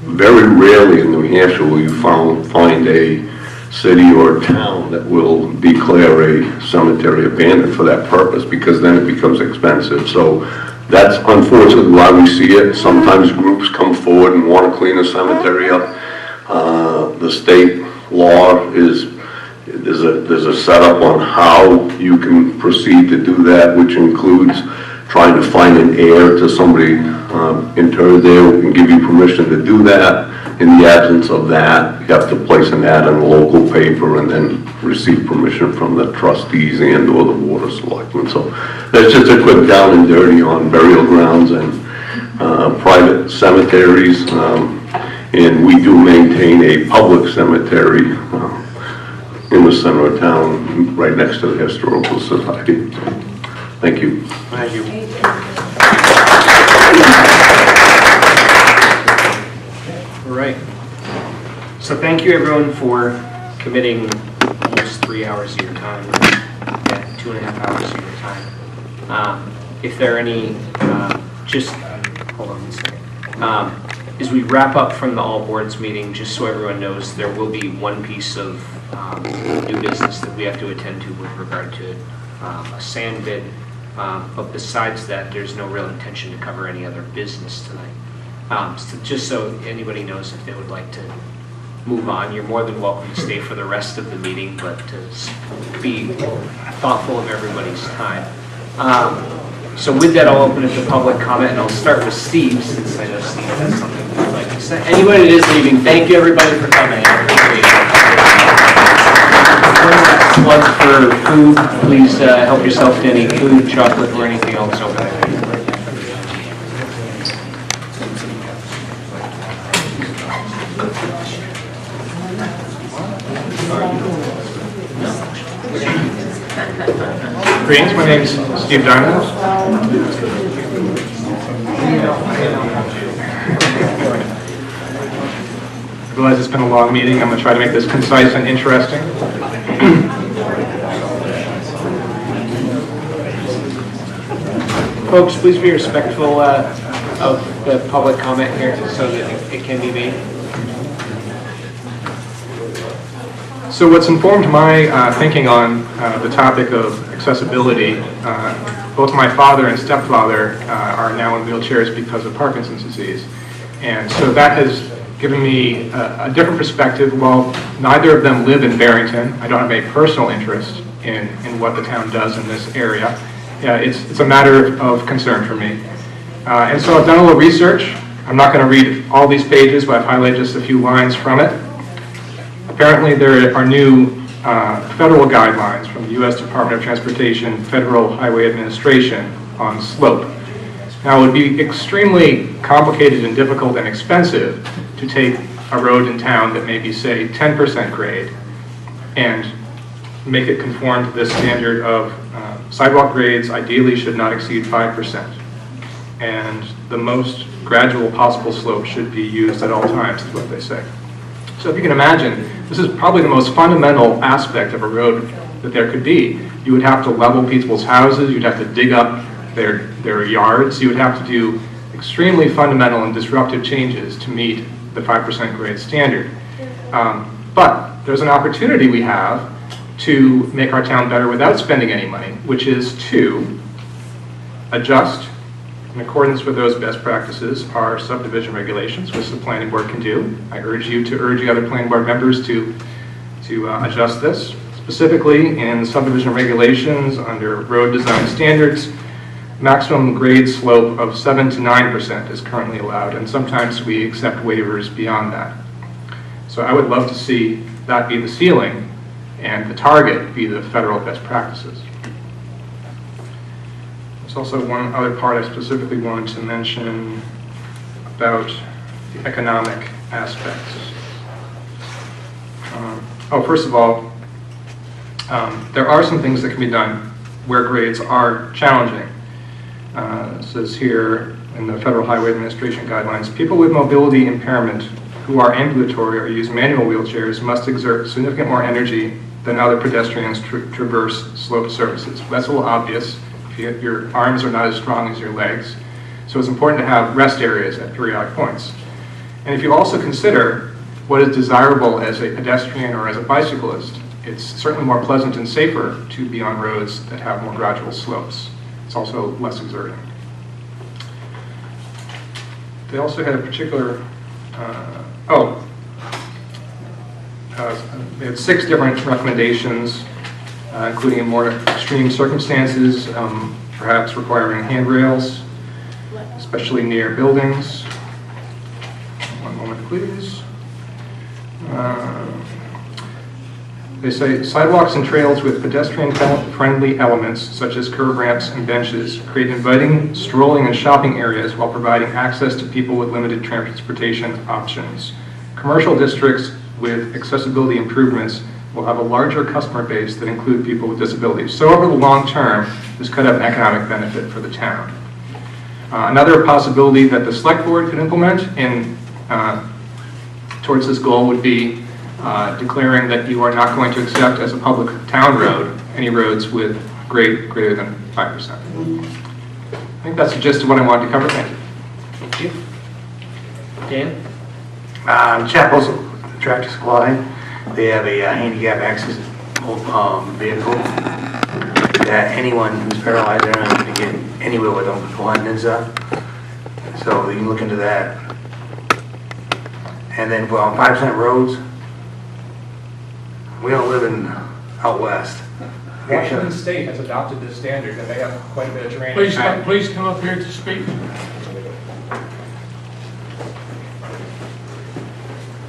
very rarely in New Hampshire will you find a city or town that will declare a cemetery abandoned for that purpose, because then it becomes expensive. So that's unfortunately why we see it. Sometimes groups come forward and want to clean a cemetery up. The state law there's a setup on how you can proceed to do that, which includes trying to find an heir to somebody interred there who can give you permission to do that. In the absence of that, you have to place an ad in a local paper and then receive permission from the trustees and or the Board of Selectmen. So that's just a quick down and dirty on burial grounds and private cemeteries. And we do maintain a public cemetery in the center of town, right next to the Historical Society. Thank you. Thank you. All right. So thank you everyone for committing almost 3 hours of your time, 2.5 hours of your time. If there are any, just hold on one second. As we wrap up from the all boards meeting, just so everyone knows, there will be one piece of new business that we have to attend to with regard to a sand bid. But besides that, there's no real intention to cover any other business tonight. So just so anybody knows, if they would like to move on, you're more than welcome to stay for the rest of the meeting, but to be thoughtful of everybody's time. So with that, I'll open it to public comment, and I'll start with Steve, since I know Steve has something he'd like to say. Anybody that is leaving, thank you everybody for coming. I appreciate it. One for food, please help yourself to any food, chocolate, or anything else over there. Greetings, my name is Steve Diamond. I realize it's been a long meeting. I'm going to try to make this concise and interesting. Folks, please be respectful of the public comment here so that it can be made. So what's informed my thinking on the topic of accessibility, both my father and stepfather are now in wheelchairs because of Parkinson's disease. And so that has given me a different perspective. While neither of them live in Barrington, I don't have a personal interest in what the town does in this area. It's a matter of concern for me. And so I've done a little research. I'm not going to read all these pages, but I've highlighted just a few lines from it. Apparently there are new federal guidelines from the U.S. Department of Transportation, Federal Highway Administration on slope. Now, it would be extremely complicated and difficult and expensive to take a road in town that may be, say, 10% grade and make it conform to this standard of sidewalk grades ideally should not exceed 5%. And the most gradual possible slope should be used at all times, is what they say. So if you can imagine, this is probably the most fundamental aspect of a road that there could be. You would have to level people's houses, you'd have to dig up their yards, you would have to do extremely fundamental and disruptive changes to meet the 5% grade standard. But there's an opportunity we have to make our town better without spending any money, which is to adjust, in accordance with those best practices, our subdivision regulations, which the planning board can do. I urge you to urge the other planning board members to adjust this. Specifically, in subdivision regulations under road design standards, maximum grade slope of 7 to 9% is currently allowed, and sometimes we accept waivers beyond that. So I would love to see that be the ceiling and the target be the federal best practices. There's also one other part I specifically wanted to mention about the economic aspects. First of all, there are some things that can be done where grades are challenging. It says here in the Federal Highway Administration guidelines, people with mobility impairment who are ambulatory or use manual wheelchairs must exert significant more energy than other pedestrians traverse sloped surfaces. That's a little obvious. Your arms are not as strong as your legs. So it's important to have rest areas at periodic points. And if you also consider what is desirable as a pedestrian or as a bicyclist, it's certainly more pleasant and safer to be on roads that have more gradual slopes. It's also less exerting. They also had a particular, they had 6 different recommendations, including in more extreme circumstances, perhaps requiring handrails, especially near buildings. One moment, please. They say sidewalks and trails with pedestrian-friendly elements, such as curb ramps and benches, create inviting strolling and shopping areas while providing access to people with limited transportation options. Commercial districts with accessibility improvements will have a larger customer base that include people with disabilities. So over the long term, this could have an economic benefit for the town. Another possibility that the select board could implement towards this goal would be declaring that you are not going to accept as a public town road any roads with grade greater than 5%. I think that's the gist of what I wanted to cover. Thank you. Dan? Chapel's Tractor Supply, they have a handicap access vehicle that anyone who's paralyzed, they're not going to get anywhere with them, one NINSA. So you can look into that. And then for 5% roads, we don't live in out west. Washington State has adopted this standard, and they have quite a bit of training. Please come up here to speak.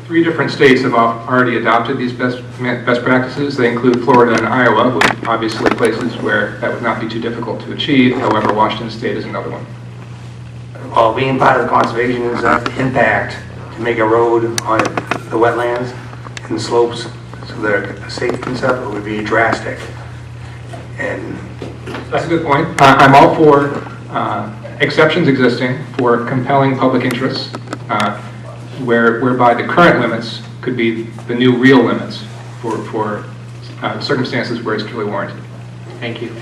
3 different states have already adopted these best practices. They include Florida and Iowa, with obviously places where that would not be too difficult to achieve. However, Washington State is another one. Well, being part of the conservation is impact to make a road on the wetlands and slopes so they're safe and stuff, it would be drastic. And That's a good point. I'm all for exceptions existing for compelling public interests, whereby the current limits could be the new real limits for circumstances where it's truly warranted. Thank you.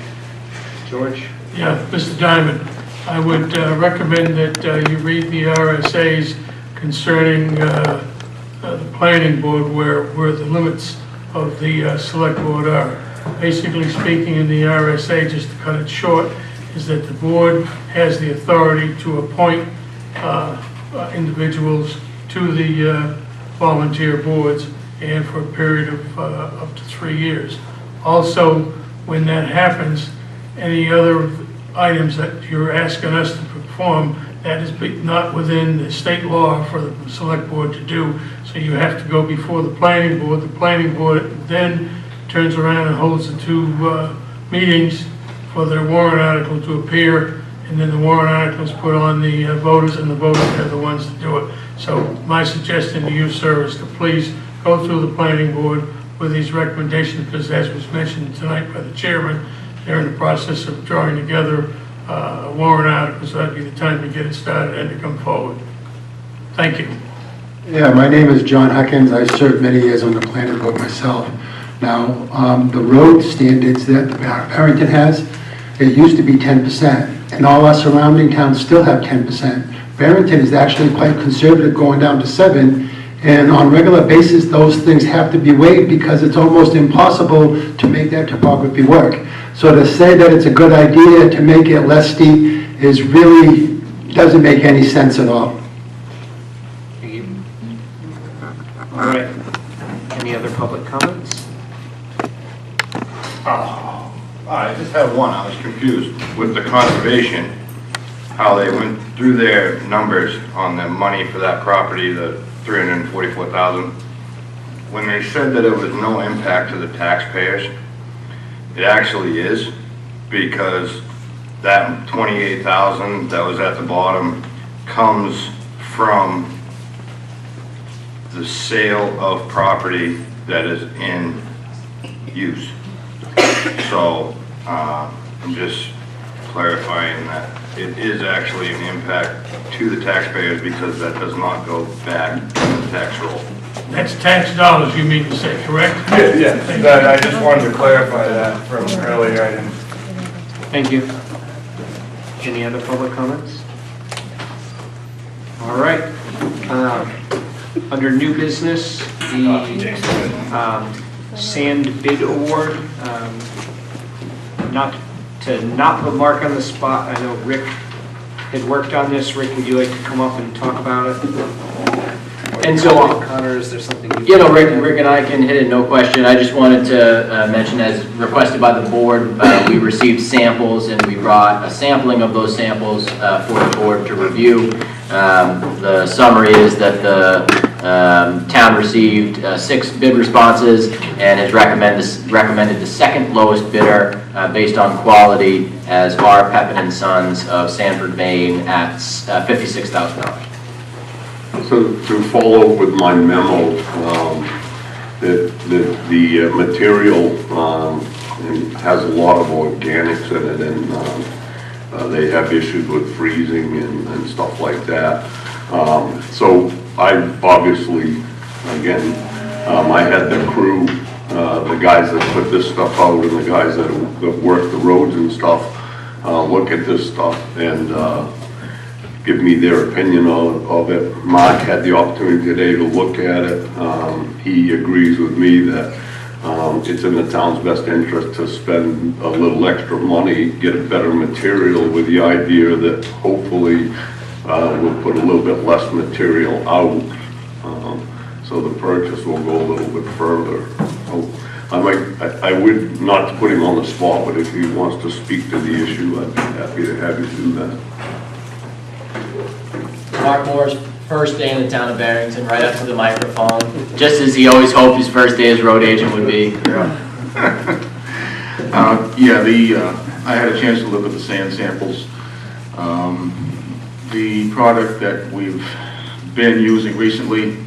George? Yeah, Mr. Diamond, I would recommend that you read the RSAs concerning the planning board where the limits of the select board are. Basically speaking, in the RSA, just to cut it short, is that the board has the authority to appoint individuals to the volunteer boards and for a period of up to 3 years. Also, when that happens, any other items that you're asking us to perform, that is not within the state law for the select board to do. So you have to go before the planning board. The planning board then turns around and holds the 2 meetings for their warrant article to appear, and then the warrant article is put on the voters, and the voters are the ones to do it. So my suggestion to you, sir, is to please go through the planning board with these recommendations, because as was mentioned tonight by the chairman, they're in the process of drawing together a warrant article, so that'd be the time to get it started and to come forward. Thank you. Yeah, my name is John Huckins. I served many years on the planning board myself. Now, the road standards that Barrington has, it used to be 10%, and all our surrounding towns still have 10%. Barrington is actually quite conservative, going down to 7%, and on a regular basis, those things have to be waived because it's almost impossible to make that topography work. So to say that it's a good idea to make it less steep is really, doesn't make any sense at all. Thank you. All right. Any other public comments? I just have one. I was confused with the conservation, how they went through their numbers on the money for that property, the $344,000. When they said that it was no impact to the taxpayers, it actually is, because that $28,000 that was at the bottom comes from the sale of property that is in use. So I'm just clarifying that it is actually an impact to the taxpayers, because that does not go back in the tax roll. That's tax dollars, you mean to say, correct? Yeah, I just wanted to clarify that from earlier. I didn't. Thank you. Any other public comments? All right. Under new business, the sand bid award. Not put Mark on the spot. I know Rick had worked on this. Rick, would you like to come up and talk about it? And so, Connor, is there something you know, Rick and I can hit it, no question. I just wanted to mention, as requested by the board, we received samples, and we brought a sampling of those samples for the board to review. The summary is that the town received 6 bid responses and has recommended the second lowest bidder based on quality as R. Pepin & Sons of Sanford, Maine at $56,000. So to follow with my memo, the material has a lot of organics in it, and they have issues with freezing and stuff like that. So I obviously, again, I had the crew, the guys that put this stuff out and the guys that work the roads and stuff, look at this stuff and give me their opinion of it. Mark had the opportunity today to look at it. He agrees with me that it's in the town's best interest to spend a little extra money, get a better material, with the idea that hopefully we'll put a little bit less material out, so the purchase will go a little bit further. So I would, not to put him on the spot, but if he wants to speak to the issue, I'd be happy to have you do that. Mark Moore's first day in the town of Barrington, right up to the microphone, just as he always hoped his first day as road agent would be. I had a chance to look at the sand samples. The product that we've been using recently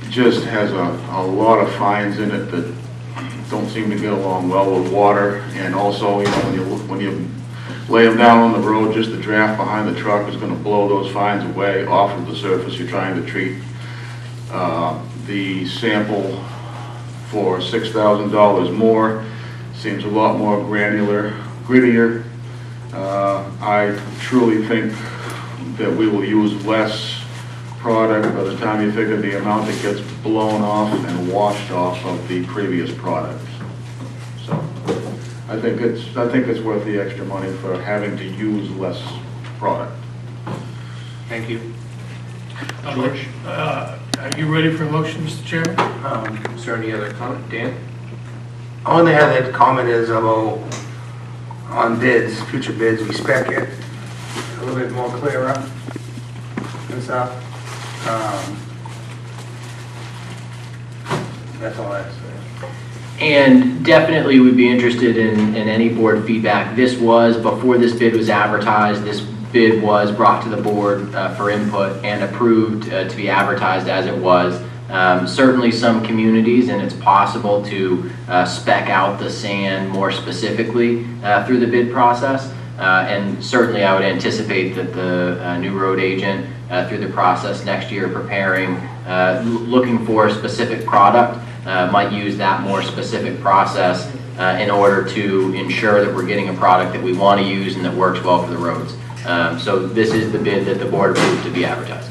just has a lot of fines in it that don't seem to get along well with water. And also, you know, when you lay them down on the road, just the draft behind the truck is gonna blow those fines away off of the surface you're trying to treat. The sample for $6,000 more seems a lot more granular, grittier. I truly think that we will use less product by the time you figure the amount that gets blown off and washed off of the previous product. So I think it's worth the extra money for having to use less product. Thank you. George? Are you ready for a motion, Mr. Chairman? Is there any other comment? Dan? Only thing I had comment is about on bids, future bids, we spec it a little bit more clearer and stuff. That's all I have to say. And definitely we'd be interested in any board feedback. This was, before this bid was advertised, this bid was brought to the board for input and approved to be advertised as it was. Certainly some communities, and it's possible to spec out the sand more specifically through the bid process. And certainly I would anticipate that the new road agent through the process next year preparing, looking for a specific product, might use that more specific process in order to ensure that we're getting a product that we want to use and that works well for the roads. So this is the bid that the board approved to be advertised.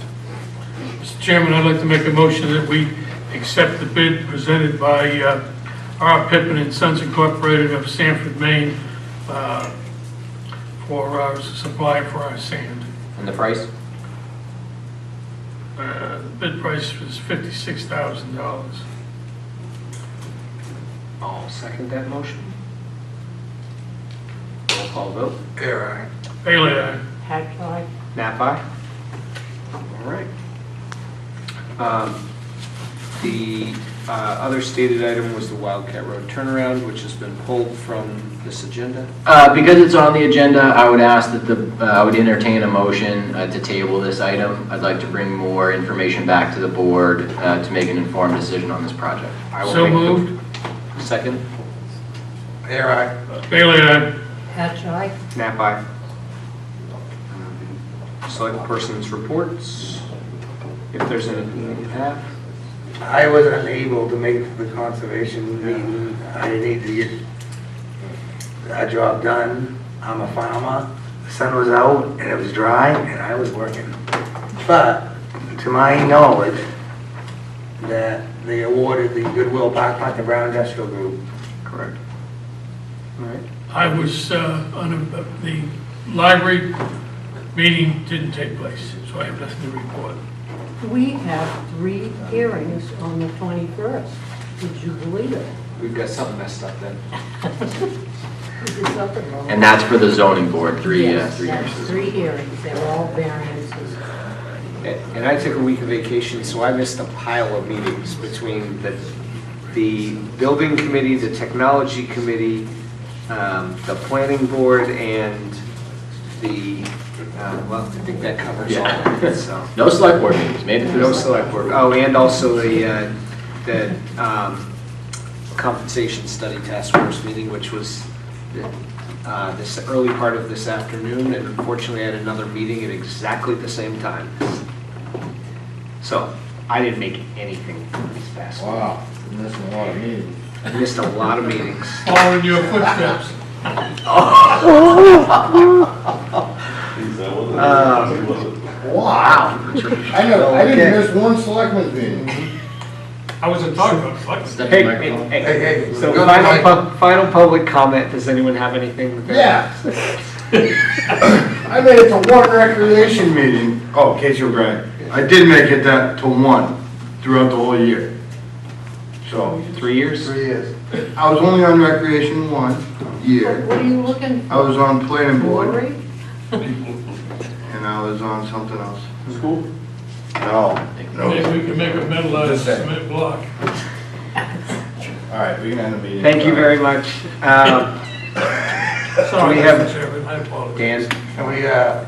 Mr. Chairman, I'd like to make a motion that we accept the bid presented by R. Pippin and Sons Incorporated of Sanford, Maine, for our supply for our sand. And the price? The bid price was $56,000. I'll second that motion. Roll call vote. Aye. Bailey, aye. Hatch, aye. Nap aye. All right. The other stated item was the Wildcat Road turnaround, which has been pulled from this agenda. Because it's on the agenda, I would ask that I would entertain a motion to table this item. I'd like to bring more information back to the board to make an informed decision on this project. So moved. Second. Aye. Bailey, aye. Hatch, aye. Nap aye. Select person's reports. If there's anything that you have. I wasn't able to make the conservation meeting. I need to get a job done. I'm a farmer. The sun was out and it was dry and I was working. But to my knowledge, that they awarded the Goodwill Park Park to Brown Industrial Group. Correct. All right. I was the library meeting didn't take place, so I have nothing to report. We have 3 hearings on the 21st. Would you believe it? We've got something messed up then. There's something wrong. And that's for the zoning board, three Yes, years. that's 3 hearings. They're all variances. And I took a week of vacation, so I missed a pile of meetings between the building committee, the technology committee, the planning board, and the, well, I think that covers all of it, so. No select board meetings, made it through. No select board. Oh, and also the compensation study task force meeting, which was this early part of this afternoon, and unfortunately I had another meeting at exactly the same time. So I didn't make anything this past week. Wow, you missed a lot of meetings. I missed a lot of meetings. Following your footsteps. Wow. I didn't miss one selectmen's meeting. I wasn't talking about selectmen. Hey. So final public comment. Does anyone have anything? Yeah. I made it to one recreation meeting. Oh, in case you're right. I did make it that to one throughout the whole year. So. 3 years? 3 years. I was only on recreation 1 year. What are you looking for? I was on planning board. Glory? And I was on something else. School? No. Maybe we can make a metal out of cement block. All right, we can end the meeting. Thank you very much. Sorry, we have Mr. Chairman, I apologize. Dan? And we,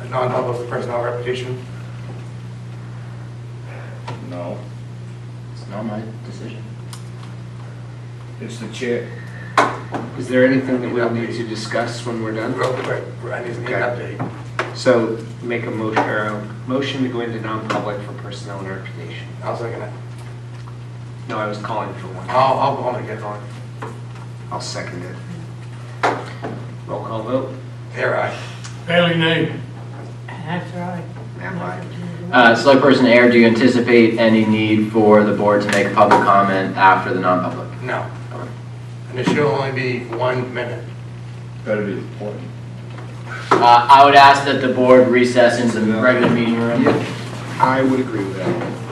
non-public personnel reputation. No. It's not my decision. It's the chair. Is there anything that we'll need to discuss when we're done? Real quick, I need an update. So make a motion, or a motion to go into non-public for personnel and reputation. I'll second it. No, I was calling for one. I'll make it on. I'll second it. Roll call vote. Here, aye. Bailey, nay. That's right. Select Person Air, do you anticipate any need for the board to make public comment after the non-public? No. And it should only be 1 minute. Better be important. I would ask that the board recess into the regular meeting room. I would agree with that.